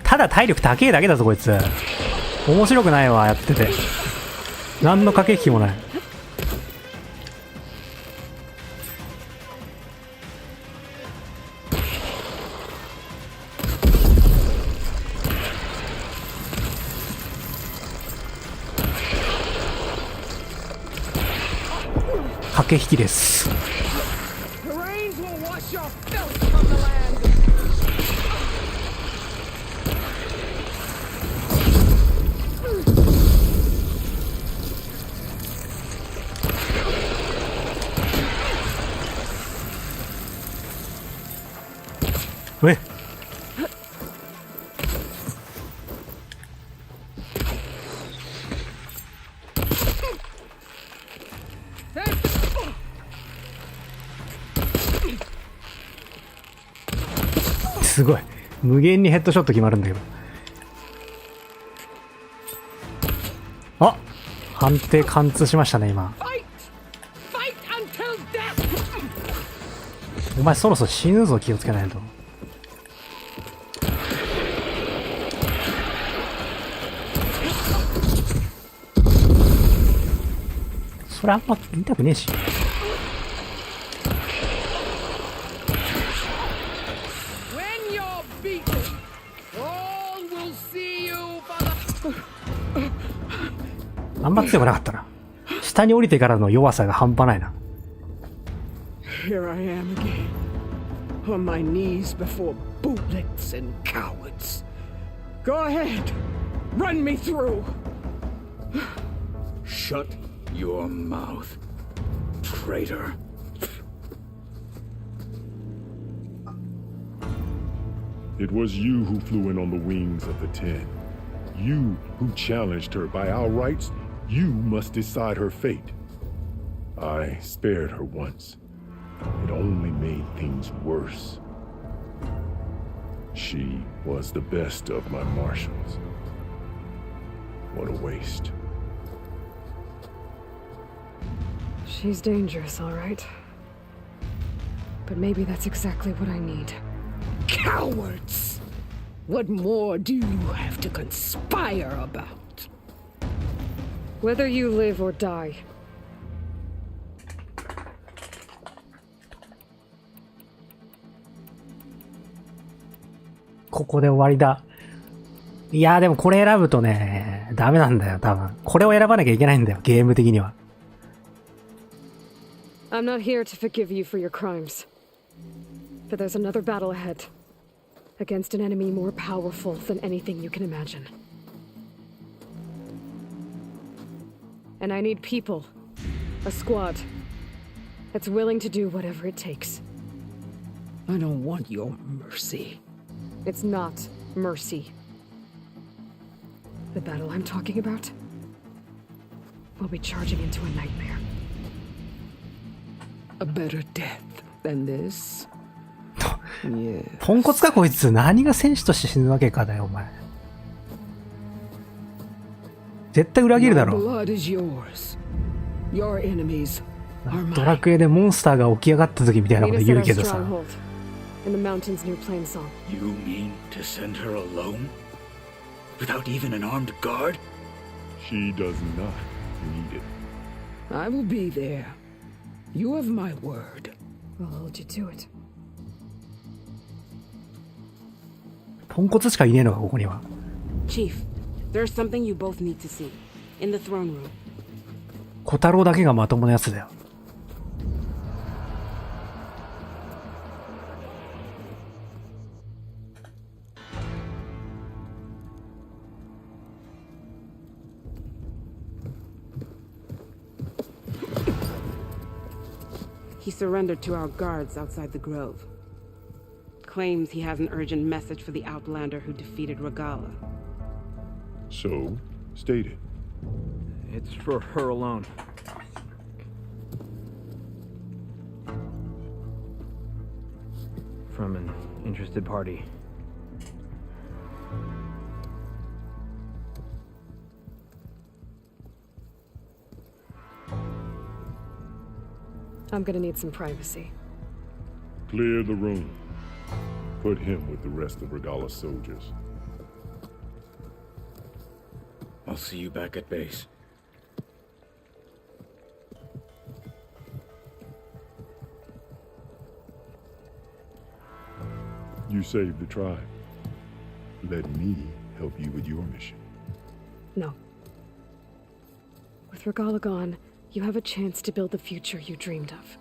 ただ体力高えだけだぞこいつ。面白くないわやってて。何の駆け引きもない。駆け引きです。えっ、すごい無限にヘッドショット決まるんだけど。あ、判定貫通しましたね今。お前そろそろ死ぬぞ、気をつけないと。それあんま見たくねえし。あんま強くなかったな。下に降りてからの弱さが半端ないな。Here I am again, on my knees before bootlets and cowards. Go ahead, run me through. Shut your mouth, traitor. It was you who flew in on the wings of the 10. You who challenged her by our rights. You must decide her fate. I spared her once. It only made things worse. She was the best of my marshals. What a waste. She's dangerous, all right. But maybe that's exactly what I need. Cowards! What more do you have to conspire about? Whether you live or die. ここで終わりだ。いやーでもこれ選ぶとね、ダメなんだよ、多分。これを選ばなきゃいけないんだよ、ゲーム的には。I'm not here to forgive you for your crimes. But there's another battle ahead. Against an enemy more powerful than anything you can imagine. And I need people. A squad. That's willing to do whatever it takes. I don't want your mercy. It's not mercy. The battle I'm talking about will be charging into a nightmare. A better death than this? Yeah. ポンコツかこいつ。何が戦士として死ぬわけかだよ、お前。絶対裏切るだろ。ドラクエでモンスターが起き上がった時みたいなこと言うけどさ。In the mountain's new plain song. You mean to send her alone? Without even an armed guard? She does not need it. I will be there. You have my word. We'll hold you to it. ポンコツしかいねえのか、ここには。Chief, there's something you both need to see. In the throne room. 小太郎だけがまともなやつだよ。He surrendered to our guards outside the grove. Claims he has an urgent message for the Outlander who defeated Regala. So, state it. It's for her alone. From an interested party. I'm gonna need some privacy. Clear the room. Put him with the rest of Regala's soldiers. I'll see you back at base. You saved the tribe. Let me help you with your mission. No. With Regala gone, you have a chance to build the future you dreamed of.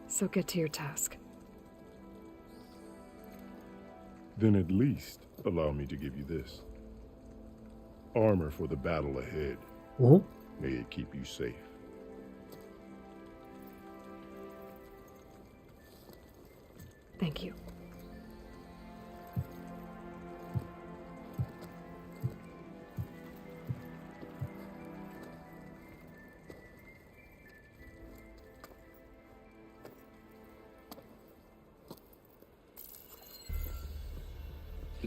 So get to your task. Then at least allow me to give you this. Armor for the battle ahead. Oh? May it keep you safe. Thank you.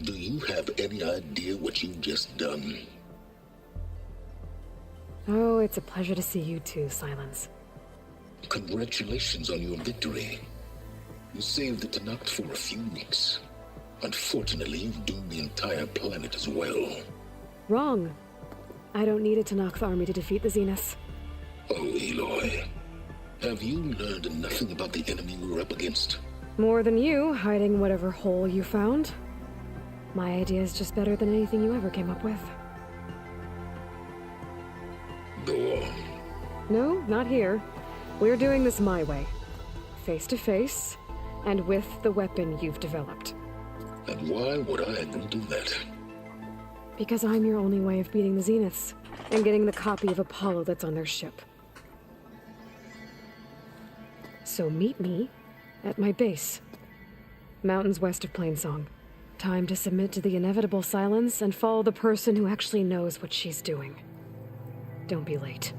Do you have any idea what you've just done? Oh, it's a pleasure to see you too, Silence. Congratulations on your victory. You saved the Tenakth for a few weeks. Unfortunately, you've doomed the entire planet as well. Wrong. I don't need a Tenakth army to defeat the Zeniths. Oh, Aloy. Have you learned nothing about the enemy we're up against? More than you, hiding whatever hole you found. My idea is just better than anything you ever came up with. No, not here. We're doing this my way. Face to face, and with the weapon you've developed. And why would I agree to that? Because I'm your only way of beating the Zeniths, and getting the copy of Apollo that's on their ship. So meet me at my base. Mountains west of Plainsong. Time to submit to the inevitable silence and follow the person who actually knows what she's doing. Don't be late.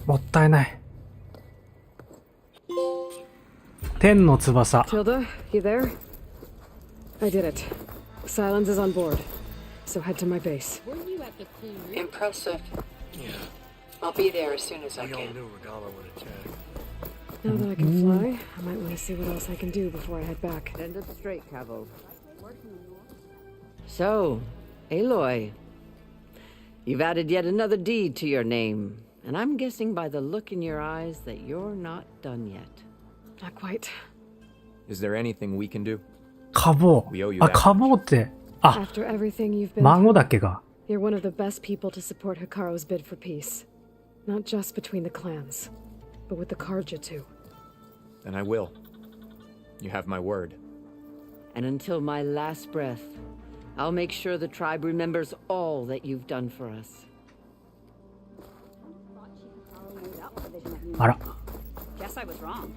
もったいない。天の翼。 Tilda, you there? I did it. Silence is on board. So head to my base. Impressive. Yeah. I'll be there as soon as I can. Now that I can fly, I might want to see what else I can do before I head back. Stand up straight, Cavo. So, Aloy, you've added yet another deed to your name, and I'm guessing by the look in your eyes that you're not done yet. Not quite. Is there anything we can do? カボー。あ、カボーって、あ、 After everything you've been 孫だっけが。 You're one of the best people to support Hikaru's bid for peace. Not just between the clans, but with the Karja too. And I will. You have my word. And until my last breath, I'll make sure the tribe remembers all that you've done for us. あら。 Guess I was wrong.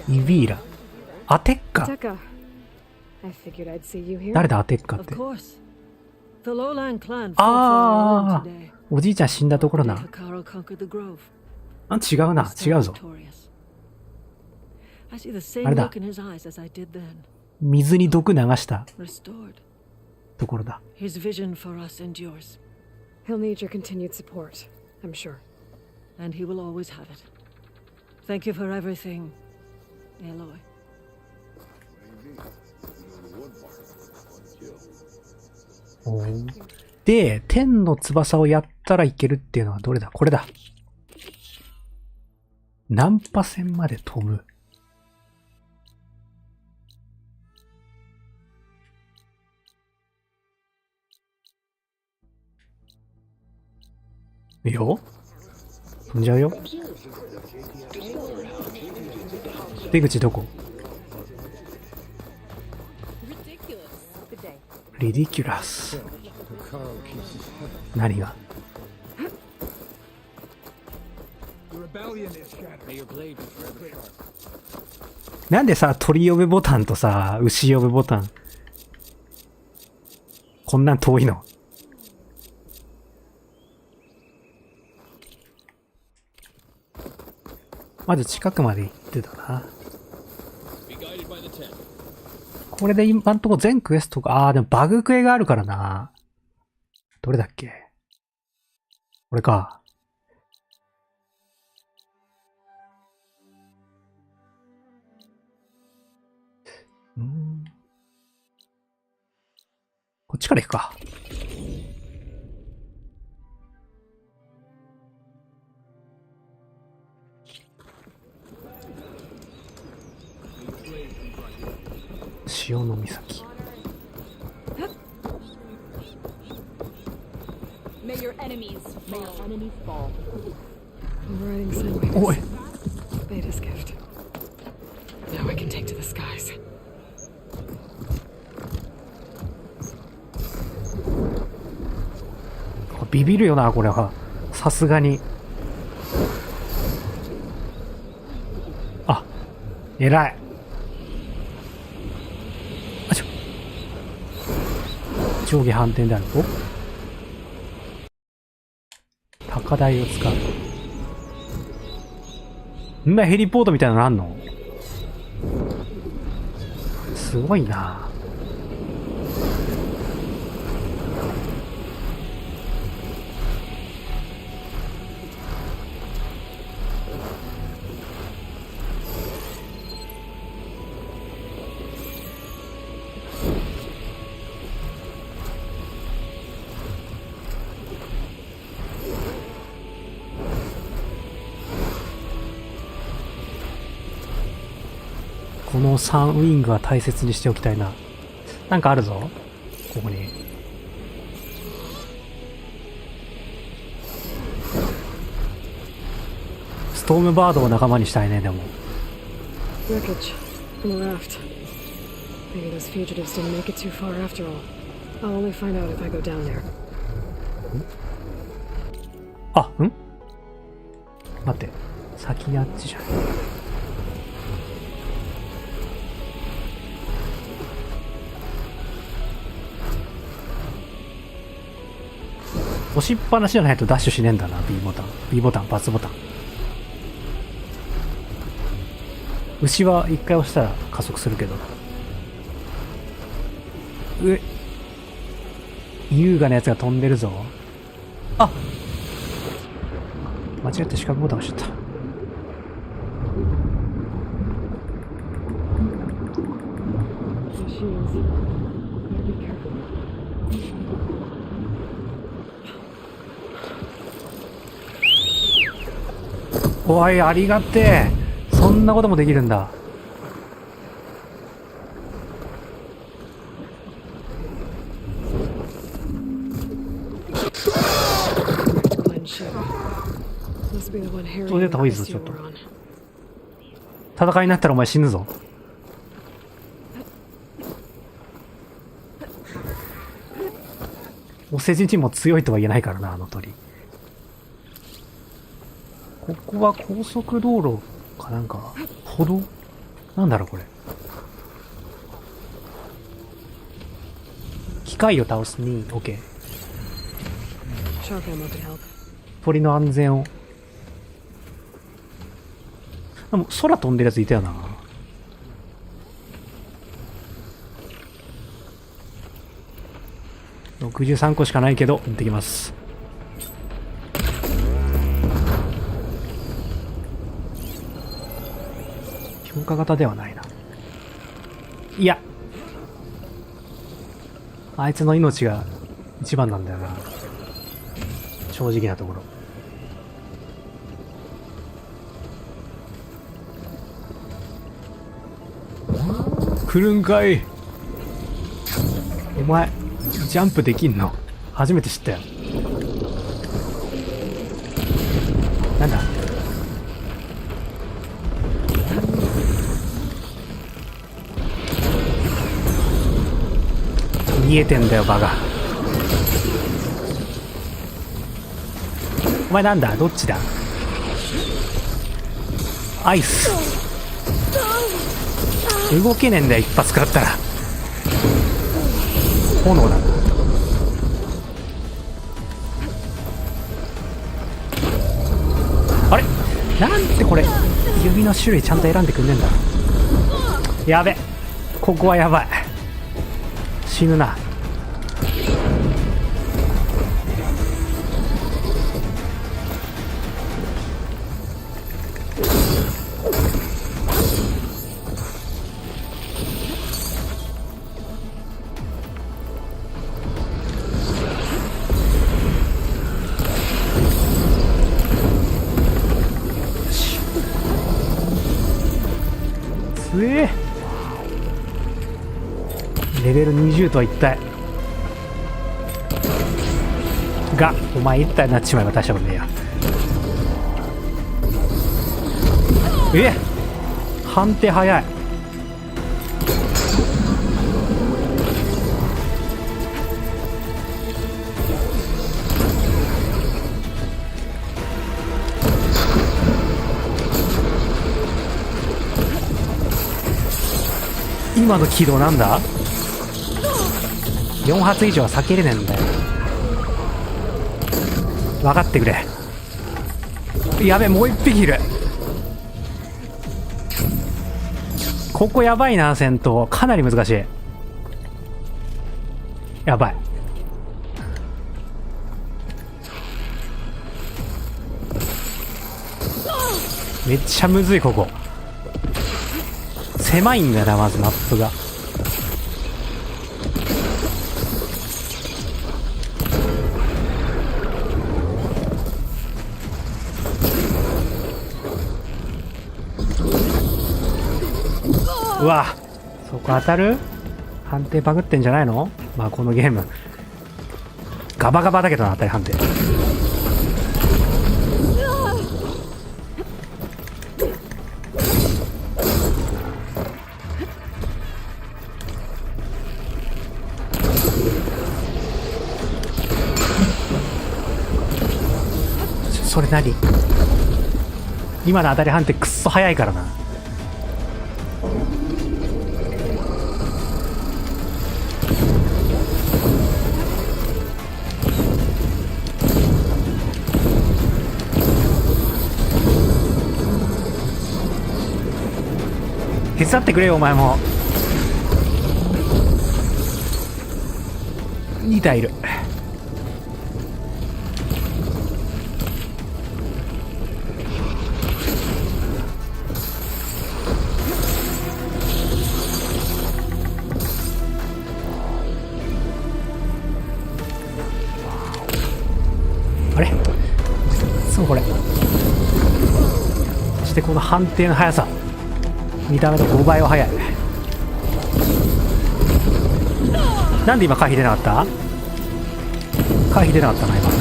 イビーラ。アテッカ。 Tekka. I figured I'd see you here. 誰だアテッカっ Of て。 course. The lowland clan fought for our あ own あ today. おじいちゃん死んだところ And な。 Hikaru conquered the grove. あ、違うな。違うぞ。 Victorious. I see the same あれだ。 look in his eyes as I did then. 水に毒流した Restored. ところだ。 His vision for us endures. He'll need your continued support, I'm sure. And he will always have it. Thank you for everything, Aloy. おーで、天の翼をやったらいけるっていうのはどれだ？これだ。ナンパ線まで飛ぶ。いいよ。飛んじゃうよ。出口どこ？リディキュラス。何が？なんでさ、鳥呼べボタンとさ、牛呼べボタン、こんなん遠いの？まず近くまで行ってたな。これで今んとこ全クエストが、でもバグクエがあるからな。どれだっけ？これか。こっちから行くか。潮の岬。 May your enemies fall. I'm riding sideways. おい。 Beta's gift. Now I can take to the skies. ビビるよな、これは。さすがに。あ、偉い。あちょ。上下反転である。お、高台を使う。んなヘリポートみたいなのあんの？すごいな。この3ウィングは大切にしておきたいな。なんかあるぞ。ここに。ストームバードを仲間にしたいね。でも Wreckage from a raft. Maybe those fugitives didn't make it too far after all. I'll only find out if I go down there. あ、待って、先あっちじゃん。押しっぱなしじゃないとダッシュしねえんだな。 B ボタン、B ボタン、バツボタン。牛は一回押したら加速するけど。優雅なやつが飛んでるぞ。あ、間違って四角ボタン押しちゃった。おい、ありがてえ。そんなこともできるんだ。そう出た方がいいぞ。ちょっと戦いになったらお前死ぬぞ。お世辞にも強いとは言えないからな、あの鳥。ここは高速道路かなんか、歩道なんだろうこれ。機械を倒すに OK。 鳥の安全を。でも空飛んでるやついたよな。63個しかないけど行ってきます。強化型ではないな。いや、あいつの命が一番なんだよな、正直なところ。来るんかい。お前ジャンプできんの初めて知ったよ。なんだ、見えてんだよバカ。お前なんだ、どっちだ。アイス動けねえんだよ、一発食らったら。炎だな。あれなんてこれ指の種類ちゃんと選んでくんねえんだ。やべ、ここはやばい、死ぬな。レベル20とは一体が、お前一体になっちまえば大したことねえや。判定早い。今の軌道なんだ。4発以上は避けれねえんだよ。分かってくれ。やべ、もう一匹いる。ここやばいな、戦闘かなり難しい。やばい。めっちゃむずい。ここ狭いんだよな、まずマップが。うわ、そこ当たる？判定バグってんじゃないの？まあこのゲームガバガバだけどな、当たり判定。れ何？今の当たり判定くっそ早いからな。手伝ってくれよお前も。2体いる。あれ？そうこれ。そしてこの判定の速さ。見た目と5倍は速い。なんで今回避出なかった？回避出なかったな今。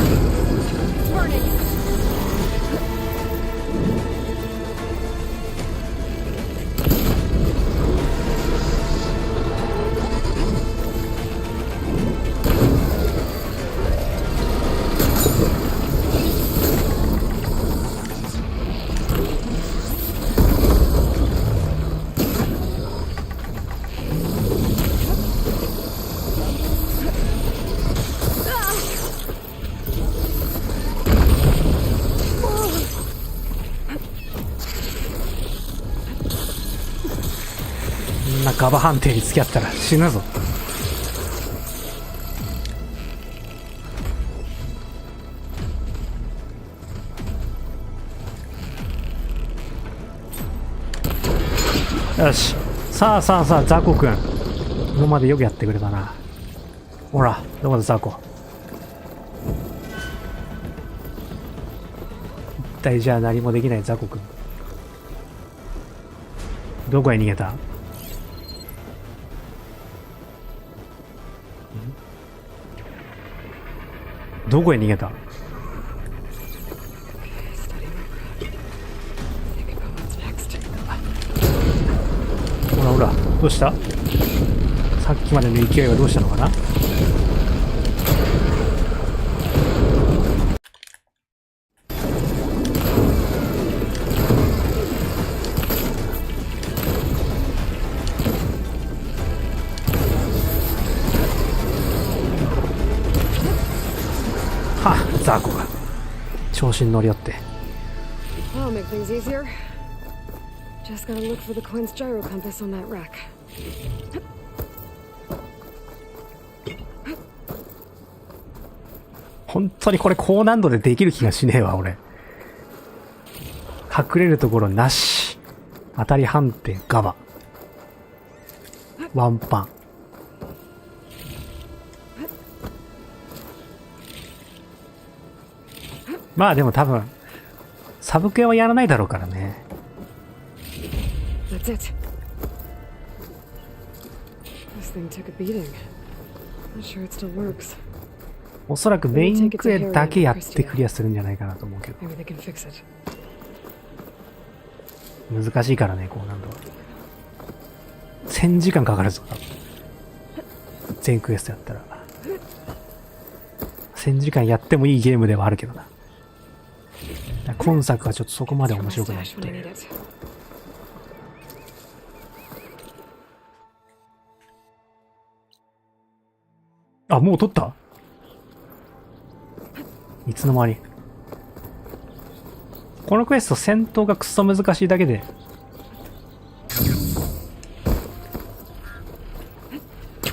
ガバ判定に付き合ったら死ぬぞ。よし、さあザコくん、今までよくやってくれたな。ほらどこだザコ。一体じゃあ何もできないザコくん、どこへ逃げた？どこへ逃げた？ほらほら、どうした？さっきまでの勢いはどうしたのかな？ザコが調子に乗りよって。 That'll make things easier. Just gotta look for the coin's gyro compass on that rack. 本当にこれ高難度でできる気がしねえわ俺。隠れるところなし、当たり判定ガバ、ワンパン。まあでも多分サブクエはやらないだろうからね。 That's it. This thing took a beating. Not sure it still works. おそらくメインクエだけやってクリアするんじゃないかなと思うけど。 Maybe they can fix it. 難しいからね、高難度は。1000時間かかるぞ多分。全クエストやったら1000時間やってもいいゲームではあるけどな。今作はちょっとそこまで面白くないって。あ、もう取った？いつの間に。このクエスト戦闘がクソ難しいだけで。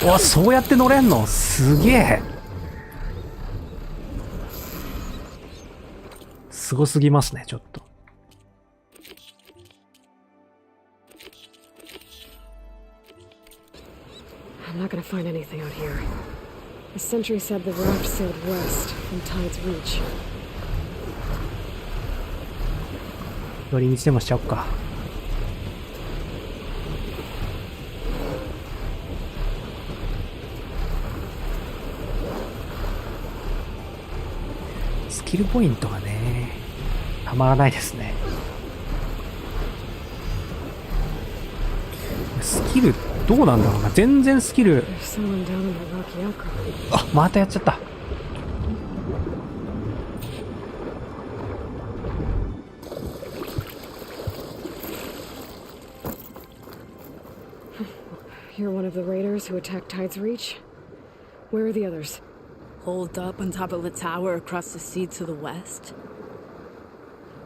わ、そうやって乗れんの？すげえ。すごすぎますね、ちょっと。I'm not gonna find anything out here. The sentry said the raft sailed west from Tide's Reach. 寄り道でもしちゃおっか。スキルポイントがね、たまらないですね。スキルどうなんだろうな。全然スキル。あ、またやっちゃった。You're one of the raiders who attacked Tide's Reach? Where are the others? Holed up on top of the tower across the sea to the west.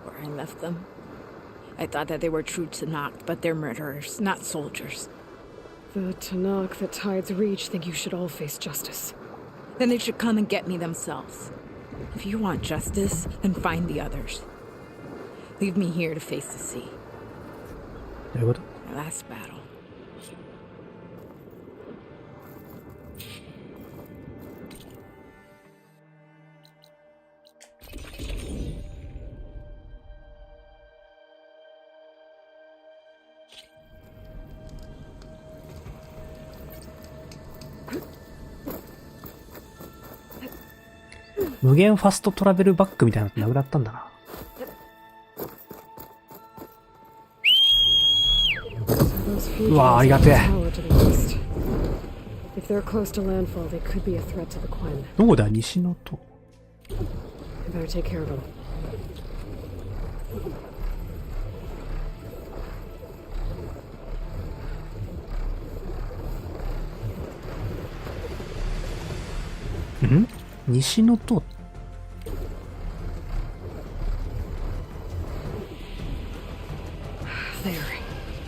Where I left them. I thought that they were true Tanakh, but they're murderers, not soldiers. The Tanakh that Tide's Reach think you should all face justice. Then they should come and get me themselves. If you want justice, then find the others. Leave me here to face the sea. My last battle.無限ファストトラベルバッグみたいなのってなくなったんだな。うわ、ありがてえ。どこだ、西の塔。ん？西の塔。There.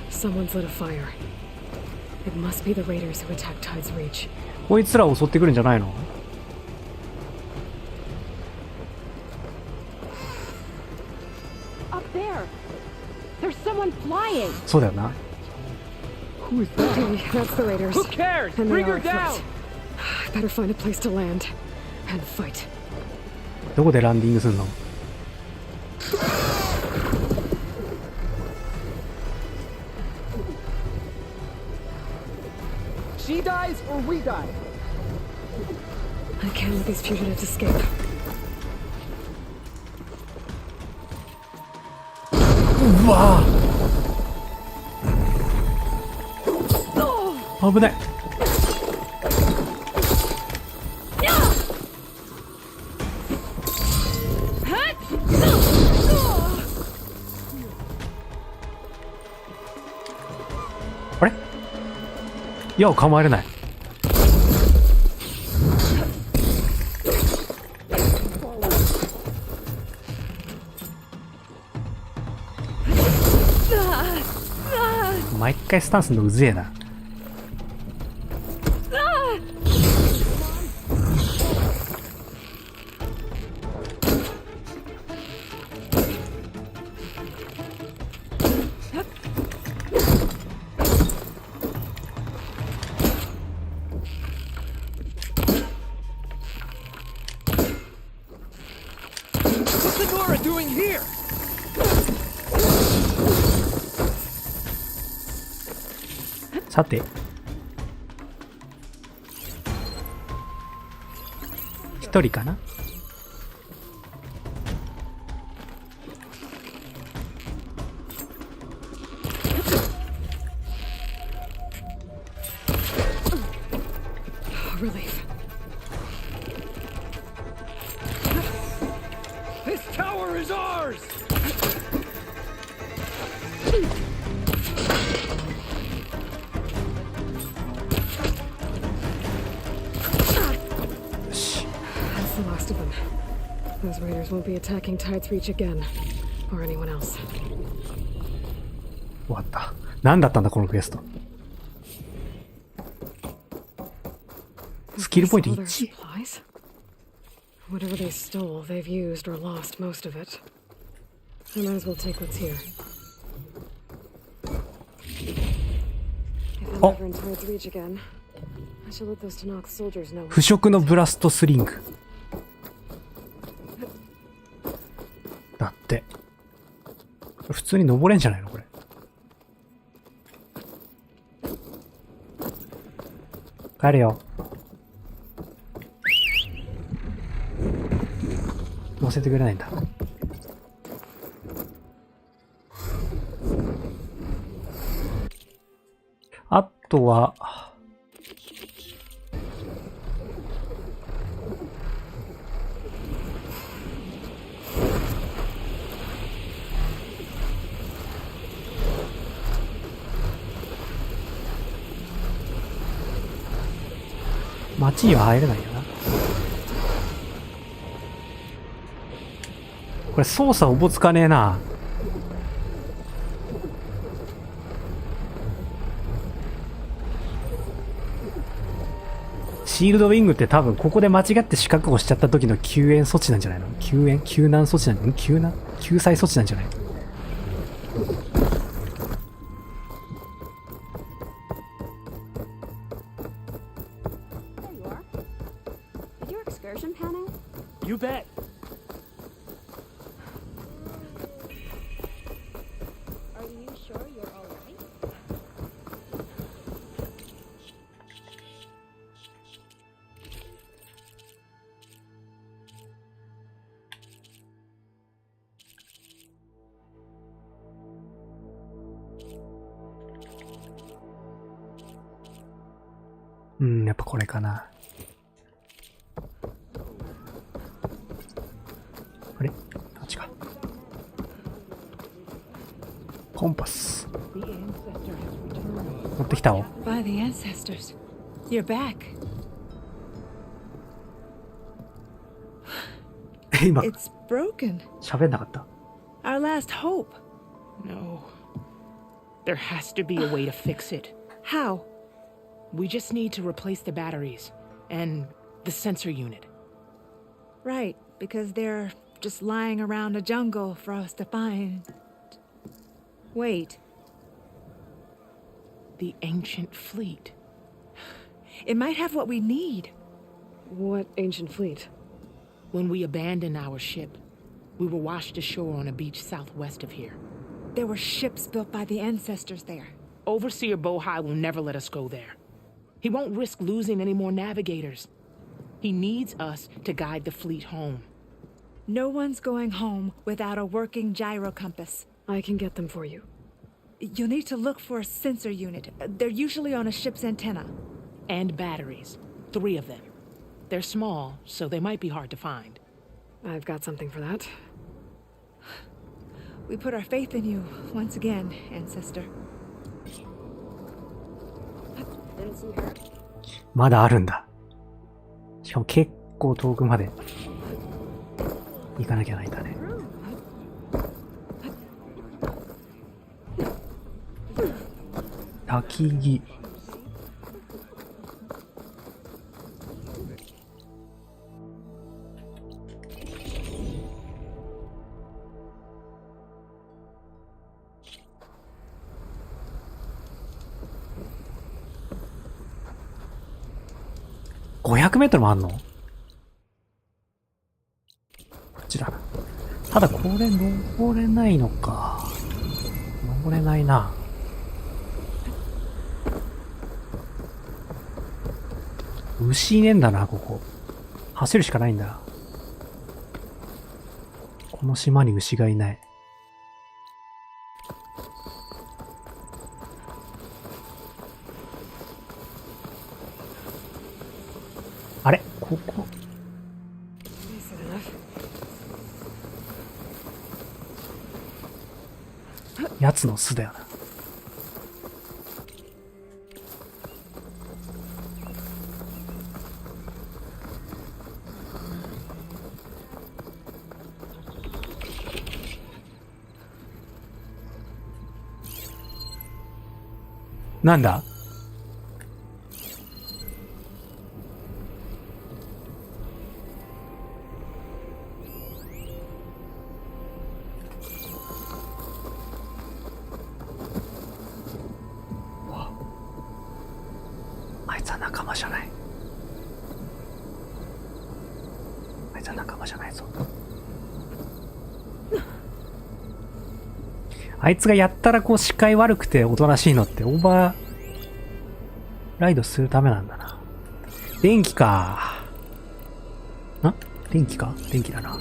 Someone's lit a fire. It must be the raiders who attacked Tide's Reach. こいつらを襲ってくるんじゃないの？ Up there. There's someone flying. そうだよな。Who is that? Okay, that's the raiders. Who cares? And Bring they her are down. afoot. I better find a place to land and fight. どこでランディングするの？ She dies or we die. I can't let these fugitives escape. うわぁ、危ない。あれ？矢を構えれない。毎回スタンスのうぜえな。さて、一人かな。Relief. This tower is ours. That's the last of them. Those raiders won't be attacking Tide's Reach again, or anyone else. 終わった。何だったんだこのクエスト。スキルポイント1。Whatever they stole, they've used or lost most of it. I might as well take what's here. If I'm ever in Tide's Reach again, I shall let those Tanakh soldiers know. 腐食のブラストスリング。だって。普通に登れんじゃないのこれ。帰れよ。乗せてくれないんだ。あとは、街には入れないよな。これ操作おぼつかねえな。シールドウィングって多分ここで間違って四角を押しちゃった時の救援措置なんじゃないの？救難措置なん救済措置なんじゃない？You bet. Are you sure you're all right?うん、やっぱこれかな。あれ？あっちか。コンパス。持ってきたお。By the ancestors. You're back. 今、 It's broken. 喋んなかった。Our last hope. No. There has to be a way to fix it. How? We just need to replace the batteries and the sensor unit. Right, because they're just lying around a jungle for us to find. Wait. The ancient fleet. It might have what we need. What ancient fleet? When we abandoned our ship, we were washed ashore on a beach southwest of here. There were ships built by the ancestors there. Overseer Bohai will never let us go there. He won't risk losing any more navigators. He needs us to guide the fleet home. No one's going home without a working gyro compass. I can get them for you. You'll need to look for a sensor unit. They're usually on a ship's antenna. And batteries. 3 of them. They're small, so they might be hard to find. I've got something for that. We put our faith in you once again, ancestor. Didn't see her. まだあるんだ。しかも結構遠くまで行かなきゃないんだね。焚き木。500メートルもあんの？こっちだな。ただこれ登れないのか。登れないな。牛いねえんだな、ここ。走るしかないんだ。この島に牛がいない。あれ？ここ。奴の巣だよな。なんだ？あいつは仲間じゃない。あいつは仲間じゃないぞ。あいつがやったらこう視界悪くておとなしいのってオーバーライドするためなんだな。電気か。電気か？電気だな。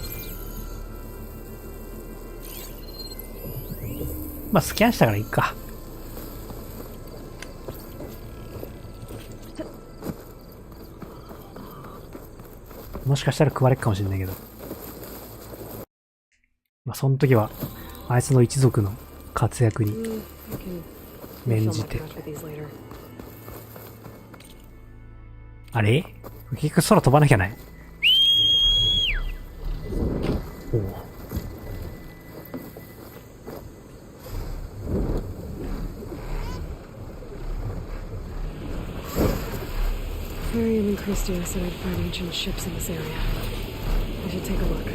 まあスキャンしたからいいか。もしかしたら食われっかもしれないけど。まあその時はあいつの一族の活躍に免じて。あれ結局空飛ばなきゃない。おう。Miriam and Christia said I'd find ancient ships in this area. I should take a look.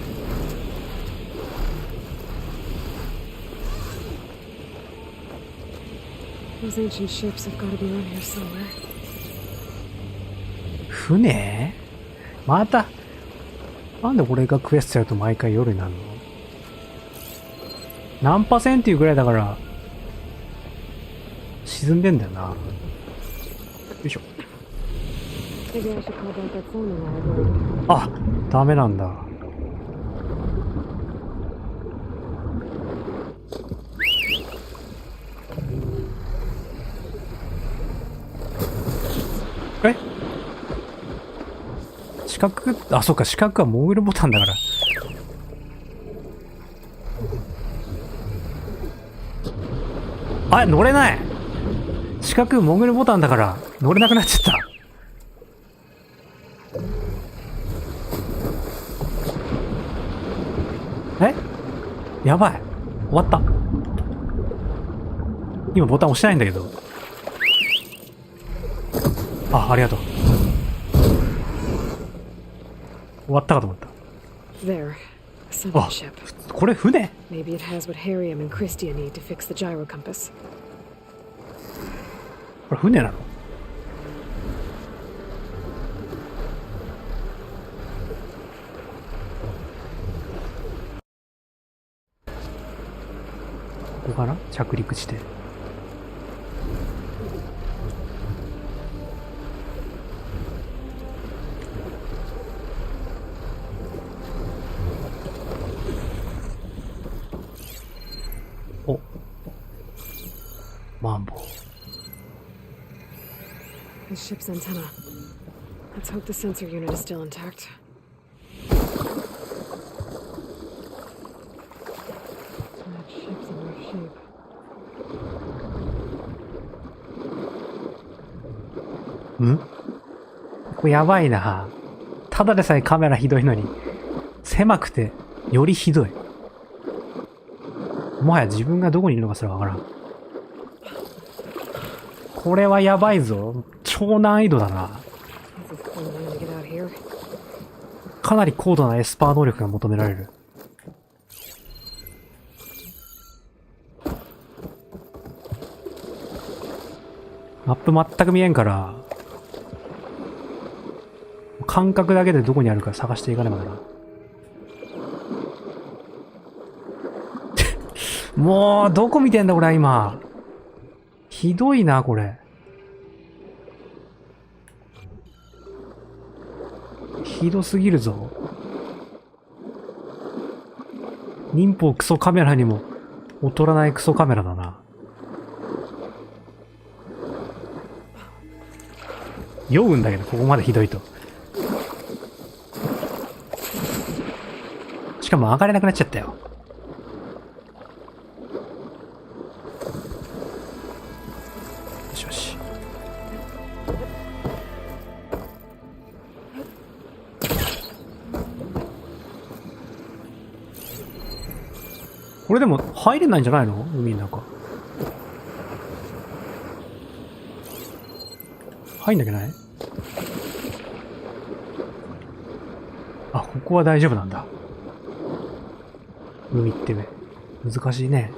Those ancient ships have got to be around here somewhere. 船またなんで俺がクエストやると毎回夜になるの？何%いうぐらいだから沈んでんだよな。よいしょ。あ、ダメなんだ。え？四角、あ、そうか、四角は潜るボタンだから。あ、乗れない。四角潜るボタンだから乗れなくなっちゃった。え？やばい。終わった。今ボタン押してないんだけど。あ、ありがとう。終わったかと思った。There, a sunken ship. これ船？ Maybe it has what Harriam and Christia need to fix the gyro compass. これ船なの？ここかな？着陸地点。お、マンボウ。The ship's antenna. Let's hope the sensor unit is still intact. That ship's in rough shape. ん？これやばいな。ただでさえカメラひどいのに、狭くてよりひどい。もはや自分がどこにいるのかすらわからん。これはやばいぞ。超難易度だな。かなり高度なエスパー能力が求められる。マップ全く見えんから、感覚だけでどこにあるか探していかねばならん。もう、どこ見てんだ、俺、今。ひどいな、これ。ひどすぎるぞ。忍法クソカメラにも劣らないクソカメラだな。酔うんだけど、ここまでひどいと。しかも上がれなくなっちゃったよ。これでも入れないんじゃないの？海の中。入んなきゃない？あ、ここは大丈夫なんだ。海ってね、難しいね。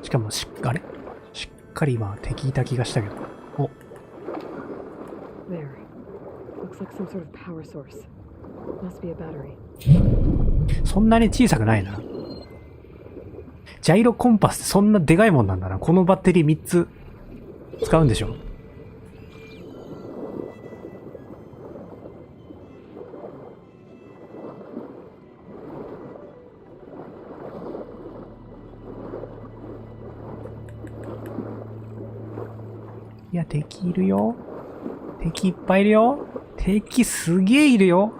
しかもしっかり今敵いた気がしたけど。お。There. Looks like some sort of power source. Must be a battery. そんなに小さくないな。ジャイロコンパスってそんなでかいもんなんだな。このバッテリー3つ使うんでしょ。いや、敵いるよ。敵いっぱいいるよ。敵すげえいるよ。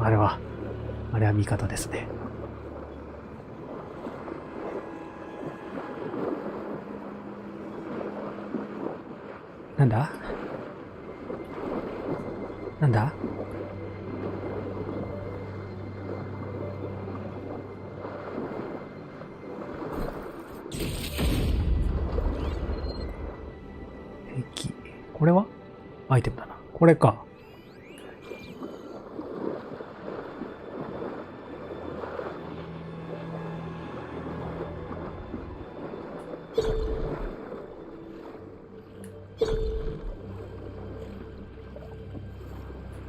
あれは味方ですね。なんだなんだ敵。これはアイテムだな。これか。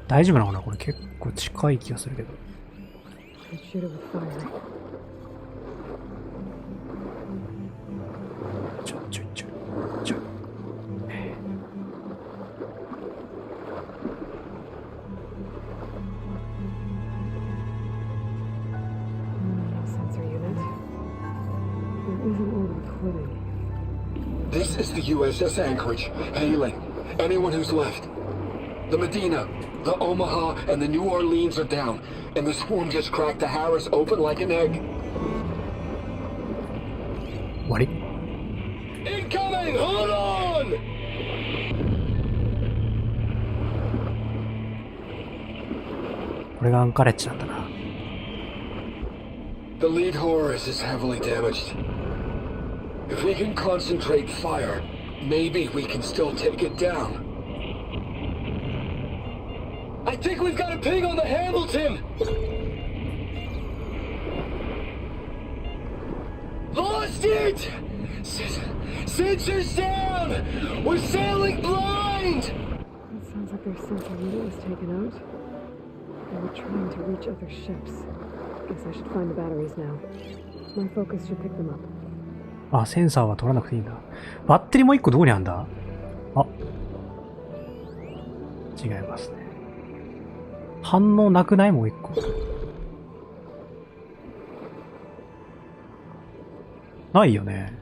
大丈夫なのかなこれ結構近い気がするけど。ちょ。This is the USS Anchorage. Hailing. Anyone who's left. The Medina, the Omaha, and the New Orleans are down, and the swarm just cracked the Harris open like an egg. What? Incoming! Hold on! The lead Horus is heavily damaged. If we can concentrate fire, maybe we can still take it down. I think we've got a ping on the Hamilton! Lost it! Sensors down! We're sailing blind! It sounds like their sensor unit was taken out. They were trying to reach other ships. Guess I should find the batteries now. My focus should pick them up. あ、センサーは取らなくていいんだ。バッテリーもう一個どこにあんだ？あ。違いますね。反応なくない？もう一個。ないよね。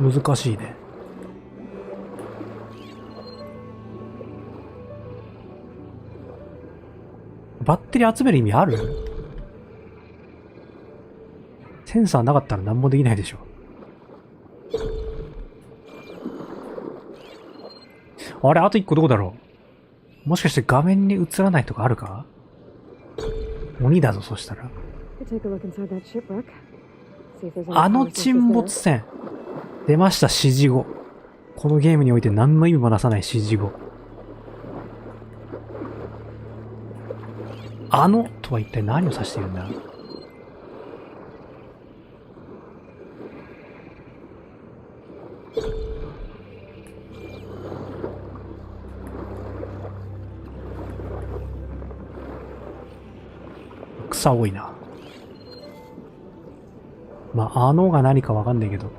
難しいね。バッテリー集める意味ある？センサーなかったら何もできないでしょ。あれ、あと一個どこだろう？もしかして画面に映らないとかあるか？鬼だぞ、そしたら。あの沈没船。出ました、指示語。このゲームにおいて何の意味もなさない指示語。あのとは一体何を指しているんだ？草多いな。まあ、あのが何かわかんないけど、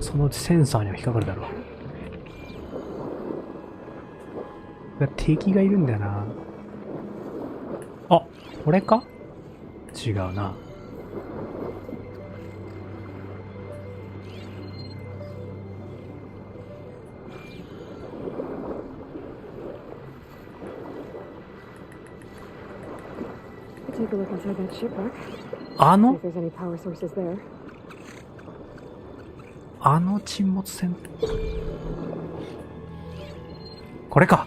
そのうちセンサーには引っかかるだろう。敵がいるんだよな。あ、これか？違うな。あの沈没船。これか。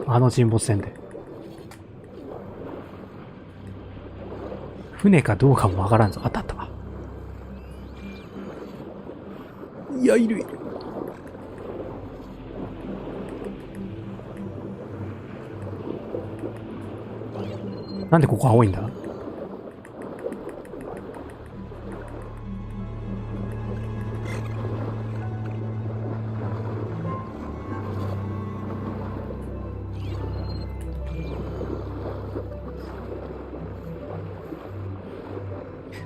あの沈没船で。船かどうかもわからんぞ。あったあった。いや、いるいる。なんでここ青いんだ？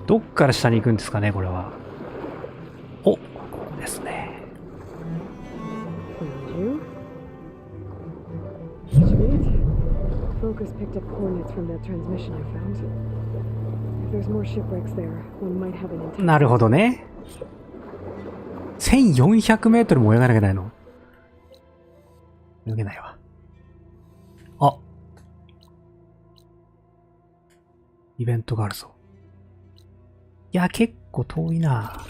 どっから下に行くんですかね、これは。お、ここですね。Focus picked up coordinates from that transmission I found. There's more shipwrecks there. One might have an intense. なるほどね。1400メートルも泳がなきゃいけないの？泳げないわ。あ。イベントがあるぞ。いや、結構遠いな。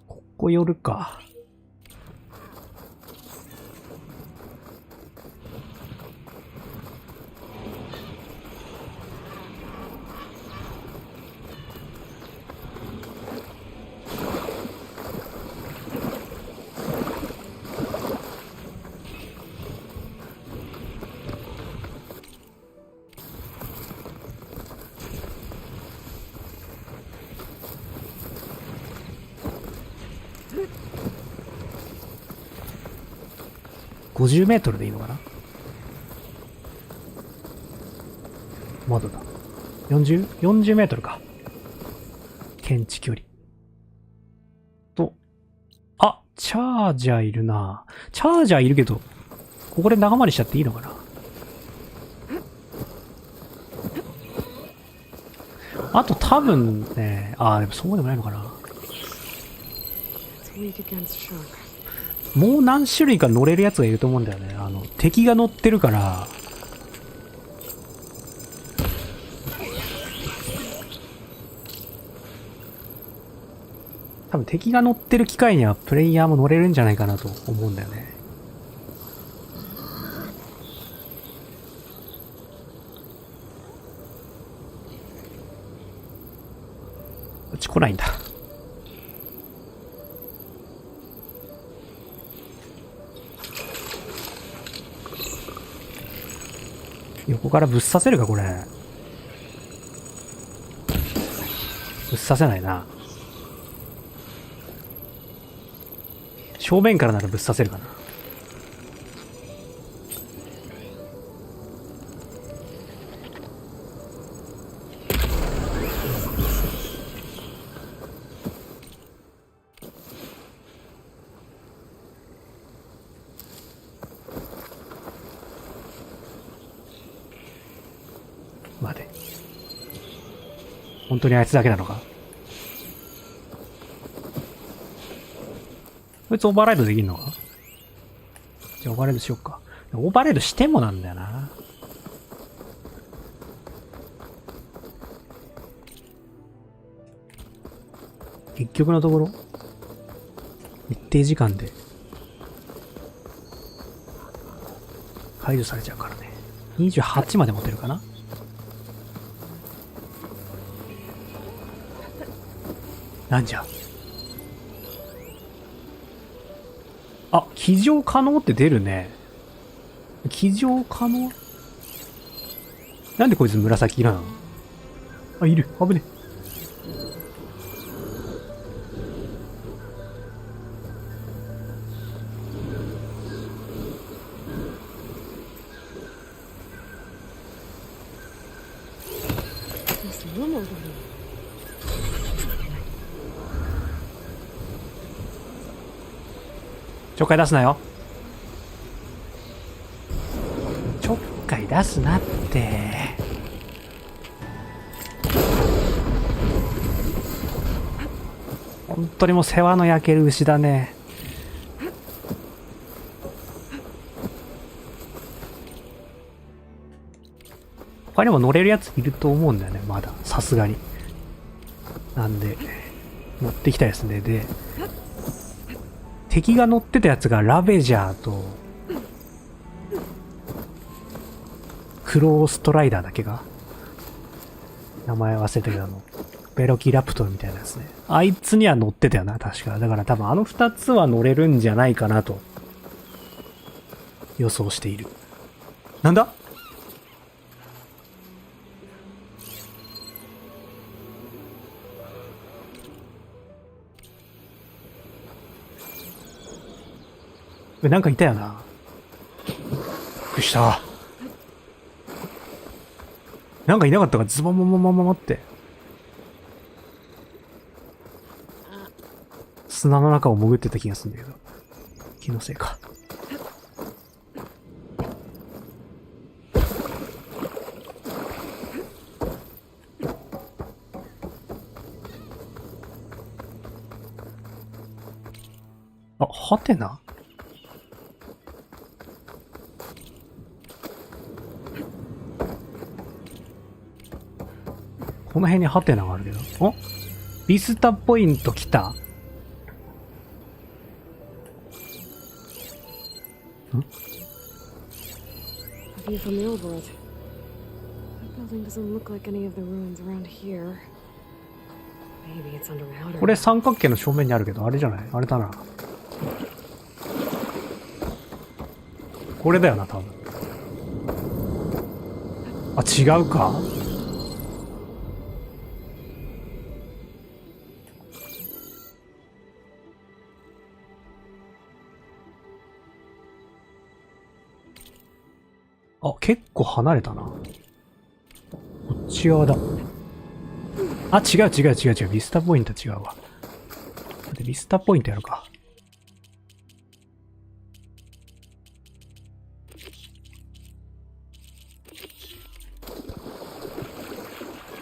ここ寄るか。50メートルでいいのかな？まだだ。40メートルか。検知距離。と、あ、チャージャーいるな。チャージャーいるけど、ここで仲間にしちゃっていいのかな？あと多分ね、でもそうでもないのかな。もう何種類か乗れるやつがいると思うんだよね。敵が乗ってるから。多分敵が乗ってる機械にはプレイヤーも乗れるんじゃないかなと思うんだよね。こっち来ないんだ。横からぶっ刺せるかこれ。ぶっ刺せないな。正面からならぶっ刺せるかな。待て。本当にあいつだけなのか？こいつオーバーライドできるのか？じゃあオーバーライドしよっか。オーバーライドしてもなんだよな。結局のところ、一定時間で解除されちゃうからね。28まで持てるかな？なんじゃ。あ、起乗可能って出るね。起乗可能？なんでこいつ紫色なの？あ、いる。危ね。ちょっかい出すなよ。ちょっかい出すなって。本当にもう世話の焼ける牛だね。他にも乗れるやついると思うんだよね、まだ。さすがに。なんで、乗ってきたですね。で、敵が乗ってたやつがラベジャーとクローストライダーだけが名前忘れたけどベロキラプトルみたいなやつね。あいつには乗ってたよな確か。だから多分あの2つは乗れるんじゃないかなと予想している。なんだ？なんかいたよな。びっくりした。なんかいなかったか、ズボンもって。砂の中を潜ってた気がするんだけど。気のせいか。あ、ハテナ？この辺にハテナがあるけど。お？ビスタポイント来た。A view from the old world. That building doesn't look like any of the ruins around here. Maybe it's underwater. これ三角形の正面にあるけど、あれじゃない？あれだな。これだよな、多分。あ、違うか？あ、結構離れたな。こっち側だ。あ、違う。ビスタポイント違うわ。で、ビスタポイントやるか。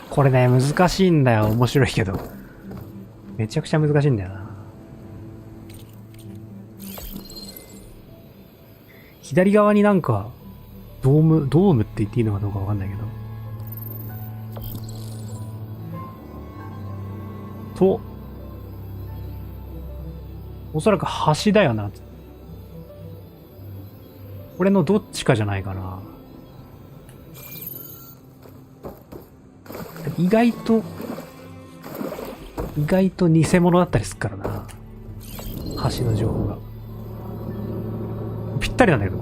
これね、難しいんだよ。面白いけど。めちゃくちゃ難しいんだよな。左側になんか、ドームって言っていいのかどうかわかんないけど。と、おそらく橋だよな。これのどっちかじゃないかな。意外と偽物だったりすっからな。橋の情報が。ぴったりなんだけど、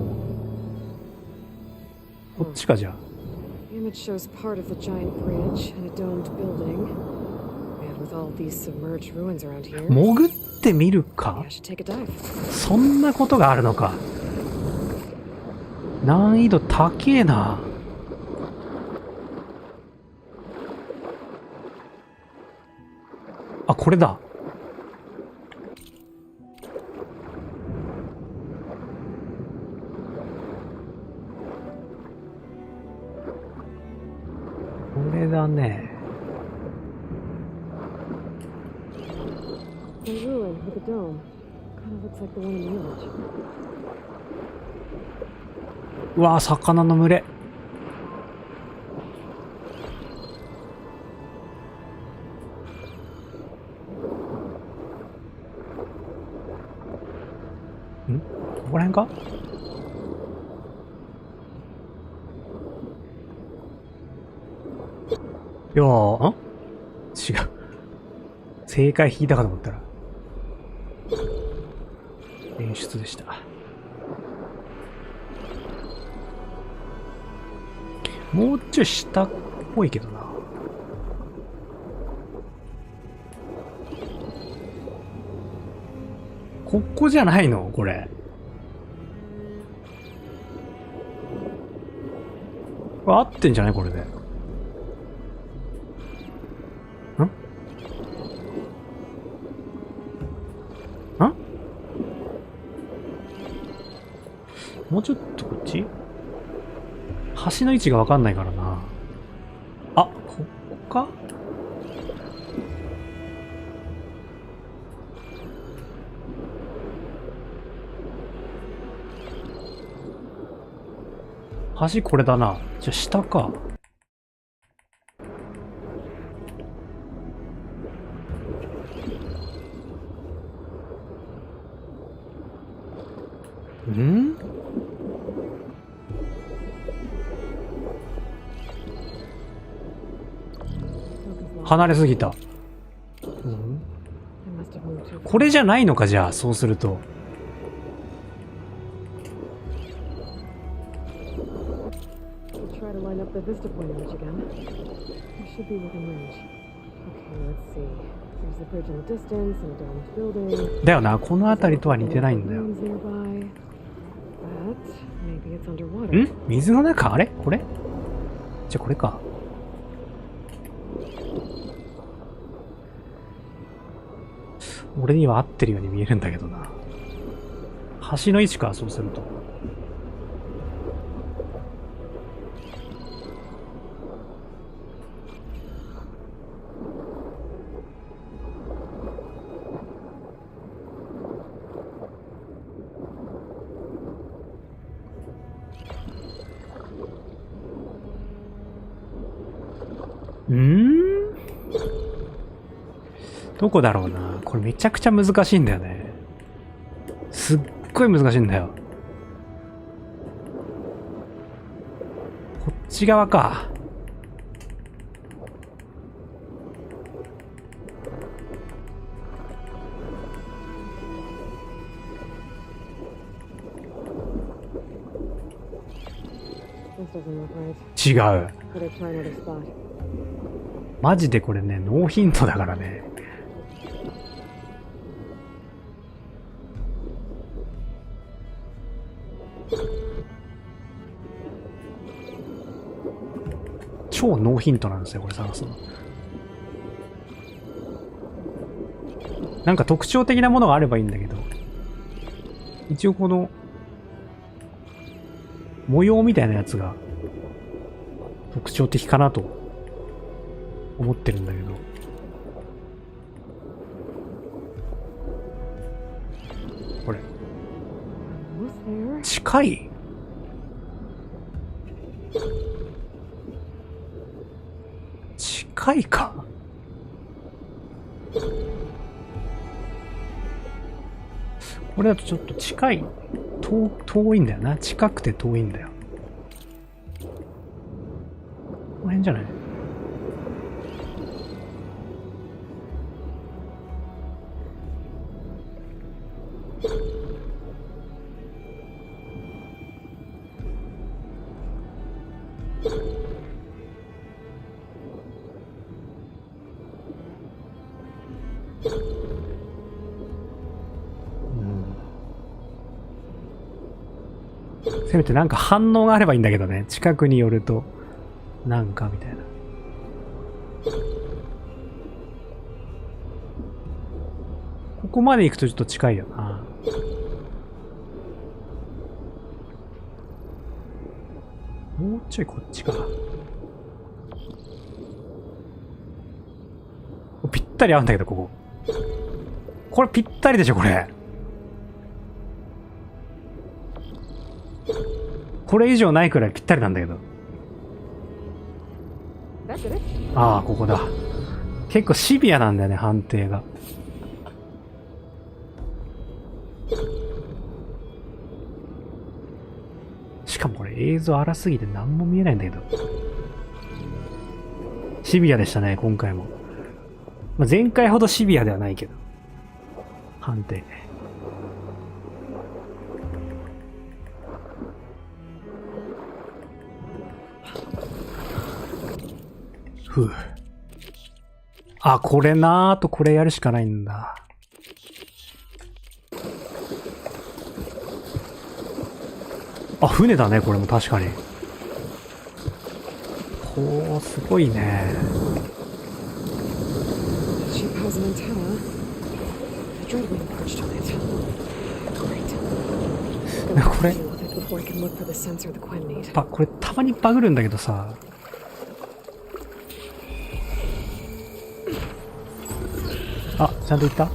こっちかじゃあ。The image shows part of the giant bridge and a domed building. And with all these submerged ruins around here. 潜ってみるか？ I should take a dive. そんなことがあるのか。難易度高えな。あ、これだ。これだね。The ruin with the dome. Kind of looks like the one in the image. うわぁ、魚の群れ。ここら辺か？いやー、違う。正解引いたかと思ったら。演出でした。もうちょい下っぽいけどな。ここじゃないの？これ。これ合ってんじゃない？これで。もうちょっとこっち？橋の位置がわかんないからな。あ、ここか？橋これだな。じゃあ下か。ん？離れすぎた。これじゃないのか、じゃあ、そうすると。だよな、この辺りとは似てないんだよ。ん？水の中？あれ？これ？じゃあこれか。俺には合ってるように見えるんだけどな。橋の位置か、そうすると。どこだろうな。これめちゃくちゃ難しいんだよね。すっごい難しいんだよ。こっち側か。違う。マジでこれね、ノーヒントだからね。超ノーヒントなんですよ、これ探すの。なんか特徴的なものがあればいいんだけど、一応この模様みたいなやつが特徴的かなと思ってるんだけど、これ近い？近いか？これだとちょっと近い、遠いんだよな。近くて遠いんだよ。この辺じゃない？せめてなんか反応があればいいんだけどね。近くに寄るとなんかみたいな。ここまで行くとちょっと近いよな。もうちょいこっちか。ぴったり合うんだけど、ここ。これぴったりでしょ、これ。これ以上ないくらいぴったりなんだけど。ああ、ここだ。結構シビアなんだよね、判定が。しかもこれ映像荒すぎて何も見えないんだけど。シビアでしたね、今回も。まあ、前回ほどシビアではないけど。判定。ふう。あ、これなーとこれやるしかないんだ。あ、船だね、これも確かに。ほう、すごいね。これ、これたまにバグるんだけどさ。あ、ちゃんといった？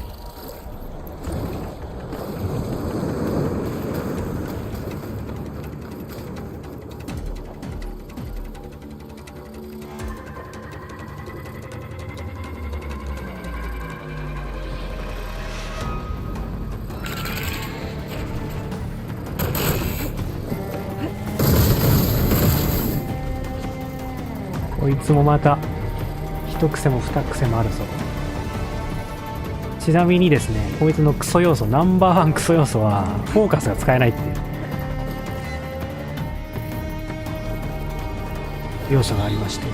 こいつもまた一癖も二癖もあるぞ。ちなみにですね、こいつのクソ要素、ナンバーワンクソ要素はフォーカスが使えないっていう要素がありまして、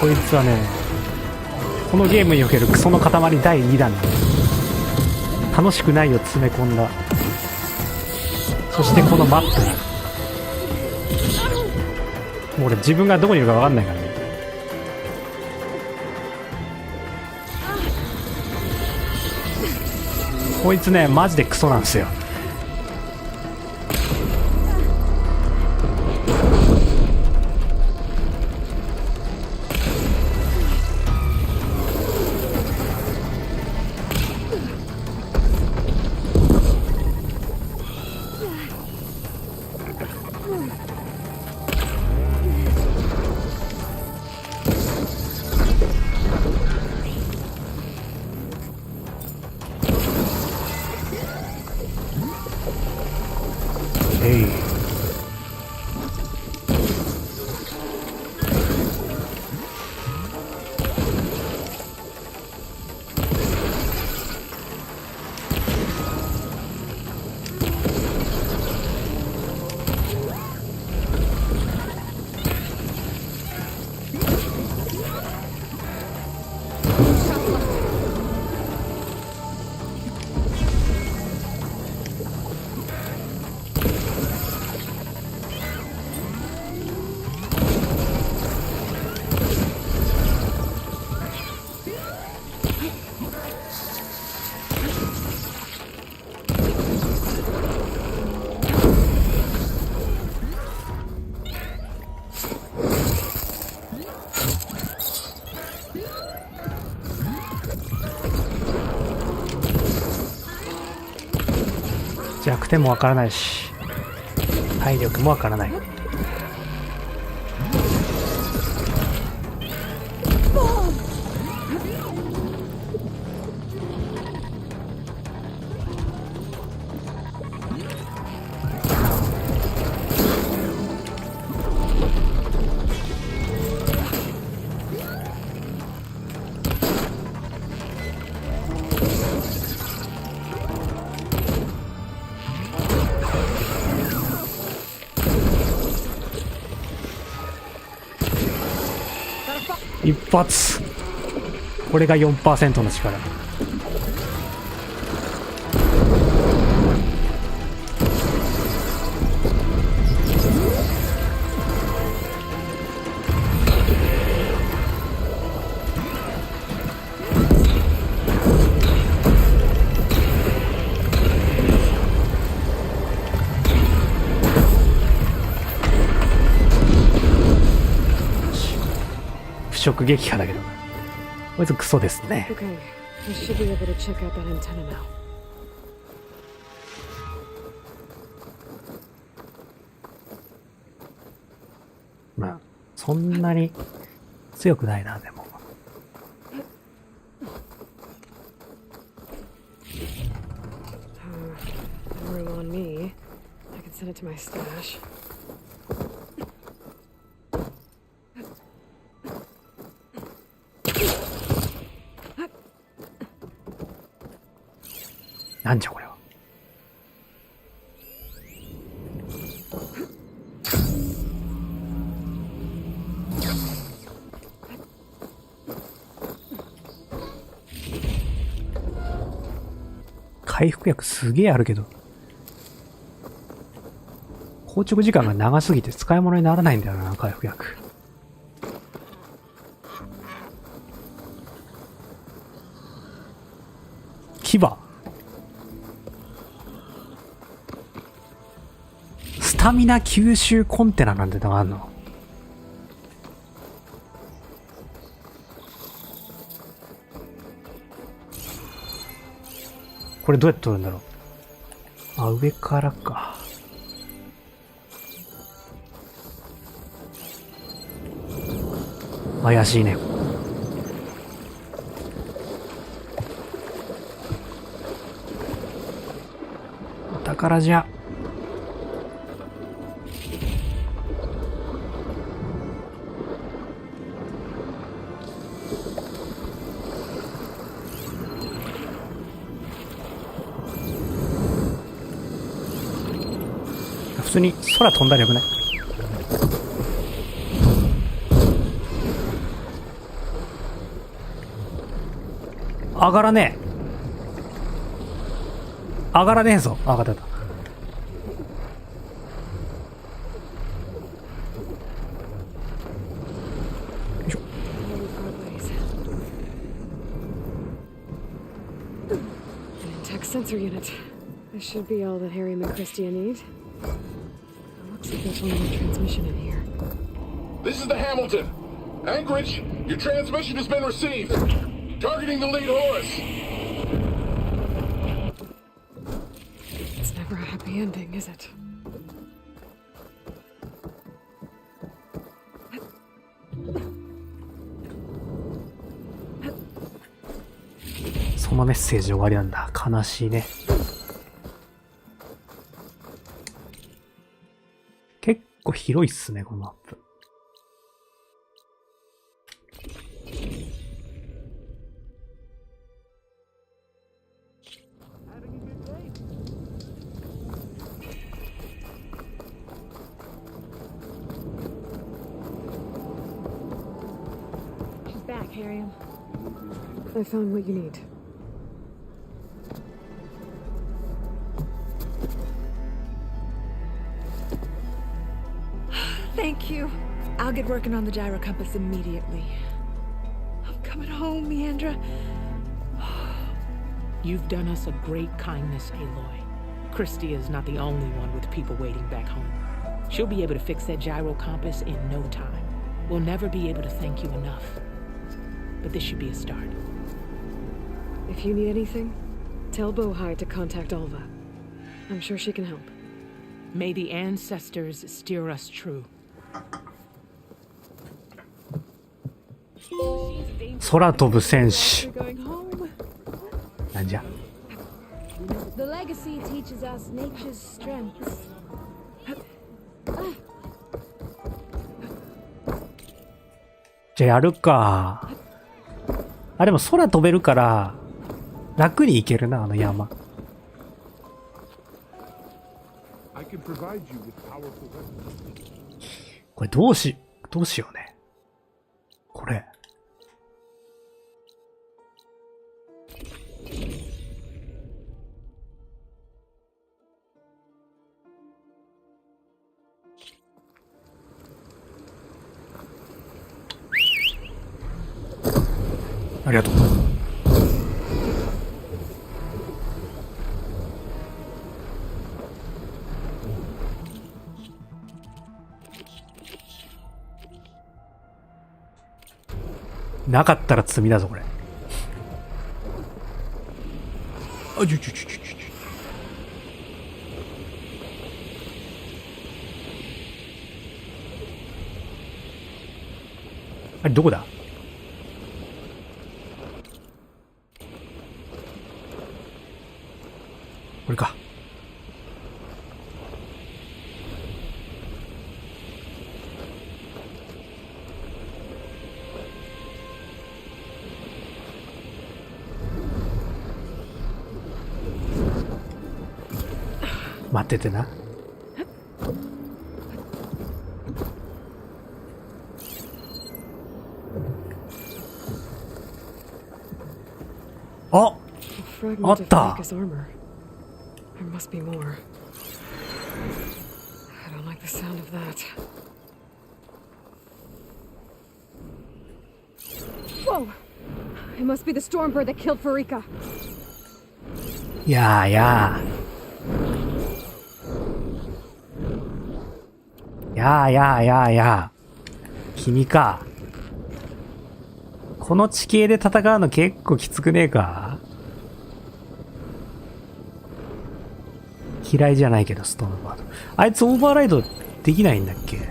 こいつはね、このゲームにおけるクソの塊第2弾なんです。楽しくないを詰め込んだ。そしてこのマップ。もう俺自分がどこにいるか分かんないからね。こいつねマジでクソなんですよ。弱点もわからないし体力もわからない。一発。これが 4% の力。直撃破だけど、こいつクソですね。Okay, I should be able to check out that antenna now. まあそんなに強くないな。でもroom on me. I can send it to my stash. なんじゃこれは。回復薬すげえあるけど硬直時間が長すぎて使い物にならないんだよな。回復薬牙スタミナ吸収コンテナなんてのがあるの。これどうやって取るんだろう。あ、上からか。怪しいね。お宝じゃ。普通に空飛んだらよくない？上がらねえ。上がらねえぞ。上がった。Tech sensor unit. This should be all that Harry and Christia need. It looks like there's one more transmission in here. This is the Hamilton. Anchorage, your transmission has been received. Targeting the lead Horus. It's never a happy ending, is it? そのメッセージ終わりなんだ。悲しいね。結構広いっすね、このマップ。She's back, Harry. I found what you need. Thank you. I'll get working on the gyro compass immediately. I'm coming home, Meandra. You've done us a great kindness, Aloy. Christia is not the only one with people waiting back home. She'll be able to fix that gyro compass in no time. We'll never be able to thank you enough. But this should be a start. If you need anything, tell Bohai to contact Alva. I'm sure she can help. May the ancestors steer us true. 空飛ぶ戦士。なんじゃ。The legacy teaches us nature's strengths. じゃあやるか。あ、でも空飛べるから楽に行けるな、あの山。これどうしようね。これ。ありがとう。なかったら罪だぞこれ。あ、あれどこだ？これか。待っててな。あ、あった。There must be more. I don't like the sound of that. Whoa! It must be the Stormbird that killed Farika. やあやあ。やあやあやあやあ。君か。この地形で戦うの結構きつくねえか？嫌いじゃないけど、ストーンバード。あいつオーバーライドできないんだっけ？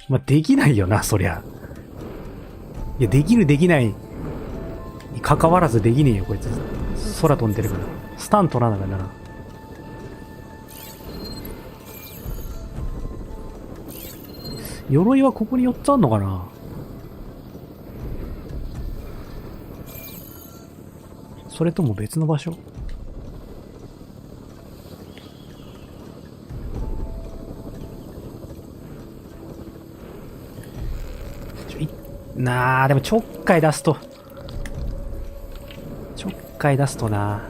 まあ、できないよな、そりゃ。いや、できるできないに関わらずできねえよ、こいつ。空飛んでるから。スタン取らなきゃならん。鎧はここに4つあんのかな？それとも別の場所？なあ、でもちょっかい出すとな。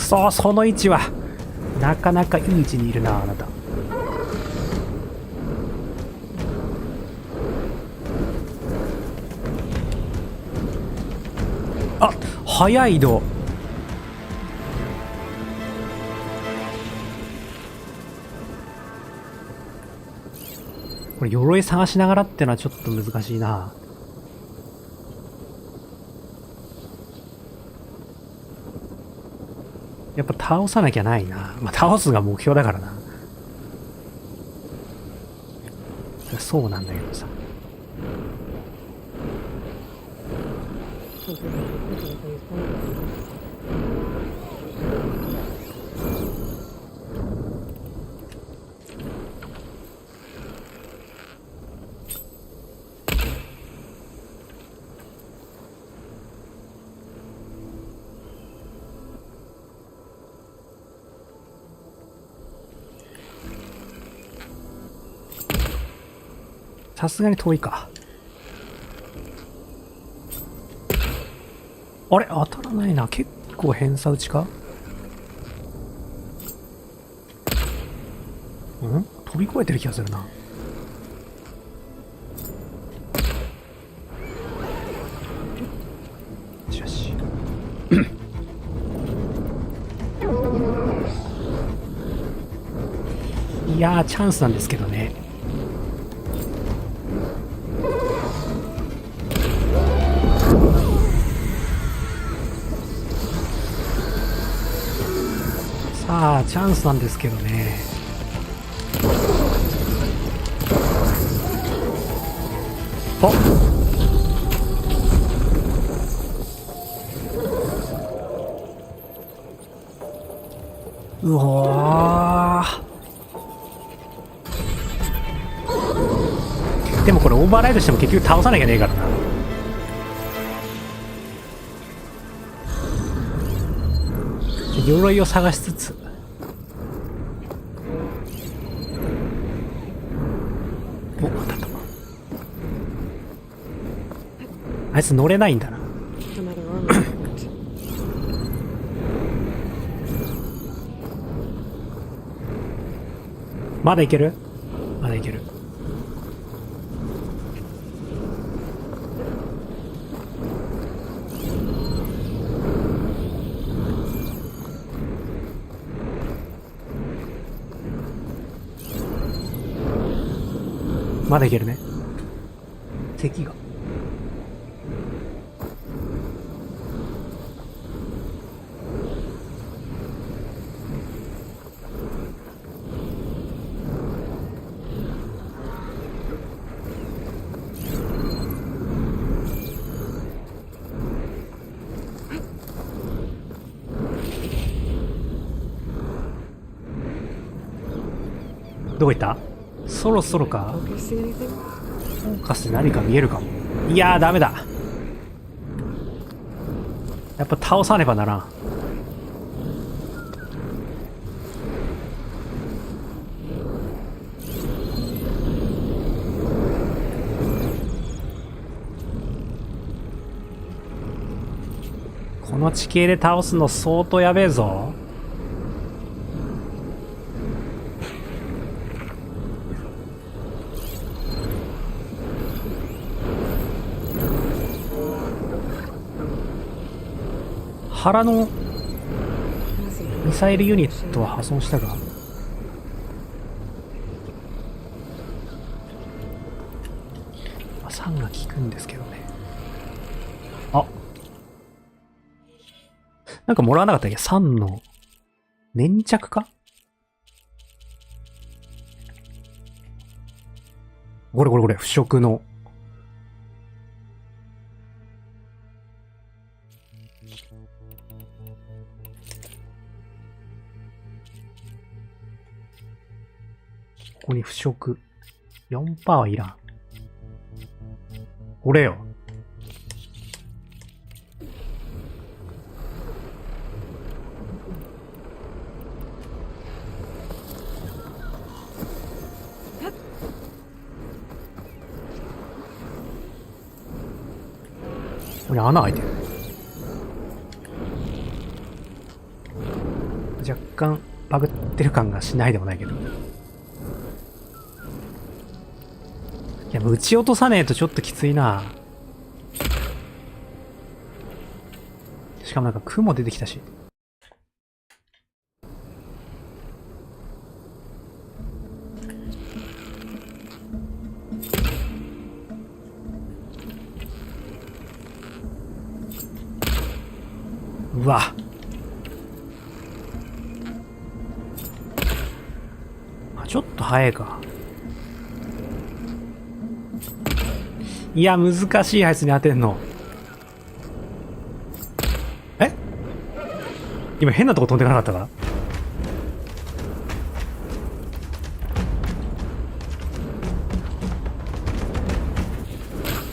そ、その位置はなかなかいい位置にいるな、あなた。あ、早い移動。これ鎧探しながらってのはちょっと難しいな。やっぱ倒さなきゃないな。まあ、倒すが目標だからな。そうなんだけどさ。さすがに遠いか。あれ当たらないな。結構偏差打ちか。飛び越えてる気がするな。よし。いやー、チャンスなんですけどね。さあ、チャンスなんですけどね。あ、うわー。でもこれオーバーライドしても結局倒さなきゃねえからな。鎧を探しつつ。お、当たった。あいつ乗れないんだな。まだいける？まだいける。まだいけるね。敵が。どこ行った？そろそろか。フォーカスで何か見えるかも。いやー、ダメだ。やっぱ倒さねばならん。この地形で倒すの相当やべえぞ。腹のミサイルユニットは破損したが、酸が効くんですけどね。あ、なんかもらわなかったっけ？酸の粘着か？これ腐食の。ここに腐食 4% はいらん。これよ。これ穴開いてる。若干バグってる感がしないでもないけど。いや、撃ち落とさねえとちょっときついな。しかもなんか雲出てきたし。うわ。ちょっと早いか。いや、難しいあいつに当てんの。え？今変なとこ飛んでかなかったか？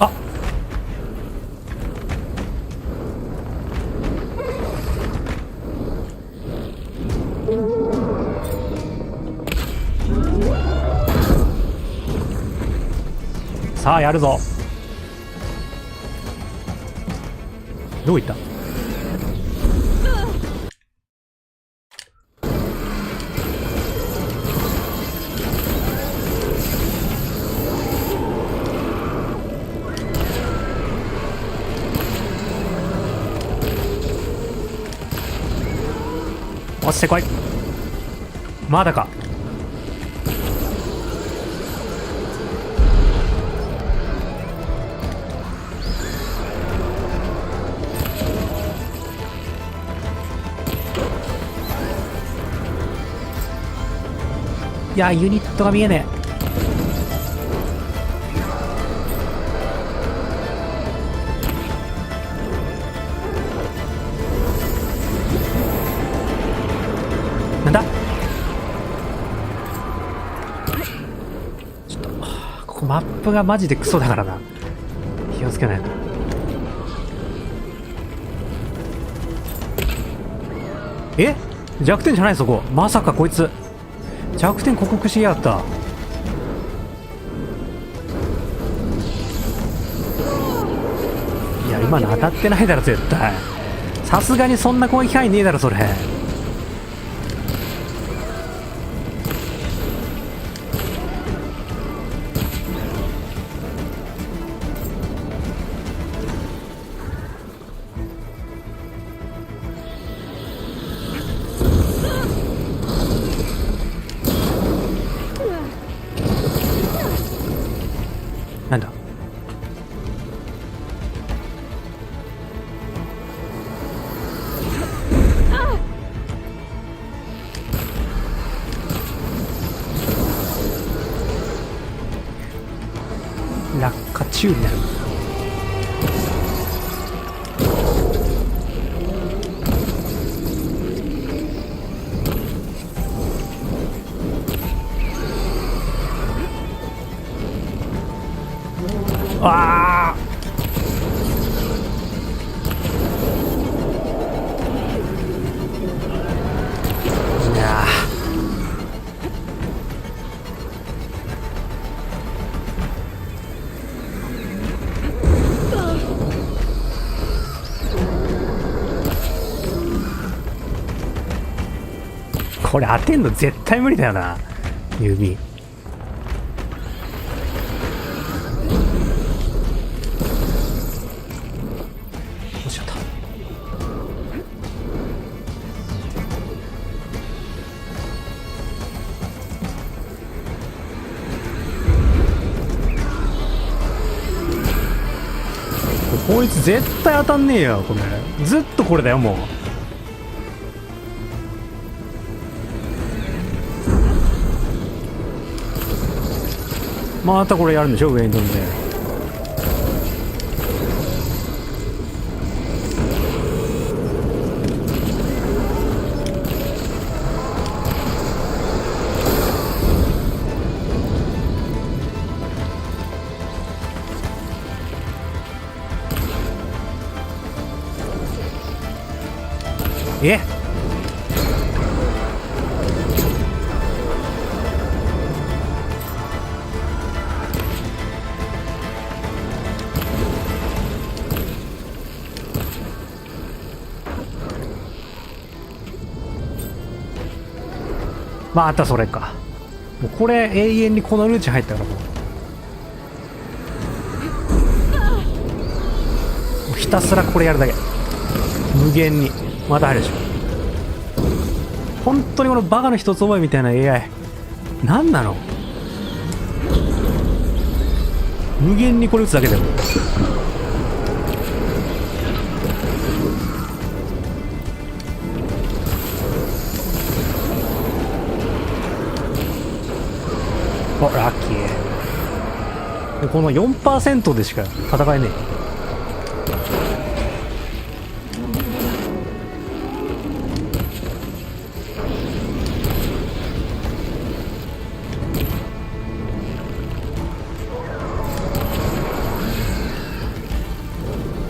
あ！さあやるぞ。どういった？落ちてこい。まだか。いや、ユニットが見えねえ。なんだ？ちょっとここマップがマジでクソだからな。気をつけないと。え？弱点じゃないそこ。まさかこいつ弱点克服しやがった。いや、今の当たってないだろ絶対。さすがにそんな攻撃範囲ねえだろそれ。なんだ？落下中になる。ああ。いやこれ当てんの絶対無理だよな、指。こいつ絶対当たんねえよこれ。ずっとこれだよもう。またこれやるんでしょ、上に飛んで。え？またそれか。もうこれ永遠にこのルーチ入ったからもうひたすらこれやるだけ。無限にまた入るでしょ。本当にこのバカの一つ覚えみたいな AI 何なの。無限にこれ打つだけでもおラッキー。でこの 4% でしか戦えねえ。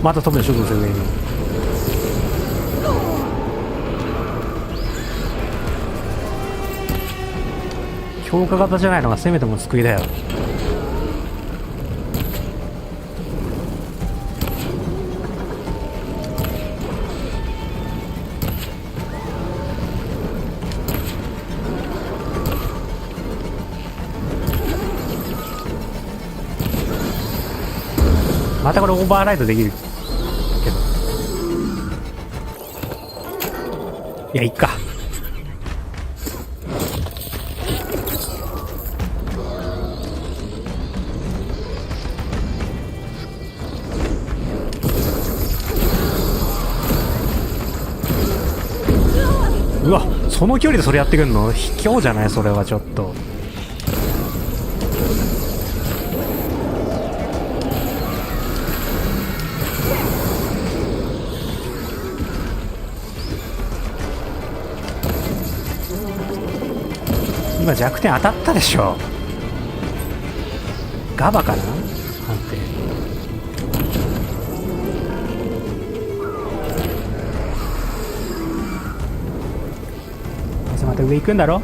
また飛ぶでしょどうせ上に。強化型じゃないのがせめても救いだよ。またこれオーバーライドできるけど、いやいっか。うわ、その距離でそれやってくんの卑怯じゃない？それはちょっと。今弱点当たったでしょ。ガバかな判定。また上行くんだろ。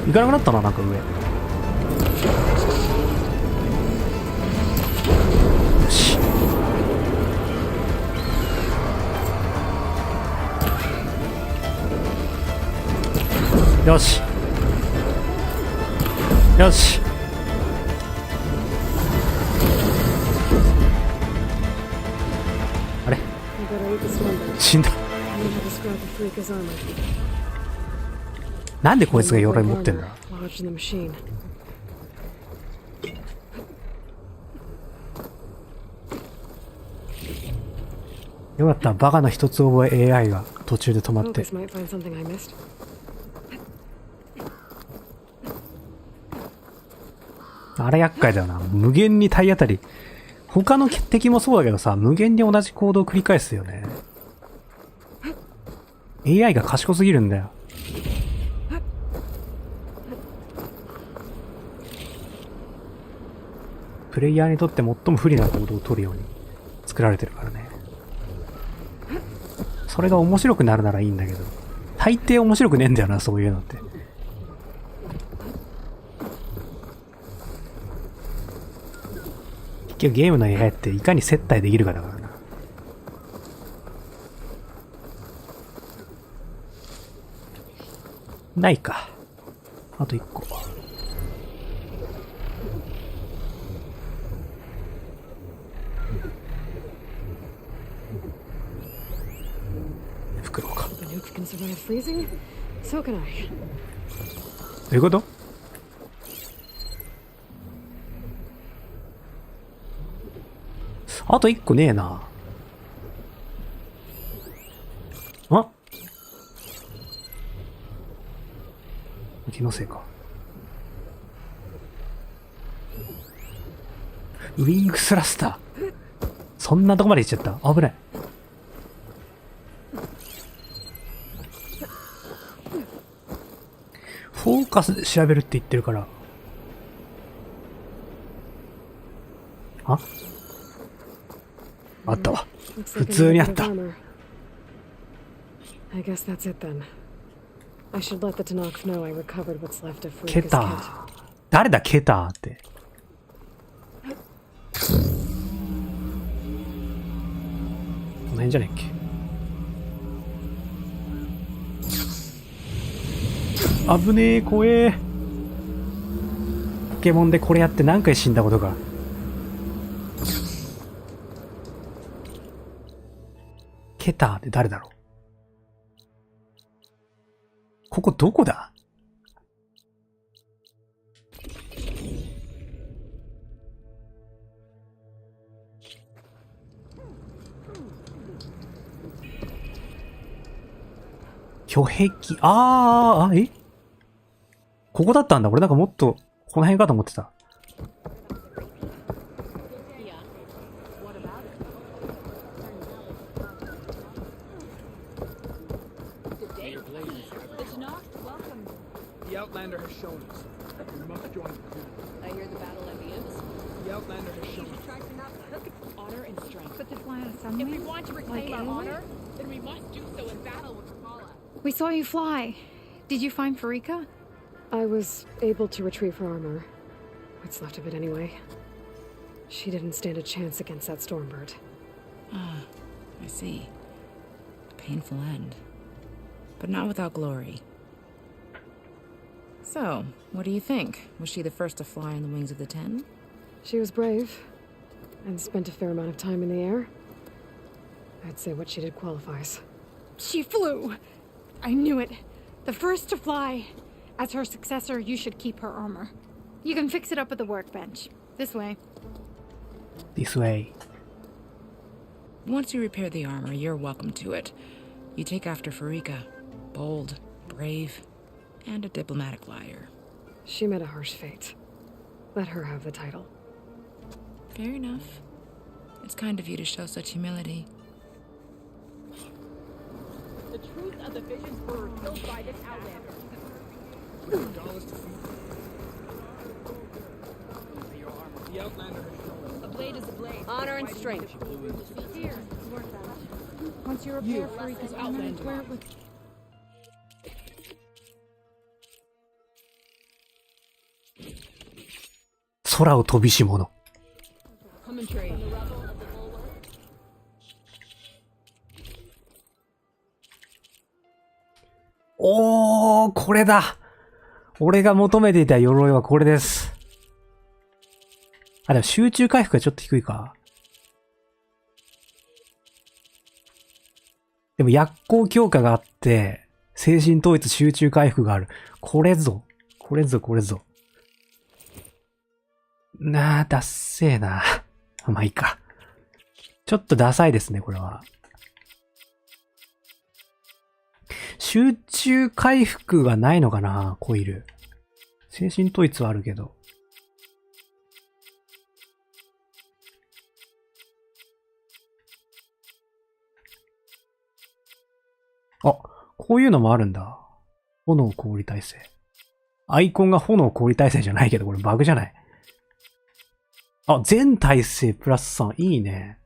行かなくなったな、なんか上。よし。よしよし。あれ死んだ。なんでこいつが鎧持ってんだ。よかった、バカな一つ覚え AI が途中で止まって。あれ厄介だよな。無限に体当たり。他の敵もそうだけどさ、無限に同じ行動を繰り返すよね。AI が賢すぎるんだよ。プレイヤーにとって最も不利な行動を取るように作られてるからね。それが面白くなるならいいんだけど、大抵面白くねえんだよな、そういうのって。結局ゲームの AI っていかに接待できるかだからな。ないか。あと1個。袋か。どういうこと？あと1個ねえな。あ？気のせいか。ウィングスラスター。そんなとこまで行っちゃった。危ない。フォーカスで調べるって言ってるから。あ？あったわ。普通にあった。ケター。誰だケターって。辺じゃねえっけ。危ねえ、怖え。ポケモンでこれやって何回死んだことか。ケターって誰だろう。ここどこだ？巨壁。え？ここだったんだ。俺なんかもっとこの辺かと思ってた。The Outlander has shown us. We must join the crew. I hear the battle ends. The Outlander has shown us. Honor and strength. But to fly on a sunwing? If we want to reclaim Like our Aloy? honor, then we must do so in battle with Kamala. We saw you fly. Did you find Farika? I was able to retrieve her armor. What's left of it anyway. She didn't stand a chance against that Stormbird. Ah, I see. Painful end. But not without glory. So, what do you think? Was she the first to fly on the wings of the 10? She was brave, and spent a fair amount of time in the air. I'd say what she did qualifies. She flew! I knew it. The first to fly. As her successor, you should keep her armor. You can fix it up at the workbench. This way. This way. Once you repair the armor, you're welcome to it. You take after Farika. Bold, brave, and a diplomatic liar. She met a harsh fate. Let her have the title. Fair enough. It's kind of you to show such humility. The truth of the visions were revealed by this Outlander. The Outlander has shown us. A blade is a blade. Honor and strength. Here. Once you repair Farika's armor, wear it with...空を飛びし者。Come and trade. おー、これだ。俺が求めていた鎧はこれです。あ、でも集中回復がちょっと低いか。でも薬効強化があって、精神統一集中回復がある。これぞ。これぞ、これぞ。なあ、ダッセーな。まあいいか。ちょっとダサいですね、これは。集中回復はないのかな、コイル。精神統一はあるけど。あ、こういうのもあるんだ。炎氷耐性。アイコンが炎氷耐性じゃないけど、これバグじゃない。あ、全耐性プラス3。いいね。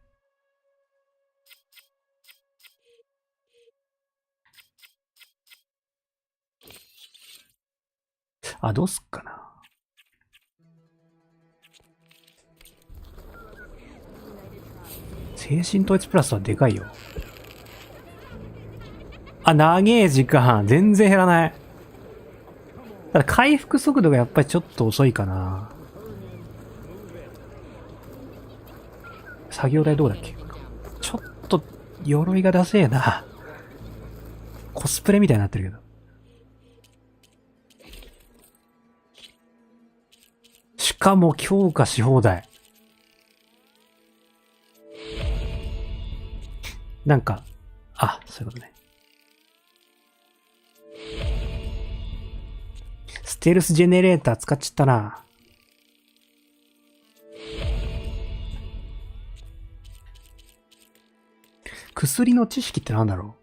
あ、どうすっかな。精神統一プラスはでかいよ。あ、長え時間。全然減らない。ただ回復速度がやっぱりちょっと遅いかな。作業台どうだっけ？ちょっと鎧がダセえな。コスプレみたいになってるけど。しかも強化し放題。なんか、あ、そういうことね。ステルスジェネレーター使っちゃったな。薬の知識ってなんだろう？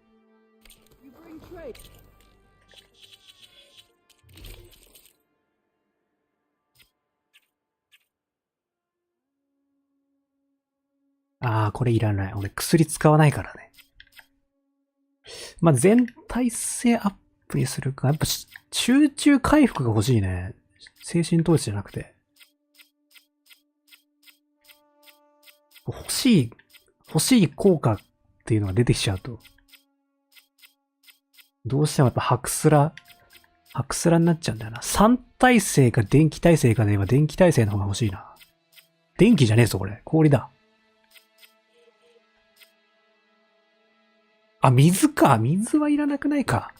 ああ、これいらない。俺薬使わないからね。まあ、全体性アップにするか。やっぱ集中回復が欲しいね。精神統一じゃなくて。欲しい効果っていうのが出てきちゃうと、どうしてもやっぱ白スラになっちゃうんだよな。3耐性か電気耐性かで言えば電気耐性の方が欲しいな。電気じゃねえぞ、これ。氷だ。あ、水か。水はいらなくないか。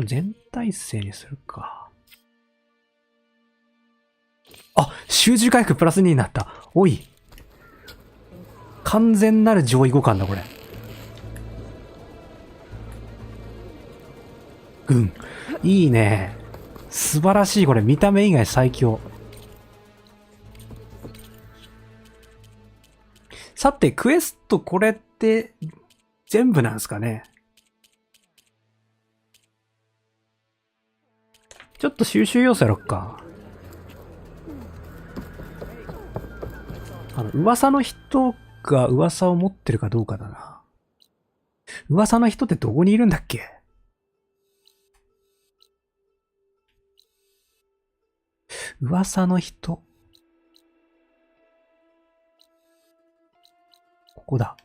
全耐性にするか。あ、集中回復プラス2になった。おい。完全なる上位互換だ、これ。うん。いいね。素晴らしい、これ。見た目以外最強。さて、クエストこれって全部なんですかね。ちょっと収集要素やろっか。噂の人が噂を持ってるかどうかだな。噂の人ってどこにいるんだっけ？噂の人。ここだ。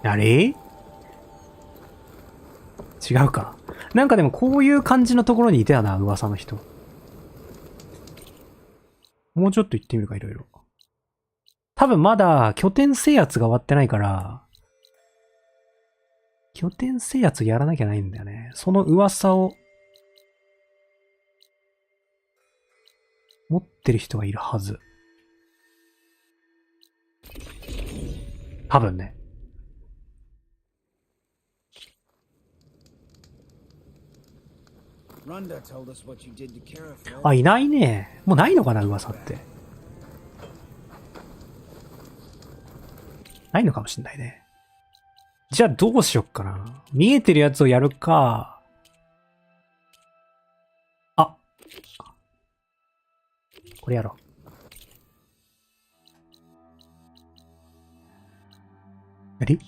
あれ？違うか。なんかでもこういう感じのところにいたよな、噂の人。もうちょっと行ってみるか、いろいろ。多分まだ拠点制圧が終わってないから、拠点制圧やらなきゃないんだよね。その噂を持ってる人がいるはず。多分ね。あ、いないね。もうないのかな、噂って。ないのかもしんないね。じゃあどうしよっかな。見えてるやつをやるか。あ。これやろう。やり？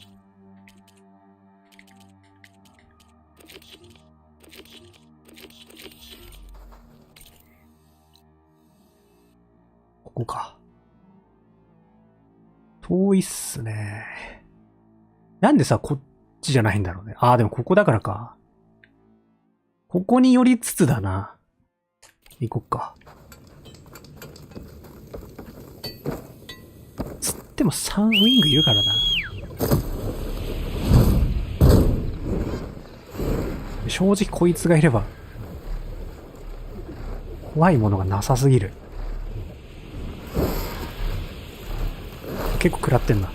ここか。遠いっすね。なんでさ、こっちじゃないんだろうね。ああ、でもここだからか。ここに寄りつつだな。行こっか。つっても3ウィングいるからな。正直こいつがいれば、怖いものがなさすぎる。結構食らってんな。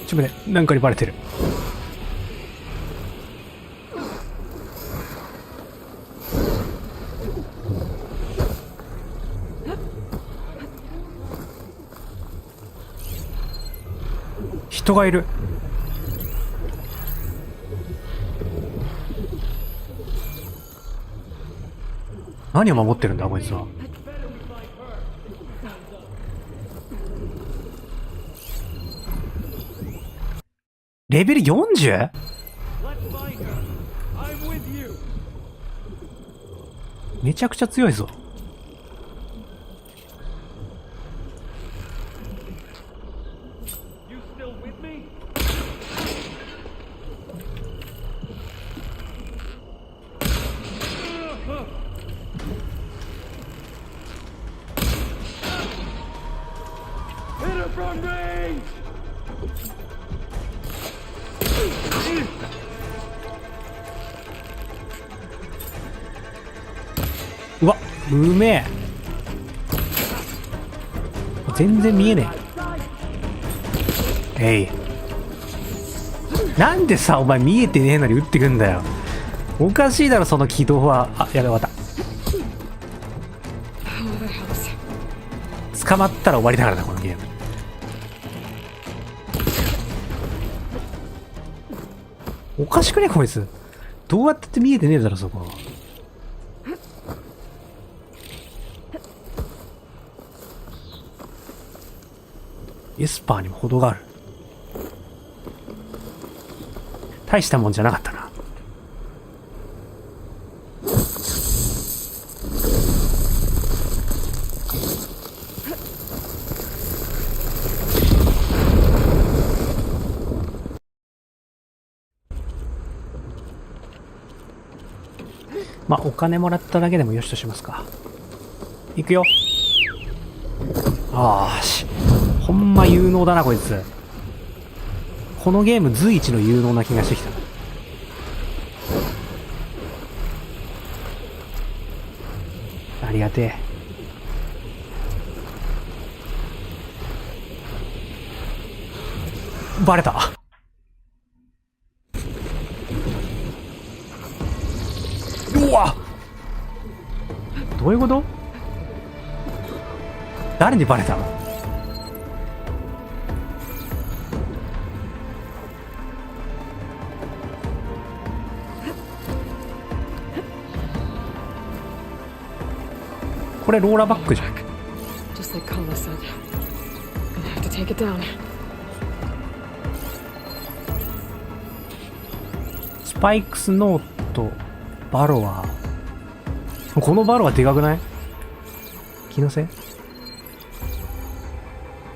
ちょっとね、なんかにバレてる。人がいる。何を守ってるんだこいつは。レベル 40？ めちゃくちゃ強いぞ。うわ、うめえ。全然見えねえ。えい。なんでさ、お前見えてねえのに撃ってくんだよ。おかしいだろ、その軌道は。あ、やべ、終わった。捕まったら終わりだからな、このゲーム。おかしくねこいつ。どうやって見えてねえだろ、そこ。エスパーにも程がある。大したもんじゃなかったな。まあ、お金もらっただけでもよしとしますか。行くよ。あーし。ほんま有能だな、こいつ。このゲーム随一の有能な気がしてきた。ありがてえ。バレた。うわ、どういうこと？誰にバレたの？これローラーバックじゃん。Just like Kala said. Gonna have to take it down. スパイクスノート、バロは、このバロはでかくない？気のせい？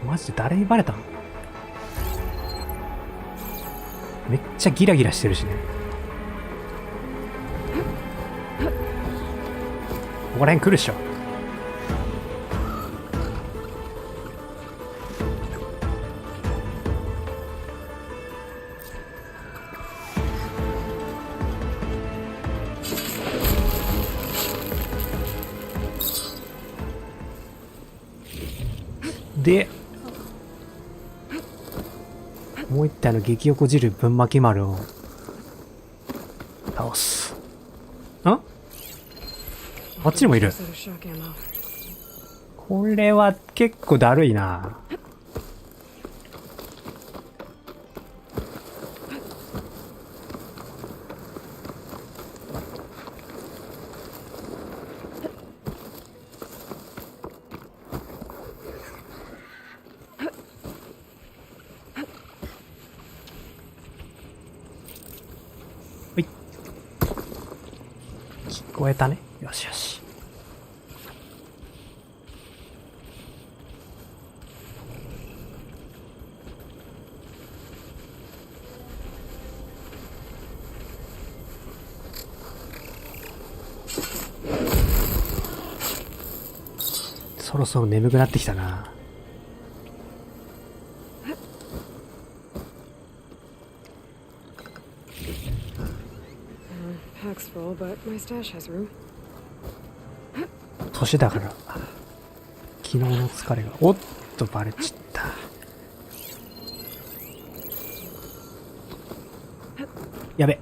マジで誰にバレたの？めっちゃギラギラしてるしね。ここら辺来るっしょ。で、もう一体の激横汁ぶん巻き丸を倒す。あっちにもいる。これは結構だるいな。聞こえたね。よしよし。そろそろ眠くなってきたな。年だから昨日の疲れがおっとバレちった。やべ。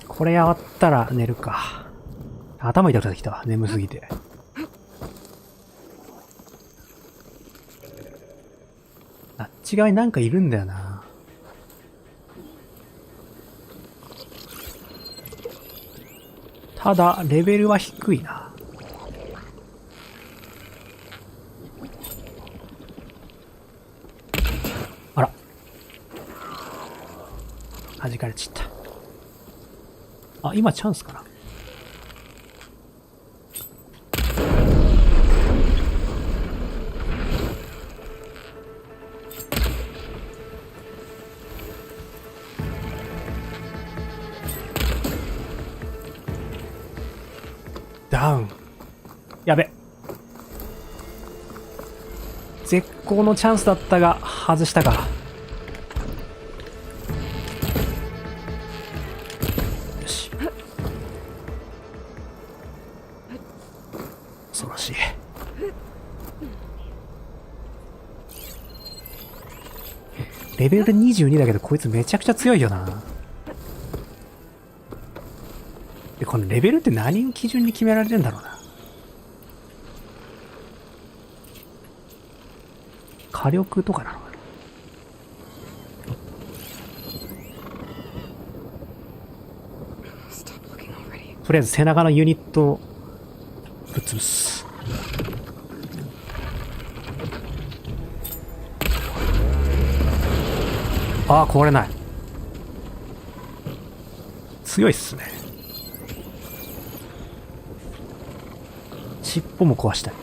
これやったら寝るか。頭痛くなってきたわ、眠すぎて。あっち側になんかいるんだよな。ただレベルは低いな。あら、弾かれちった。あ、今チャンスかな。ダウン。やべ。絶好のチャンスだったが外したか。よし。恐ろしい。レベル22だけどこいつめちゃくちゃ強いよな。で、このレベルって何を基準に決められるんだろうな。火力とかなのかな。とりあえず背中のユニットをぶっ潰す。ああ、壊れない。強いっすね。尻尾も壊したい。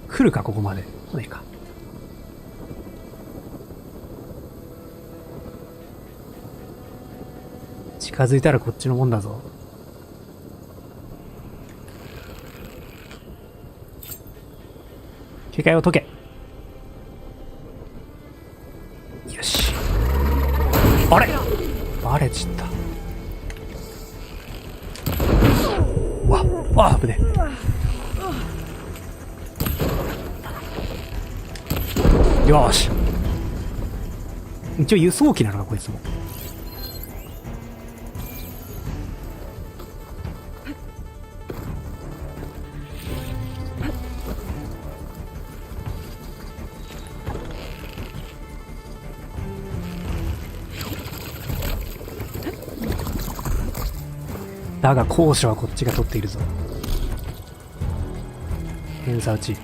来るか、ここまで。来ないか。近づいたらこっちのもんだぞ。警戒を解け。よし。あれバレちった。うわ、あ、危ねえ。よーし。一応輸送機なのか、こいつも。だが高所はこっちが取っているぞ。偏差値。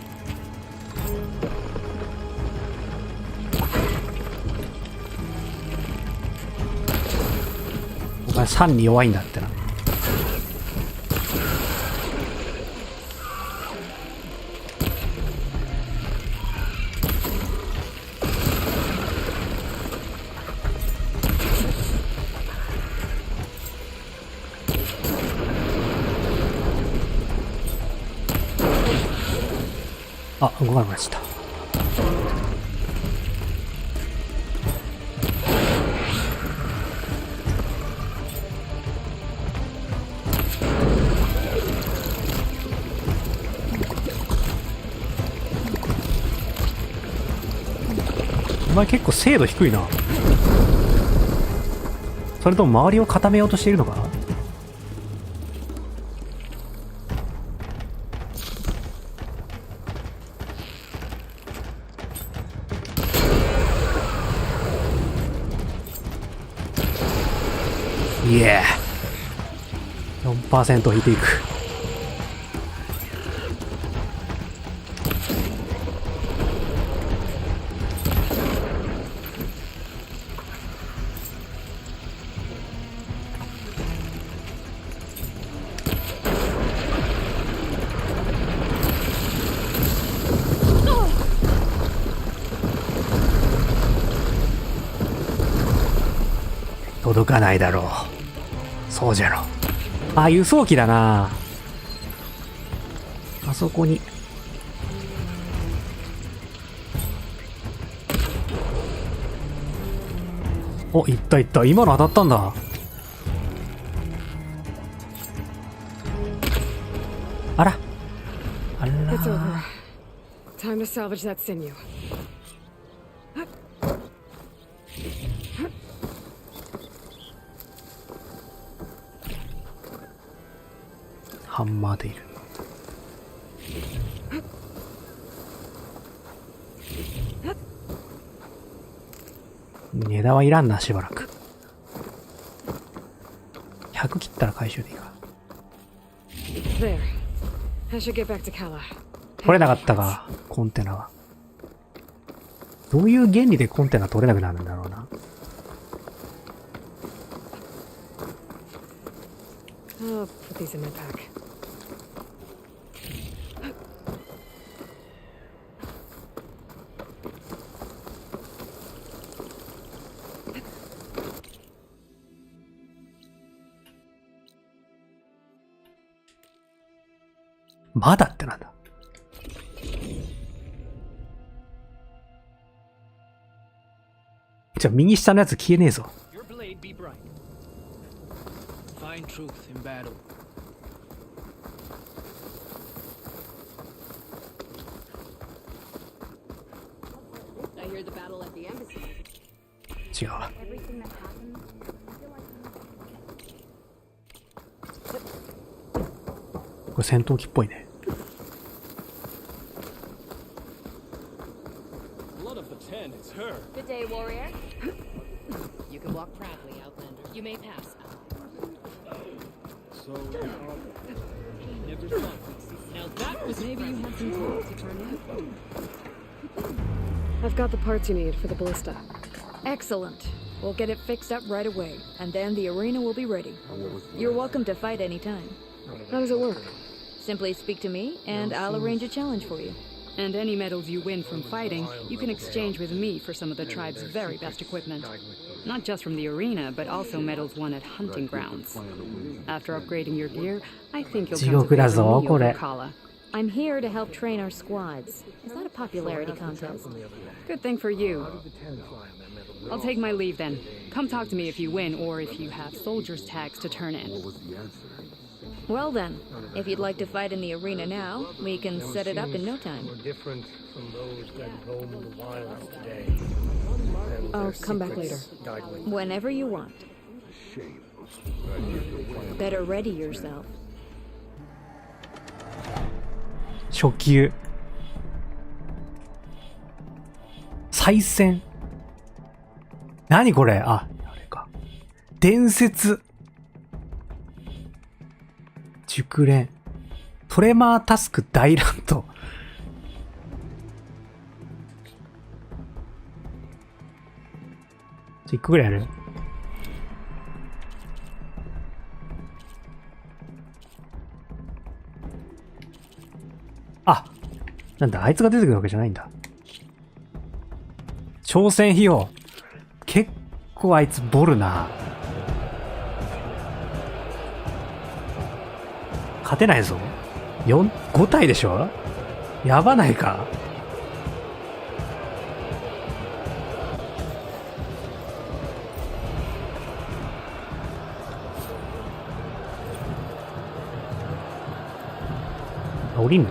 お前3に弱いんだってな。あ、動かなくなっちゃった。お前結構精度低いな。それとも周りを固めようとしているのか。いえ、4% 引いていく。届かないだろう。そうじゃろ。あ、輸送機だな。あそこに。お、いったいった。今の当たったんだ。あら。あら。 It's over. Time to salvage that sinew. ハンマーでいる。値段はいらんな、しばらく。100切ったら回収でいいか。There. I should get back to Kala. 取れなかったか、コンテナは。どういう原理でコンテナ取れなくなるんだろうな。I'll put these in my pack. まだってなんだ。じゃあ右下のやつ消えねえぞ。Your blade be bright. Find truth in battle. hear the battle at the embassy. 違うわ。 Everything that happened, I feel like これ戦闘機っぽいね。 Blood of the Ten, it's her. Good day, warrior. You can walk proudly, Outlander. You may pass. So, never thought. Now that was maybe you have some time to turn in. I've got the parts you need for the ballista. Excellent. We'll get it fixed up right away, and then the arena will be ready. You're welcome to fight anytime. How does it work? Simply speak to me, and I'll arrange a challenge for you. And any medals you win from fighting, you can exchange with me for some of the tribe's very best equipment. Not just from the arena, but also medals won at hunting grounds. After upgrading your gear, I think you'll come to favor me over Kala. I'm here to help train our squads. Is that a popularity contest? Good thing for you. I'll take my leave then. Come talk to me if you win or if you have soldiers' tags to turn in. Well then, if you'd like to fight in the arena now, we can set it up in no time. Different from those that roam the wilds today. I'll come back later. Whenever you want. Better ready yourself. 初級。再戦。何これ？あ、あれか。伝説。熟練。トレマータスク大乱闘。1個ぐらいやる？あ、なんだ、あいつが出てくるわけじゃないんだ。挑戦費用。結構あいつボルな。勝てないぞ。5体でしょ？やばないか？降りんの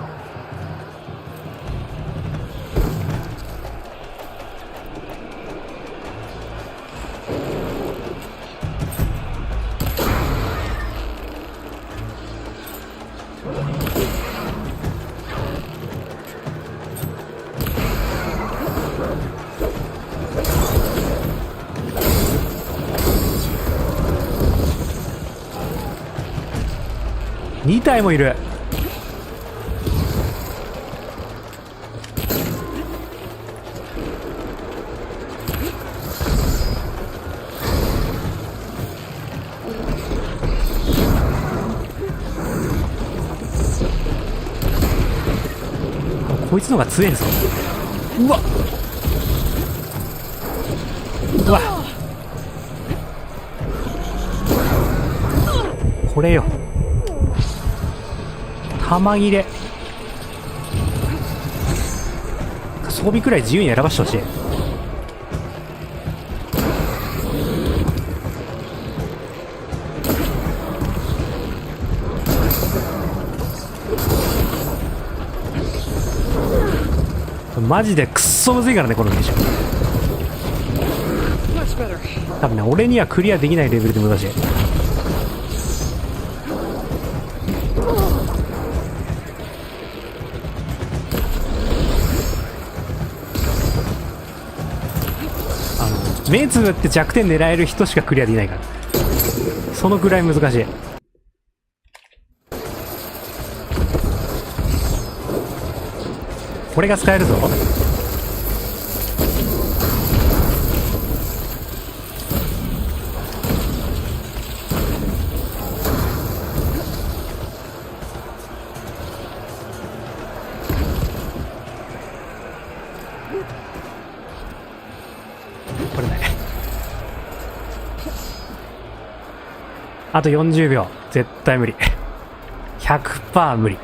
2体もいる。こいつのが強いぞ。うわうわこれよ。玉切れ。装備くらい自由に選ばしてほしい。マジでクッソむずいからね、このミッション。多分ね、俺にはクリアできないレベルで難しい。目つぶって弱点狙える人しかクリアできないから。そのぐらい難しい。これが使えるぞ。これね。あと40秒。絶対無理。100% 無理。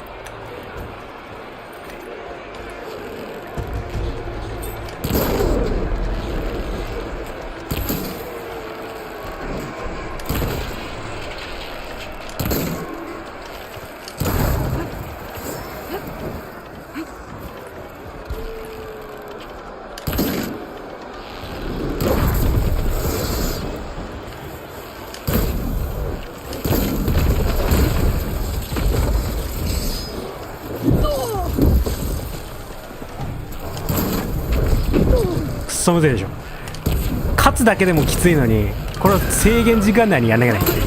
ソむずいでしょ。勝つだけでもきついのに、これを制限時間内にやんなきゃいけない。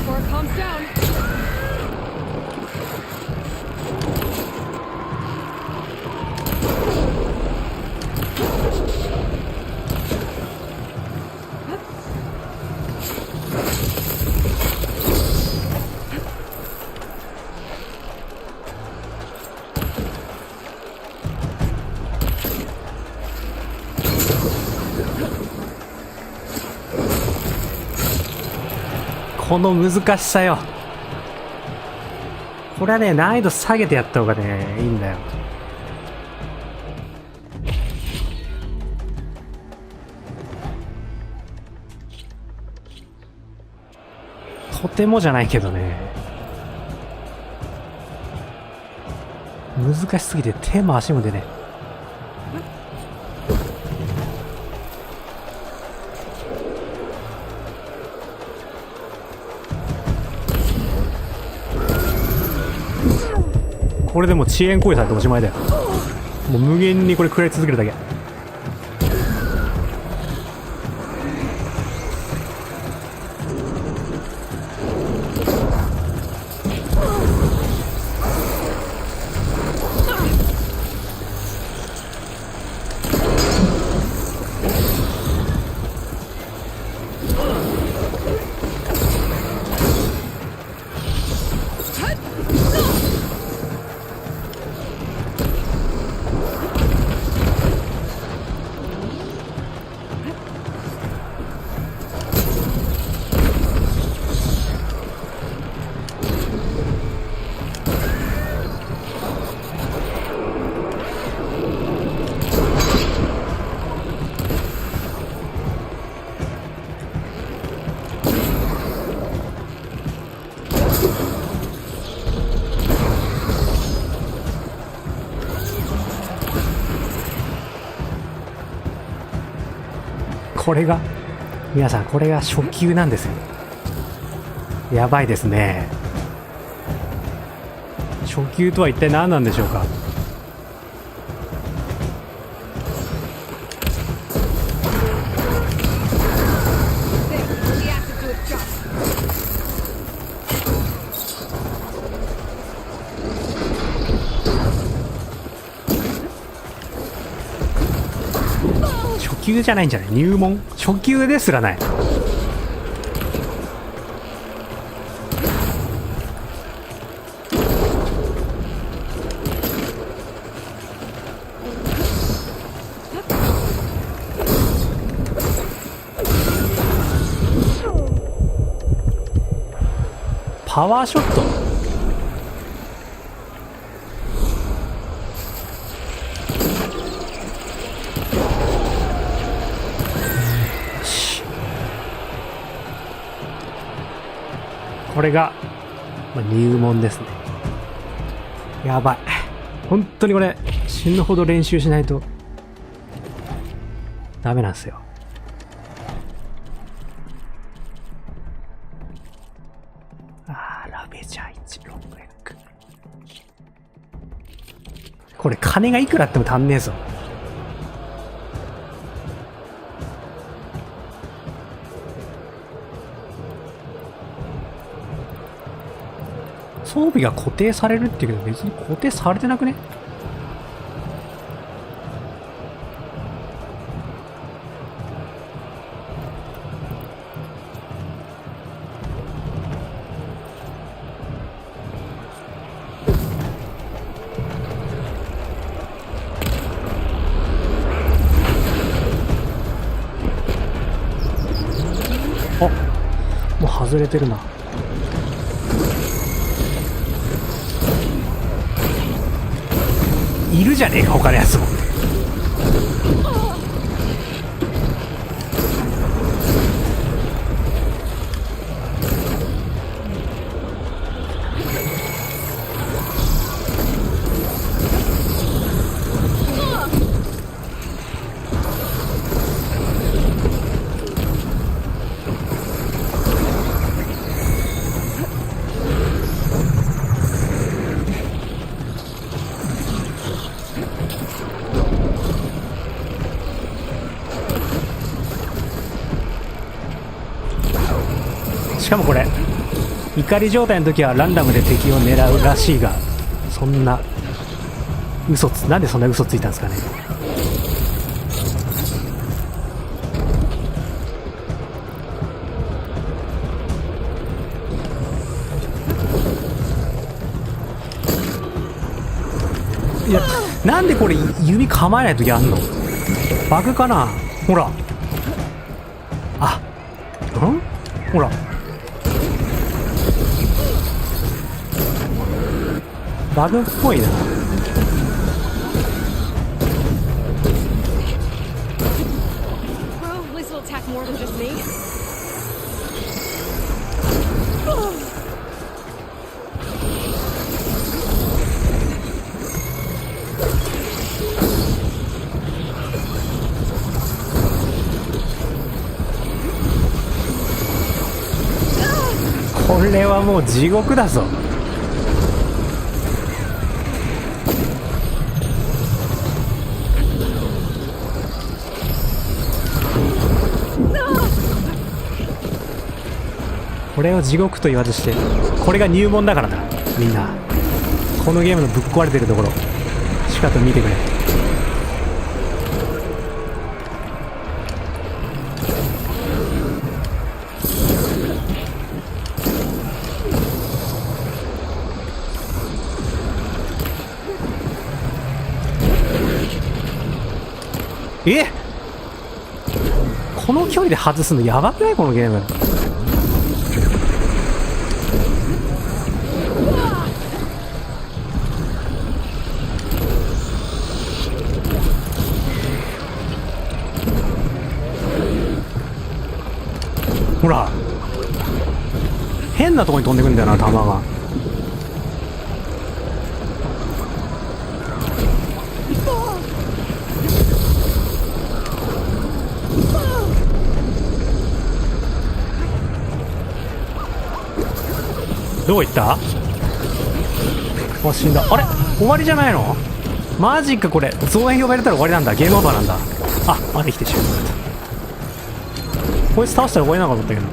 この難しさよ。これはね、難易度下げてやった方がね、いいんだよ。とてもじゃないけどね、難しすぎて手も足も出ねえ。これでも遅延行為されておしまいだよ。もう無限にこれ食らい続けるだけ。これが皆さん、これが初級なんですよ。やばいですね。初級とは一体何なんでしょうか。初級じゃないんじゃない？入門？初級ですらない。パワーショット？これが、入門ですね。やばい。本当にこれ死ぬほど練習しないとダメなんですよ。ラベジャー1ロングエッグ。これ金がいくらあっても足んねえぞ。装備が固定されるっていうけど、別に固定されてなくね？あ、もう外れてるな。いるじゃねえか他のやつも。しかもこれ怒り状態の時はランダムで敵を狙うらしいが、そんななんでそんな嘘ついたんですかね。いや、なんでこれ弓構えない時あんの？バグかな？ほら。あ、ほら。バグっぽいな。Bro, Liz will attack more than just me. これはもう地獄だぞ。これを地獄と言わずして、これが入門だからな。みんなこのゲームのぶっ壊れてるところしかと見てくれ。この距離で外すのやばくない？このゲーム。ほら変なとこに飛んでくんだよな、弾が。どういった？あ、死んだ。あれ終わりじゃないの？マジか。これ増援呼ばれたら終わりなんだ。ゲームオーバーなんだ。あ、まで来てしまった。こいつ倒したら終わりなのかと思ったけど。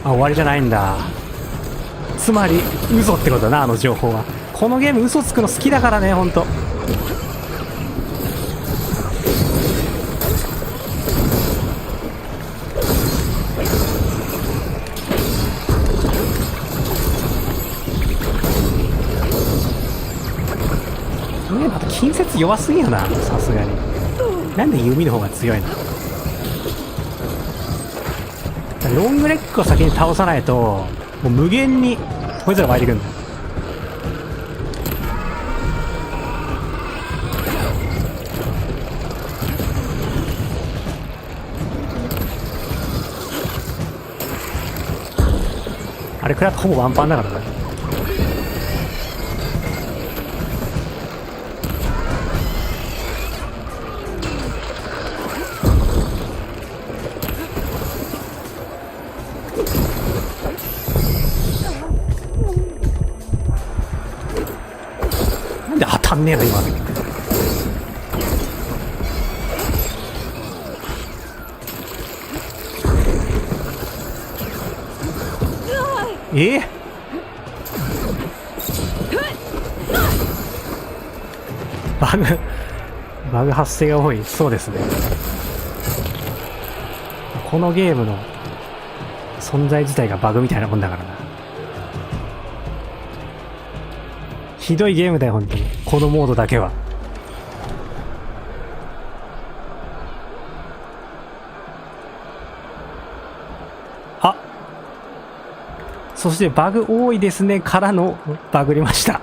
終わりじゃないんだ。つまり嘘ってことだな、あの情報は。このゲーム嘘つくの好きだからね、ほんと。あと近接弱すぎよな、さすがに。なんで弓の方が強いの？ロングレッグを先に倒さないともう無限にこいつら湧いてくるんだよ。あれ食らってほぼワンパンだからね。当たんねえの今。バグ発生が多い。そうですね。このゲームの存在自体がバグみたいなもんだからな。ひどいゲームだよ本当に、このモードだけは。あ、そしてバグ多いですねからのバグりました。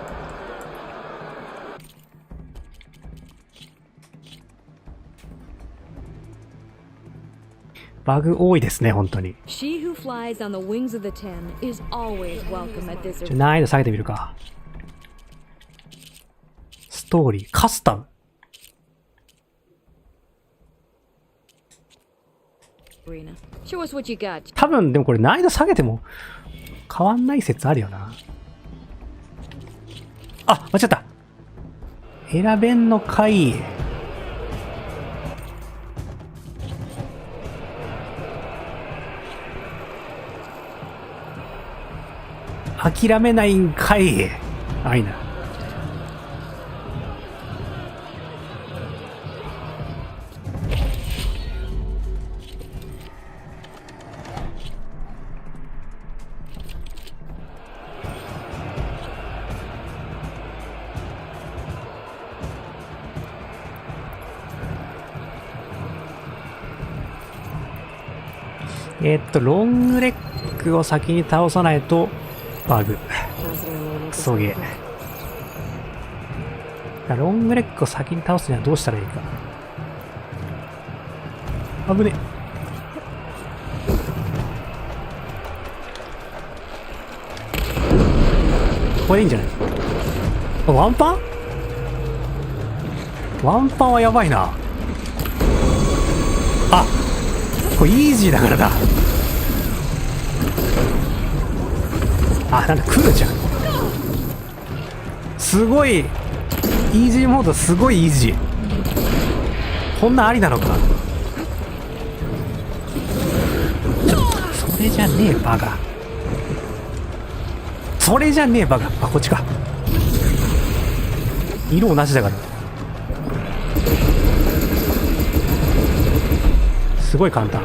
バグ多いですね本当に。難易度下げてみるか。スストーリー、カスタム。Show us what you got. 多分、でもこれ難易度下げても変わんない説あるよな。あ、間違った。選べんのかい。諦めないんかい。あ、いいな。ロングレッグを先に倒さないとバグ。クソゲー。ロングレッグを先に倒すにはどうしたらいいか。危ね。これいいんじゃない？ワンパン？ワンパンはやばいな。あ、これイージーだからだ。あ、なんか来るじゃん。すごいイージーモード、すごいイージー。こんなありなのか。それじゃねえバカ。それじゃねえバカ。あ、こっちか。色同じだから。すごい簡単。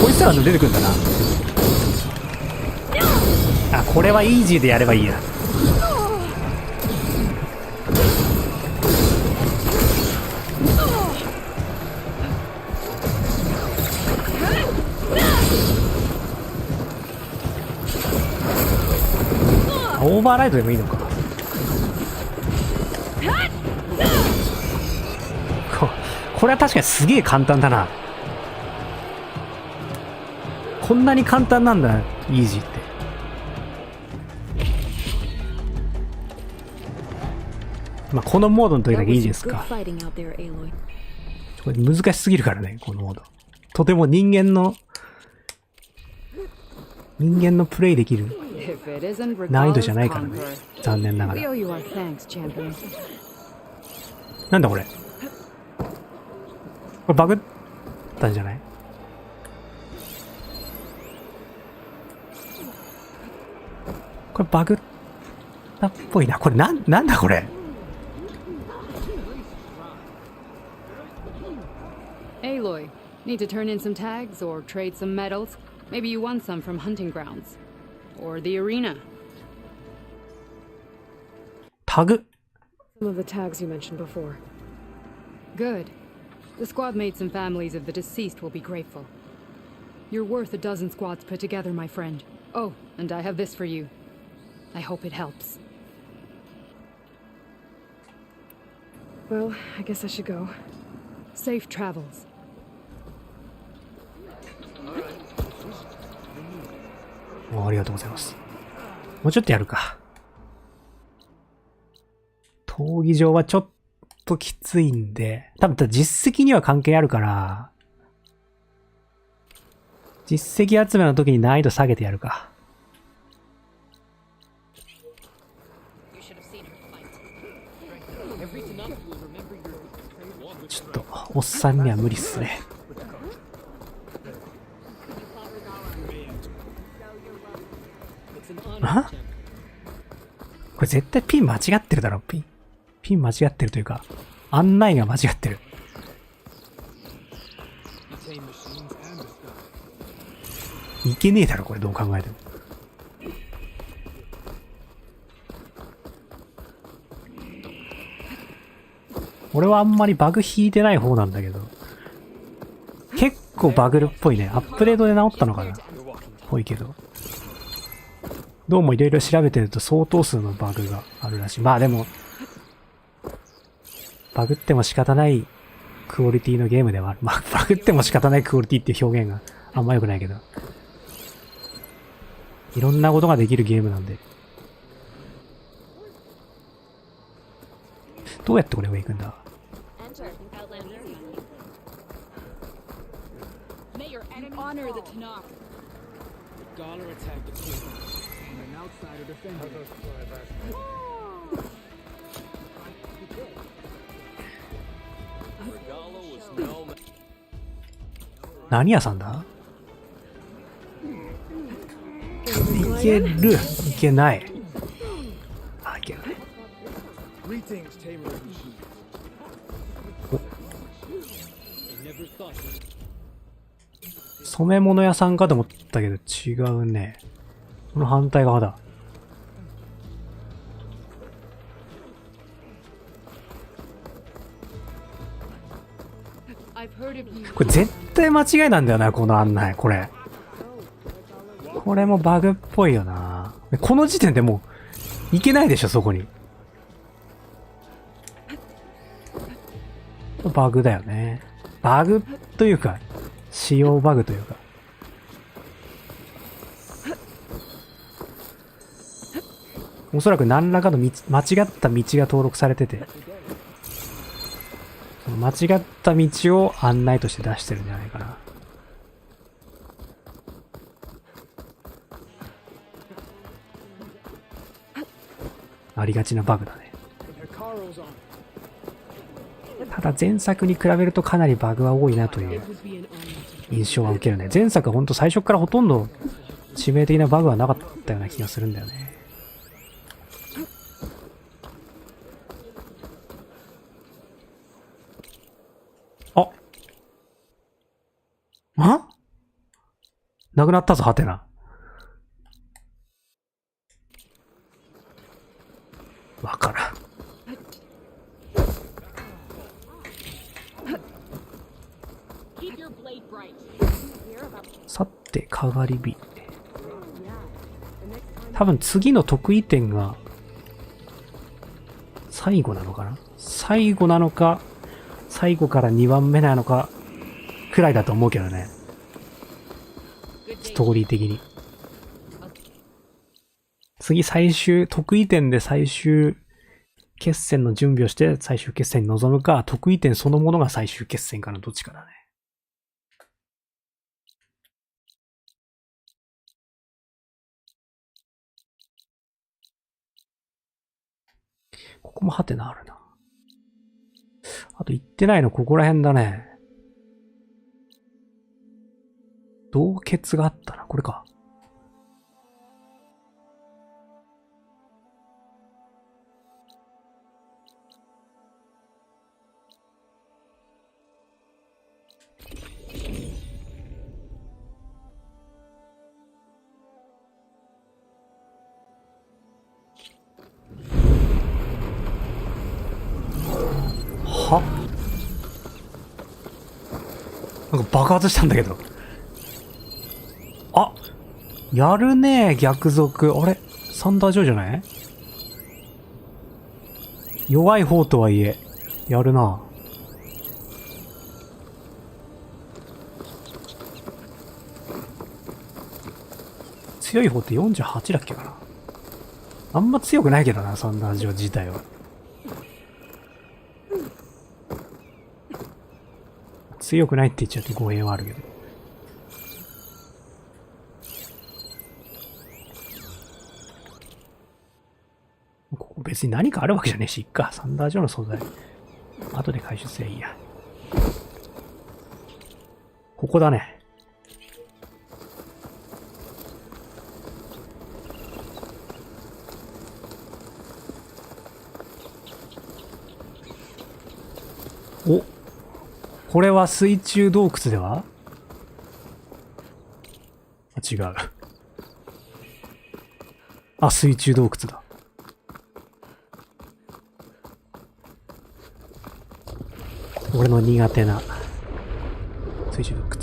こいつらの出てくるんだな。あ、これはイージーでやればいいや。オーバーライドでもいいのか。これは確かにすげえ簡単だな。こんなに簡単なんだ、イージーって。まあ、このモードの時だけイージーですか。これ難しすぎるからね、このモード。とても人間のプレイできる難易度じゃないからね。残念ながら。なんだこれ。これバグったんじゃない？これバグったっぽいな。これなんだこれ。Aloy, need to turn in some tags or trade some medals? Maybe you won some from hunting grounds. Or the arena. タグ。 Some of the tags you mentioned before. Good. The squad mates and families of the deceased will be grateful. You're worth a dozen squads put together, my friend. Oh, and I have this for you. I hope it helps. Well, I guess I should go. Safe travels. ありがとうございます。もうちょっとやるか。闘技場はちょっときついんで、多分実績には関係あるから、実績集めの時に難易度下げてやるか。ちょっと、おっさんには無理っすね。あ？これ絶対ピン間違ってるだろ。ピン間違ってるというか、案内が間違ってる。いけねえだろ、これどう考えても。俺はあんまりバグ引いてない方なんだけど、結構バグるっぽいね。アップデートで直ったのかな？ぽいけど。どうもいろいろ調べてると相当数のバグがあるらしい。まあでも、バグっても仕方ないクオリティのゲームではある。まあ、バグっても仕方ないクオリティっていう表現があんま良くないけど。いろんなことができるゲームなんで。どうやってこれ上行くんだ？ May your enemy honor the Tanakh. Gala attacked the king, and an outsider defended it. 何屋さんだ？いける？いけない。あ、いけない。Greetings, tailor machine. 染め物屋さんかと思ったけど違うね。この反対側だ。これ絶対間違いなんだよな、この案内。これもバグっぽいよな。この時点でもう行けないでしょ、そこに。バグだよね。バグというか仕様バグというか。おそらく何らかの間違った道が登録されてて、間違った道を案内として出してるんじゃないかな。ありがちなバグだね。ただ前作に比べるとかなりバグは多いなという印象は受けるね。前作はほんと最初からほとんど致命的なバグはなかったような気がするんだよね。なくなったぞ、ハテナ。わからん。さて、かがり火。多分次の得意点が最後なのかな？最後なのか、最後から2番目なのかくらいだと思うけどね。ストーリー的に。次得意点で最終決戦の準備をして最終決戦に臨むか、得意点そのものが最終決戦かのどっちかだね。ここもハテナあるな。あと行ってないのここら辺だね。洞穴があったな。これか。は？なんか爆発したんだけど。あ、やるね、逆賊。あれサンダージョーじゃない？弱い方とはいえ、やるな。強い方って48だっけかな。あんま強くないけどな、サンダージョー自体は。強くないって言っちゃうと語弊はあるけど。ここ別に何かあるわけじゃねえし、いっか。サンダージョーの素材。後で回収すりゃいいや。ここだね。お、これは水中洞窟では？あ、違う。あ、水中洞窟だ。俺の苦手な水中洞窟。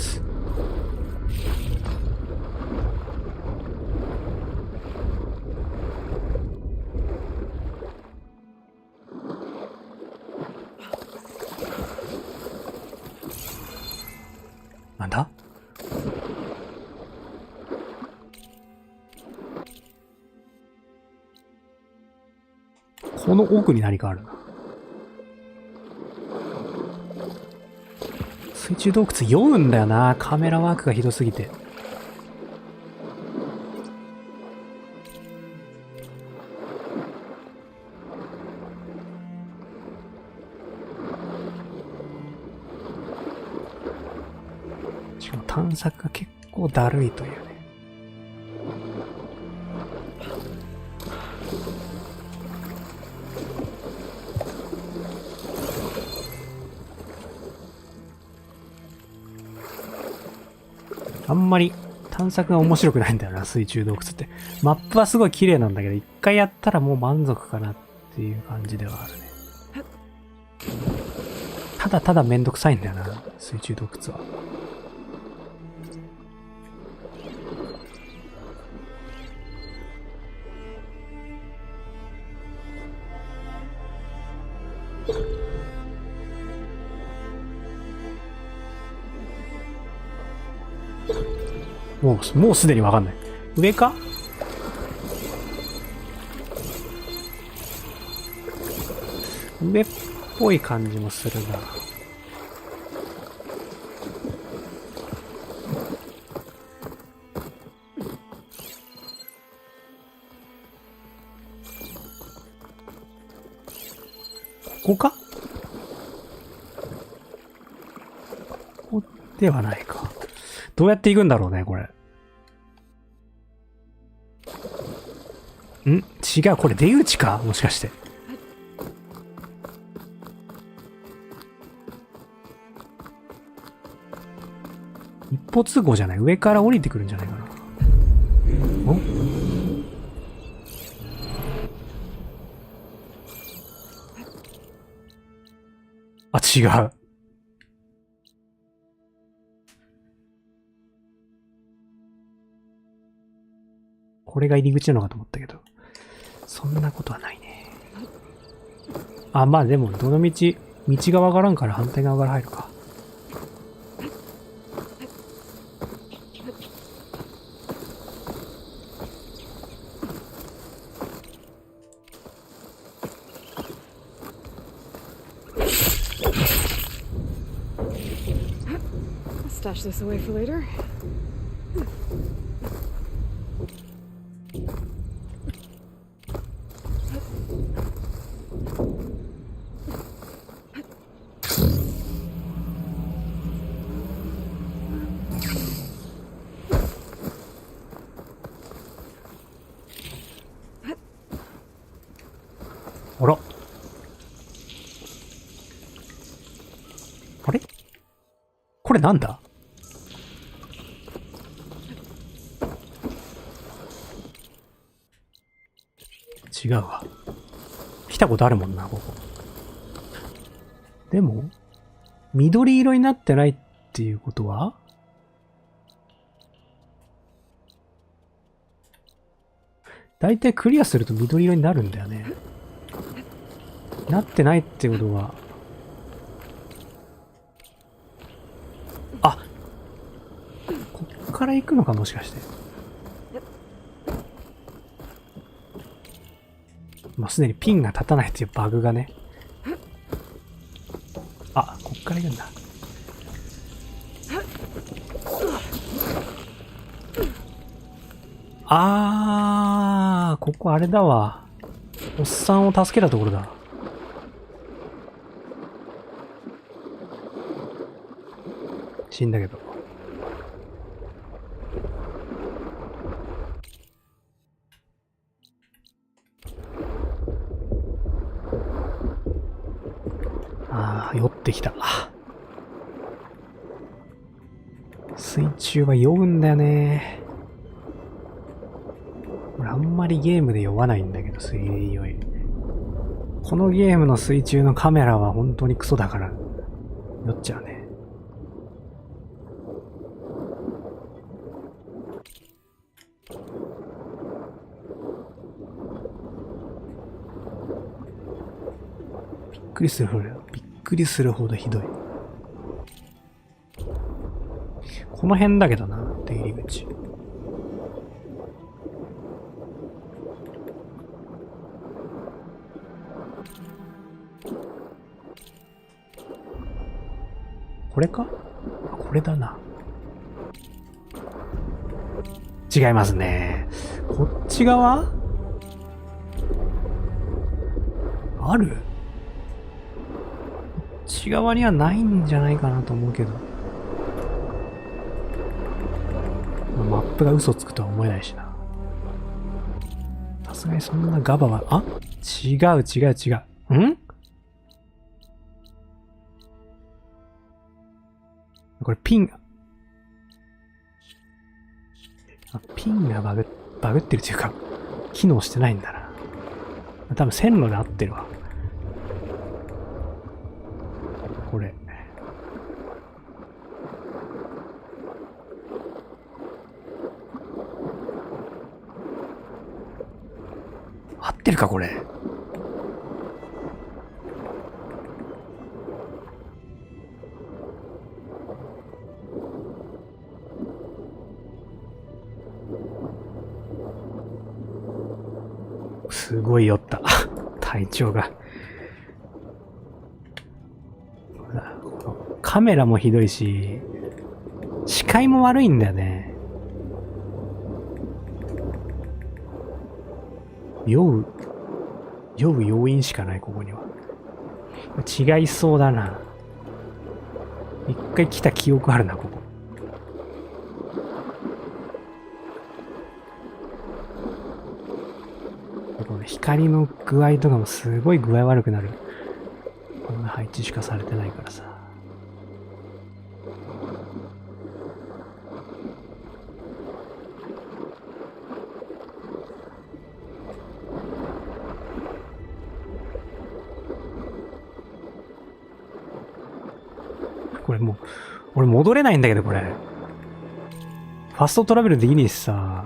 なんだ？この奥に何かあるな。水中洞窟酔うんだよな。カメラワークがひどすぎて。しかも探索が結構だるいというね。あんまり探索が面白くないんだよな、水中洞窟って。マップはすごい綺麗なんだけど、一回やったらもう満足かなっていう感じではあるね。ただただめんどくさいんだよな、水中洞窟は。もうすでにわかんない。上か？上っぽい感じもするな。ここか？ここではないか。どうやって行くんだろうね、これ。違う、これ出口か？もしかして。一歩通行じゃない？上から降りてくるんじゃないかな。あ、違う。これが入り口なのかと思ったけど、そんなことはないね。あ、まあでも、どの道がわからんから反対側から入るか。Stash this away for later.あれ？これなんだ？違うわ。来たことあるもんな、ここ。でも、緑色になってないっていうことは？だいたいクリアすると緑色になるんだよね。なってないってことは、あ、こっから行くのか、もしかして。もうすでにピンが立たないっていうバグがね。あ、こっから行くんだ。ここあれだわ。おっさんを助けたところだ。死んだけど。酔ってきた。水中は酔うんだよね。俺あんまりゲームで酔わないんだけど、水泳酔い。このゲームの水中のカメラは本当にクソだから酔っちゃうね。びっくりするほどひどい。この辺だけどな、出入り口。これか？これだな。違いますね。こっち側？ある？こっち側にはないんじゃないかなと思うけど。マップが嘘つくとは思えないしな。さすがにそんなガバは、あ？違う。ん？これピンがバグってるというか、機能してないんだな。多分線路で合ってるわ。これ。合ってるかこれ。すごい酔った。体調が。カメラもひどいし、視界も悪いんだよね。酔う要因しかない、ここには。違いそうだな。一回来た記憶あるな、ここ。光の具合とかもすごい具合悪くなる。こんな配置しかされてないからさ。これもう、俺戻れないんだけど、これ。ファストトラベルできねえしさ。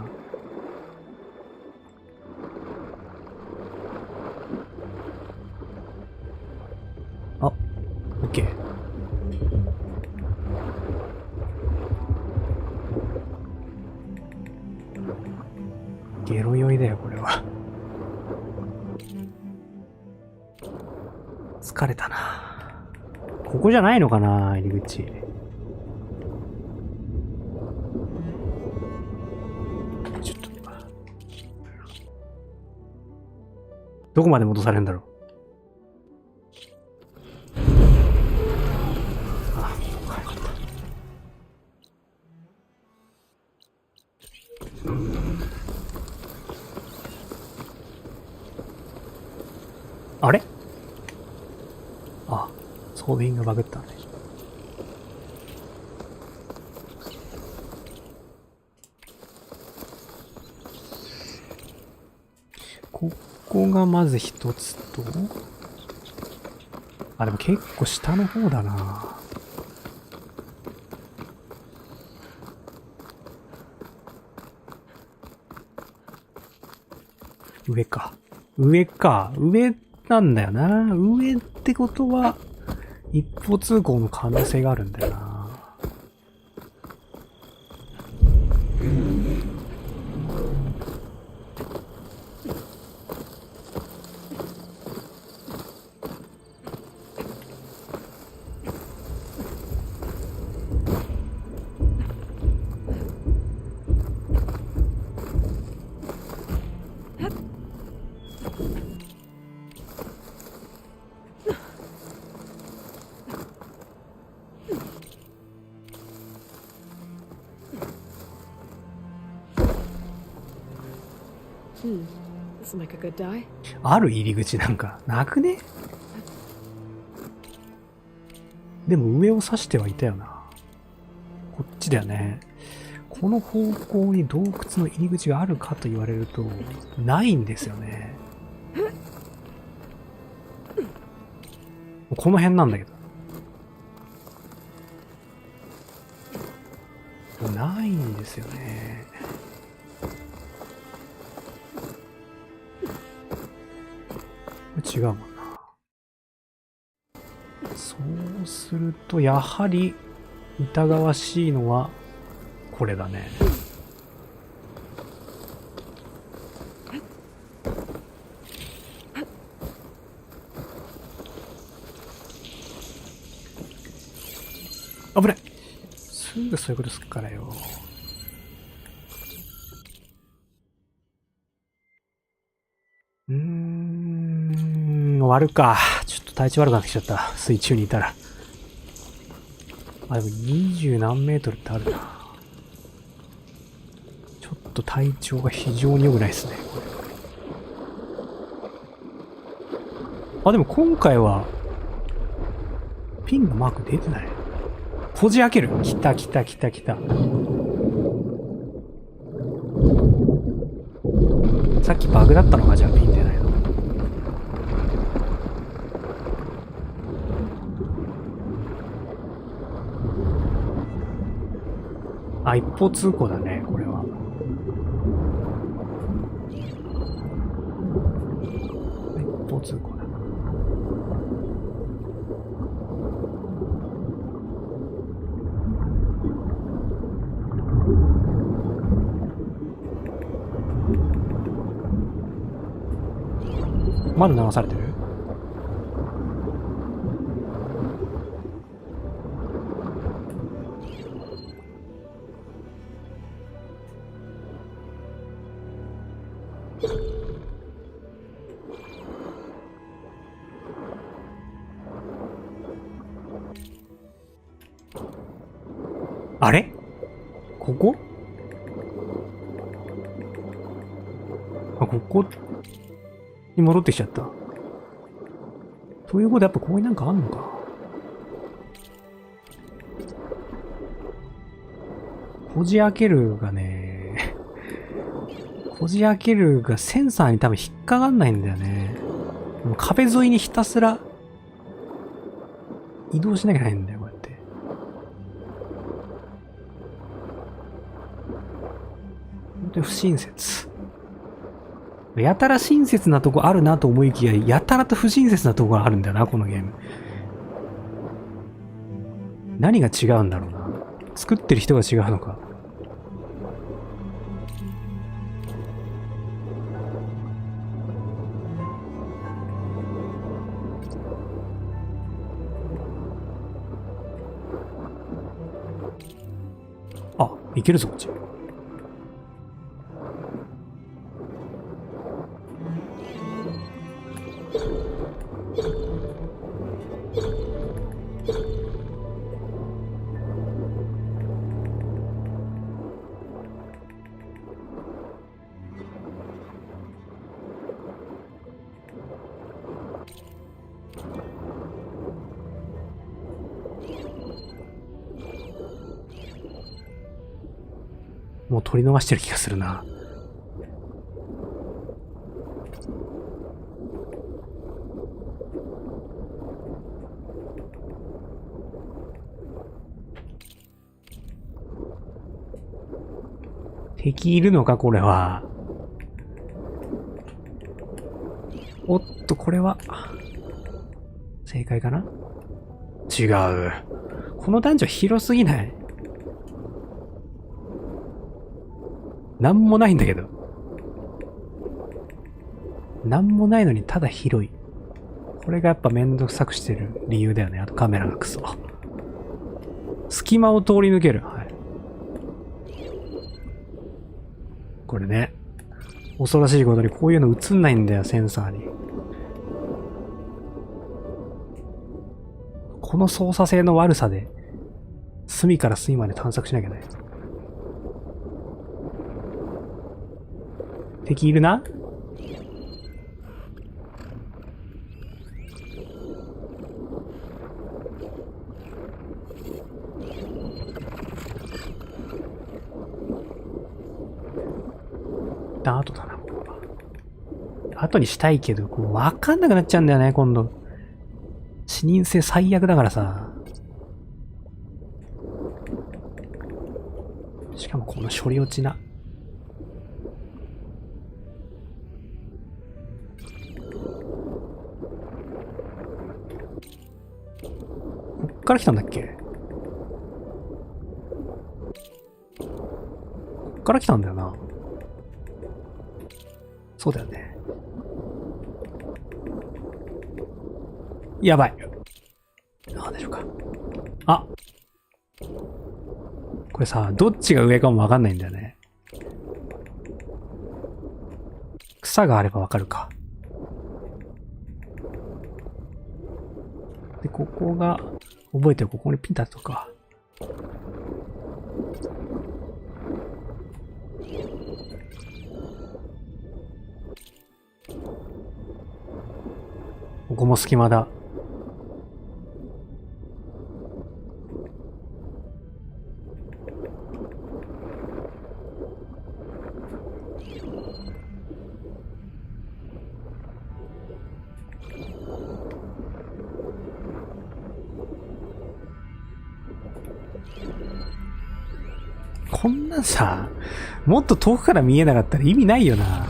あ、OK。ゲロ酔いだよ、これは。疲れたな。ここじゃないのかな、入り口。ちょっと。どこまで戻されるんだろう。あれ？あ、装備品がバグったんで。ここがまず一つと、あ、でも結構下の方だな。上か。上なんだよな。上ってことは、一方通行の可能性があるんだよな。This will make a good die. ある入り口なんかなくね？でも上を指してはいたよな。こっちだよね。この方向に洞窟の入り口があるかと言われるとないんですよね。この辺なんだけど。ないんですよね。違うもんな。そうするとやはり疑わしいのはこれだね。危ない。すぐそういうことすっからよ。終わるか。ちょっと体調悪くなってきちゃった。水中にいたら。あ、でも20何メートルってあるな。ちょっと体調が非常に良くないですね。あ、でも今回は、ピンのマーク出てない。こじ開ける。来た来た来た来た。さっきバグだったのか、じゃあピン出ないの。あ、一方通行だね、これは。一方通行だ。まだ流されてる？あれ？ここ？あ、ここに戻ってきちゃった。ということでやっぱここになんかあんのか。こじ開けるがね、こじ開けるがセンサーに多分引っかかんないんだよね。もう壁沿いにひたすら移動しなきゃいけないんだよ、こうやって。本当に不親切。やたら親切なとこあるなと思いきや、やたらと不親切なとこがあるんだよな、このゲーム。何が違うんだろうな。作ってる人が違うのか。あ、いけるぞ、こっち。もう取り逃してる気がするな。敵いるのか、これは。おっと、これは正解かな？違う。この男女広すぎない？なんもないんだけど。なんもないのにただ広い。これがやっぱめんどくさくしてる理由だよね。あとカメラがクソ。隙間を通り抜ける。はい。これね。恐ろしいことにこういうの映んないんだよ、センサーに。この操作性の悪さで、隅から隅まで探索しなきゃね。敵いるな？後だな、ここは。後にしたいけど、こうわかんなくなっちゃうんだよね、今度。視認性最悪だからさ。しかもこの処理落ちな。こっから来たんだっけ？こっから来たんだよな。そうだよね。やばい。なんでしょうか。あ、これさ、どっちが上かもわかんないんだよね。草があればわかるか。で、ここが、覚えてる、ここにピンタとか。ここも隙間だ。こんなんさ、もっと遠くから見えなかったら意味ないよな。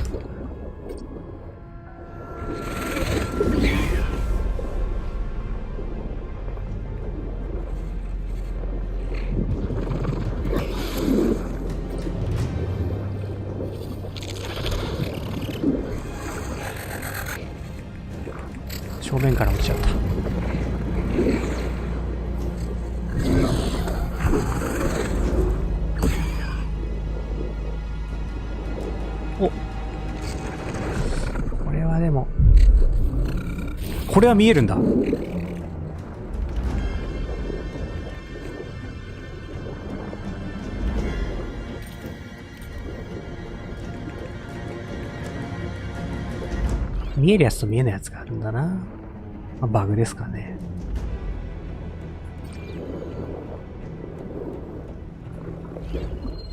正面から落ちちゃった。お、これはでも、これは見えるんだ。見えるやつと見えないやつがあるんだな。まあ、バグですかね。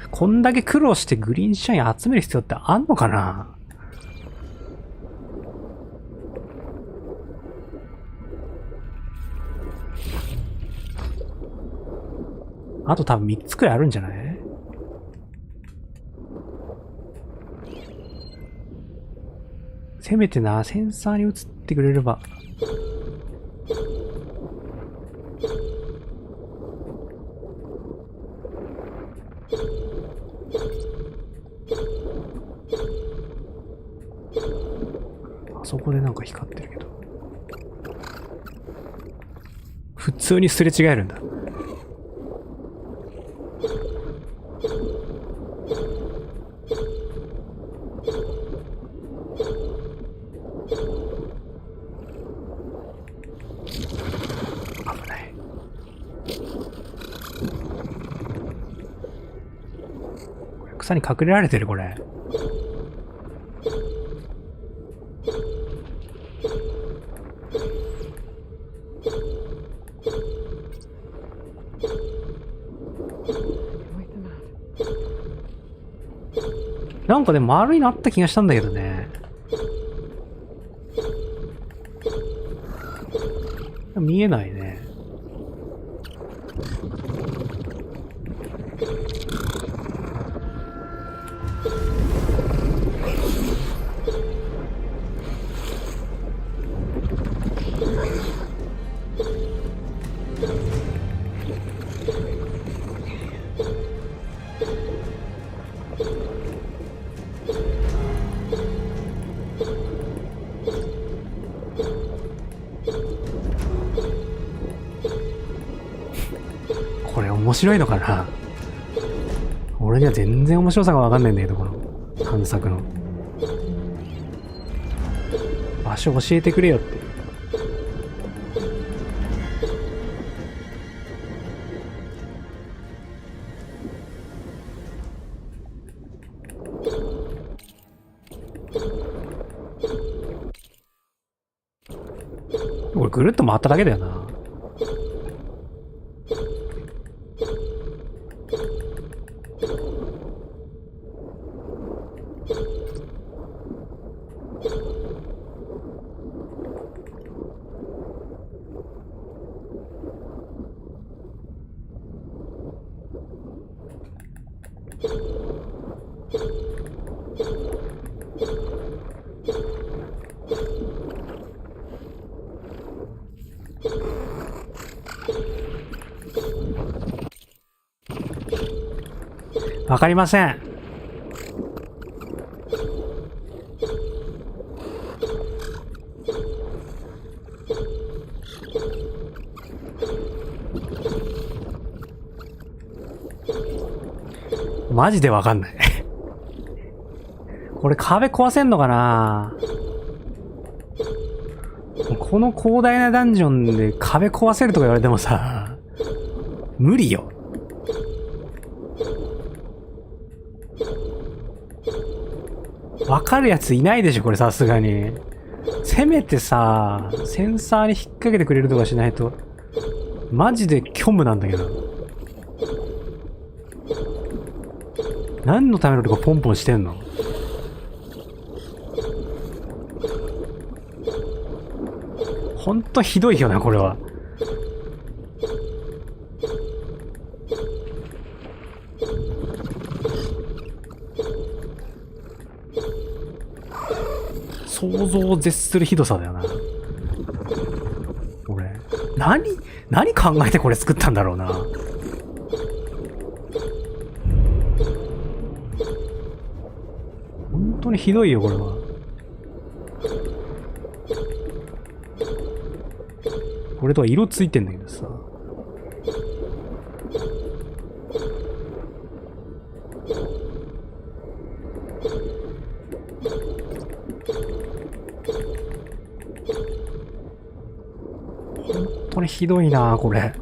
こんだけ苦労してグリーンシャイン集める必要ってあんのかな？あと多分3つくらいあるんじゃない？せめてな、センサーに映ってくれれば。あそこでなんか光ってるけど。普通にすれ違えるんだ。草に隠れられてるこれ。なんかでも丸いのあった気がしたんだけどね。見えないね。これ面白いのかな？俺には全然面白さがわかんないんだけど、この探索の場所教えてくれよって。これぐるっと回っただけだよな。わかりません。マジでわかんない。これ壁壊せんのかな？この広大なダンジョンで壁壊せるとか言われてもさ、無理よ。わかるやついないでしょ、これさすがに。せめてさ、センサーに引っ掛けてくれるとかしないと、マジで虚無なんだけど。何のためのとかポンポンしてんの？ほんとひどいよな、これは。想像を絶するひどさだよな。これ。何考えてこれ作ったんだろうな。本当にひどいよ、これは。これとは色ついてんだけどさ。本当にひどいな、これ。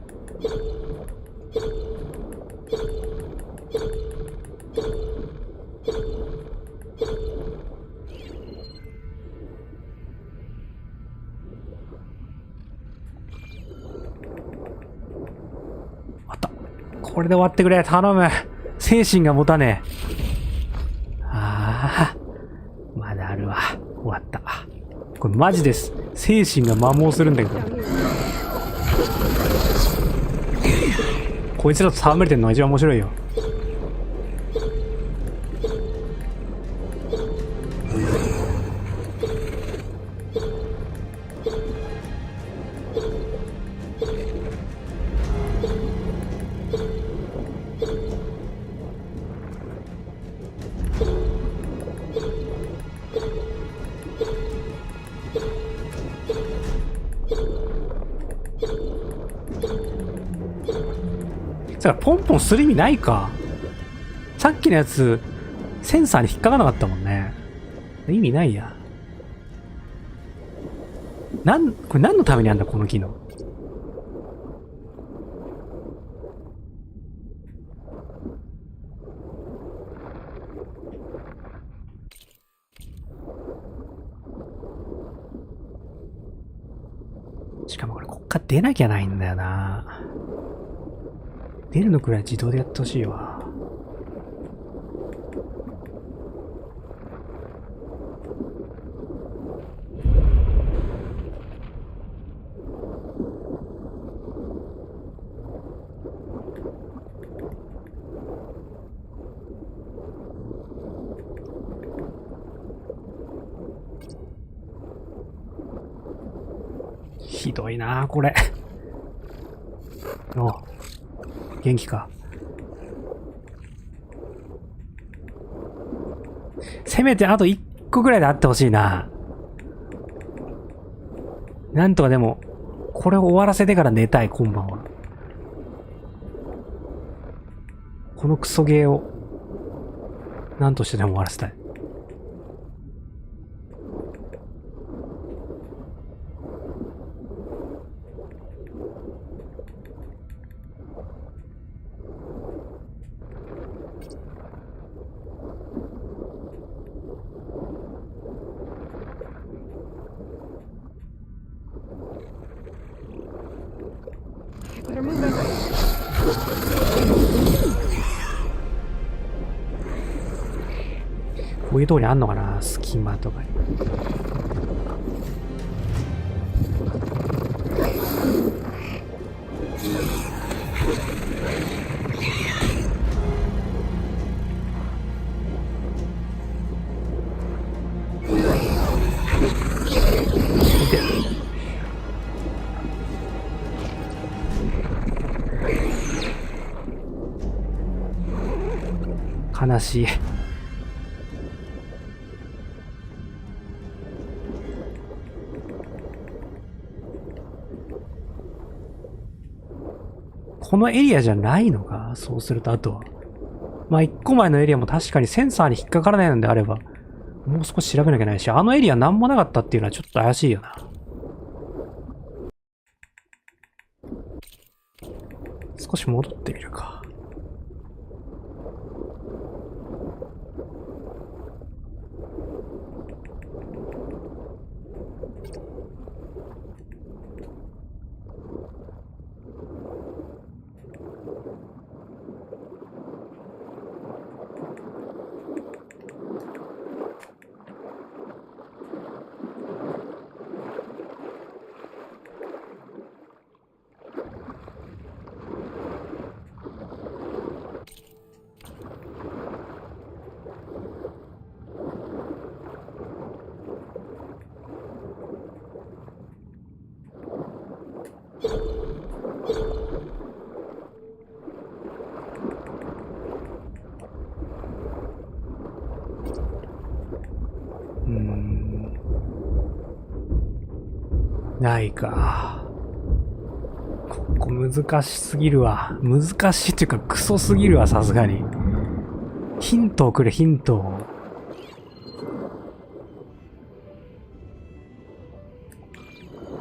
これで終わってくれ、頼む。精神が持たねえ。ああ、まだあるわ。終わった。これマジです。精神が摩耗するんだけど。こいつらと戯れてるのが一番面白いよ。ポンポンする意味ないか。さっきのやつセンサーに引っかかなかったもんね。意味ないや。これ何のためにあんだこの機能。しかもこれこっから出なきゃないんだよな。出るのくらい自動でやってほしいわ。ひどいなあ、これ。お、元気か。せめてあと1個ぐらいであってほしいな。なんとかでも、これを終わらせてから寝たい、今晩は。このクソゲーを、なんとしてでも終わらせたい。こういうとこにあんのかな、隙間とかに。悲しい。このエリアじゃないのか、そうするとあとは。まあ1個前のエリアも確かにセンサーに引っかからないのであれば、もう少し調べなきゃいけないし、あのエリアなんもなかったっていうのはちょっと怪しいよな。少し戻ってみるか。ないか。ここ難しすぎるわ。難しいっていうかクソすぎるわ、さすがに。ヒントをくれ、ヒントを。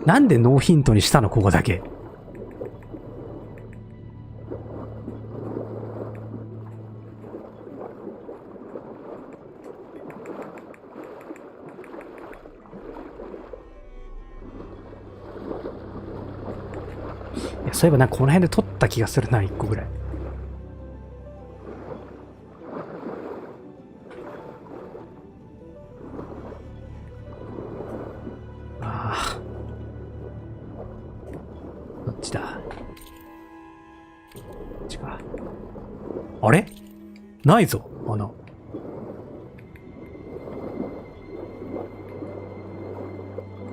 なんでノーヒントにしたの、ここだけ。そういえばなんかこの辺で撮った気がするな、1個ぐらい。ああ。どっちだ？こっちか。あれ？ないぞ、穴。こ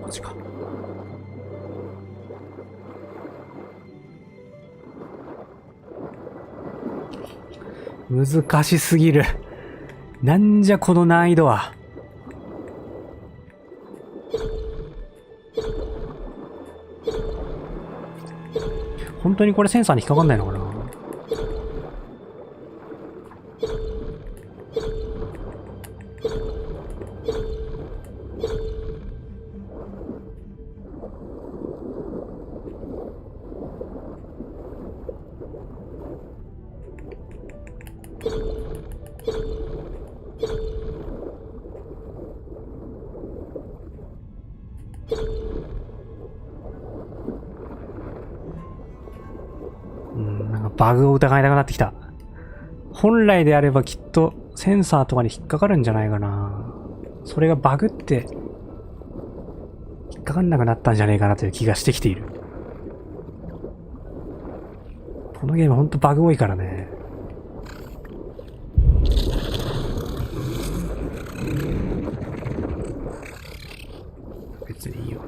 っちか。難しすぎる。なんじゃこの難易度は。本当にこれセンサーに引っかかんないのかな。バグを疑いたくなってきた。本来であればきっとセンサーとかに引っかかるんじゃないかな。それがバグって引っかかんなくなったんじゃねえかなという気がしてきている。このゲームほんとバグ多いからね。別にいいよ。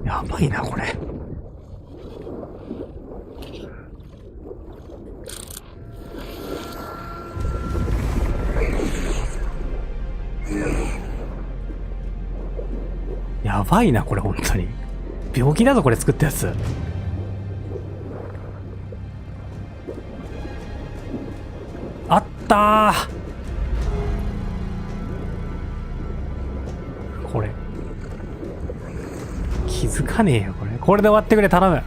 やばいな、これ。やばいな、これ、本当に。病気だぞ、これ作ったやつ。あったー。これ。気づかねえよ、これ。これで終わってくれ、頼む。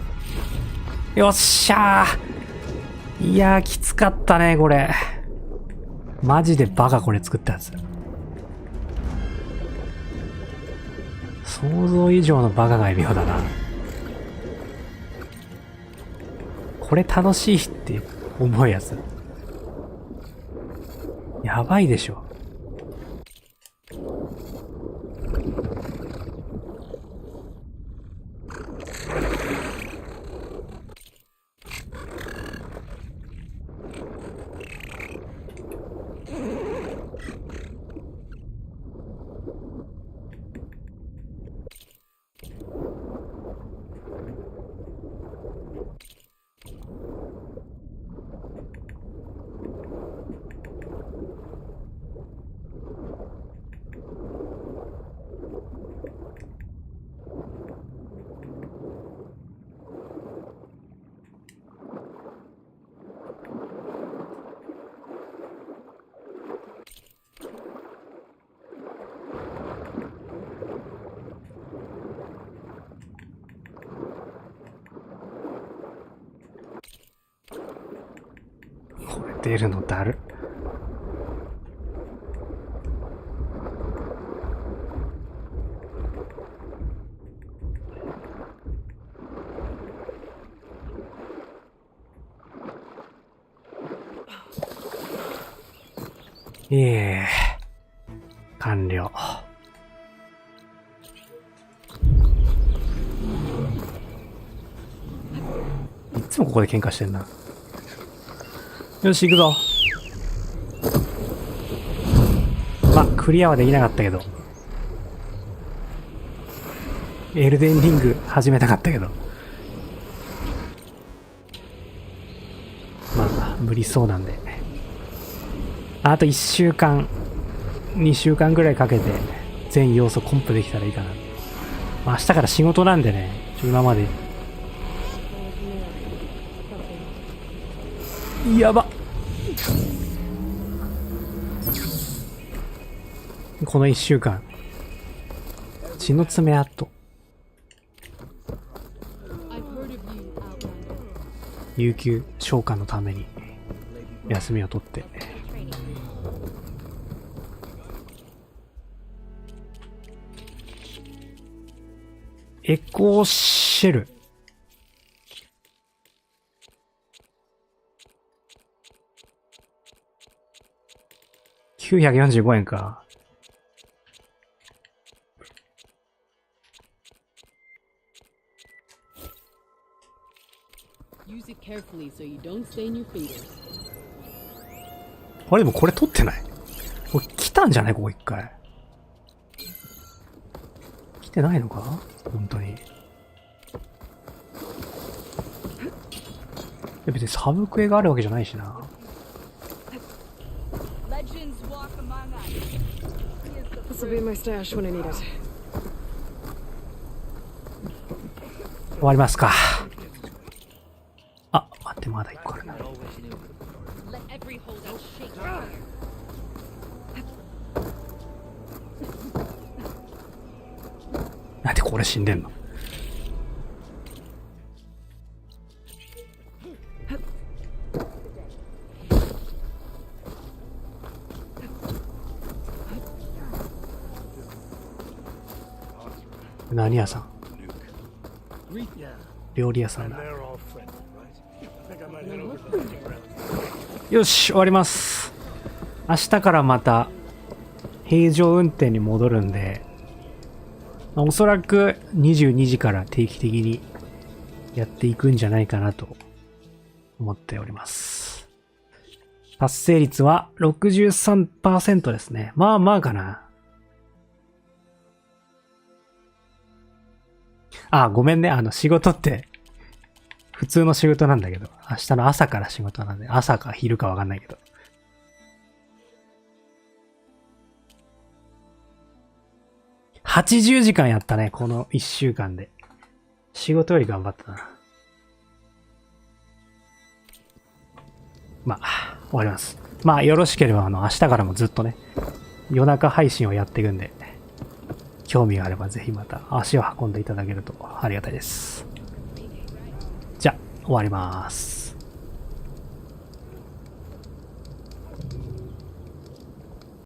よっしゃー。いやー、きつかったね、これ。マジでバカ、これ作ったやつ。想像以上のバカがいるようだな。これ楽しいって思うやつ。やばいでしょ。出るのだる。完了。いつもここで喧嘩してんな。よし、行くぞ。まあ、クリアはできなかったけど。エルデンリング始めたかったけど。まあ、無理そうなんで。あと1週間、2週間ぐらいかけて全要素コンプできたらいいかな。まあ、明日から仕事なんでね、今まで。やば。この1週間。血の爪痕。有給消化のために休みを取って。エコーシェル。945円か。あれでもこれ取ってない？これ来たんじゃない？ここ一回。来てないのか？本当に。別にサブクエがあるわけじゃないしな。This will be my stash when I need it. 終わりますか。あ、待って、まだ1個あるな。なんでこれ死んでんの？何屋さん？料理屋さんだ。よし、終わります。明日からまた平常運転に戻るんで、おそらく22時から定期的にやっていくんじゃないかなと思っております。達成率は 63% ですね。まあまあかな。あ、ごめんね。仕事って普通の仕事なんだけど、明日の朝から仕事なんで、朝か昼かわかんないけど。80時間やったね、この1週間で。仕事より頑張ったな。まあ、終わります。まあ、よろしければ明日からもずっとね、夜中配信をやっていくんで、興味があればぜひまた足を運んでいただけるとありがたいです。じゃあ、終わります。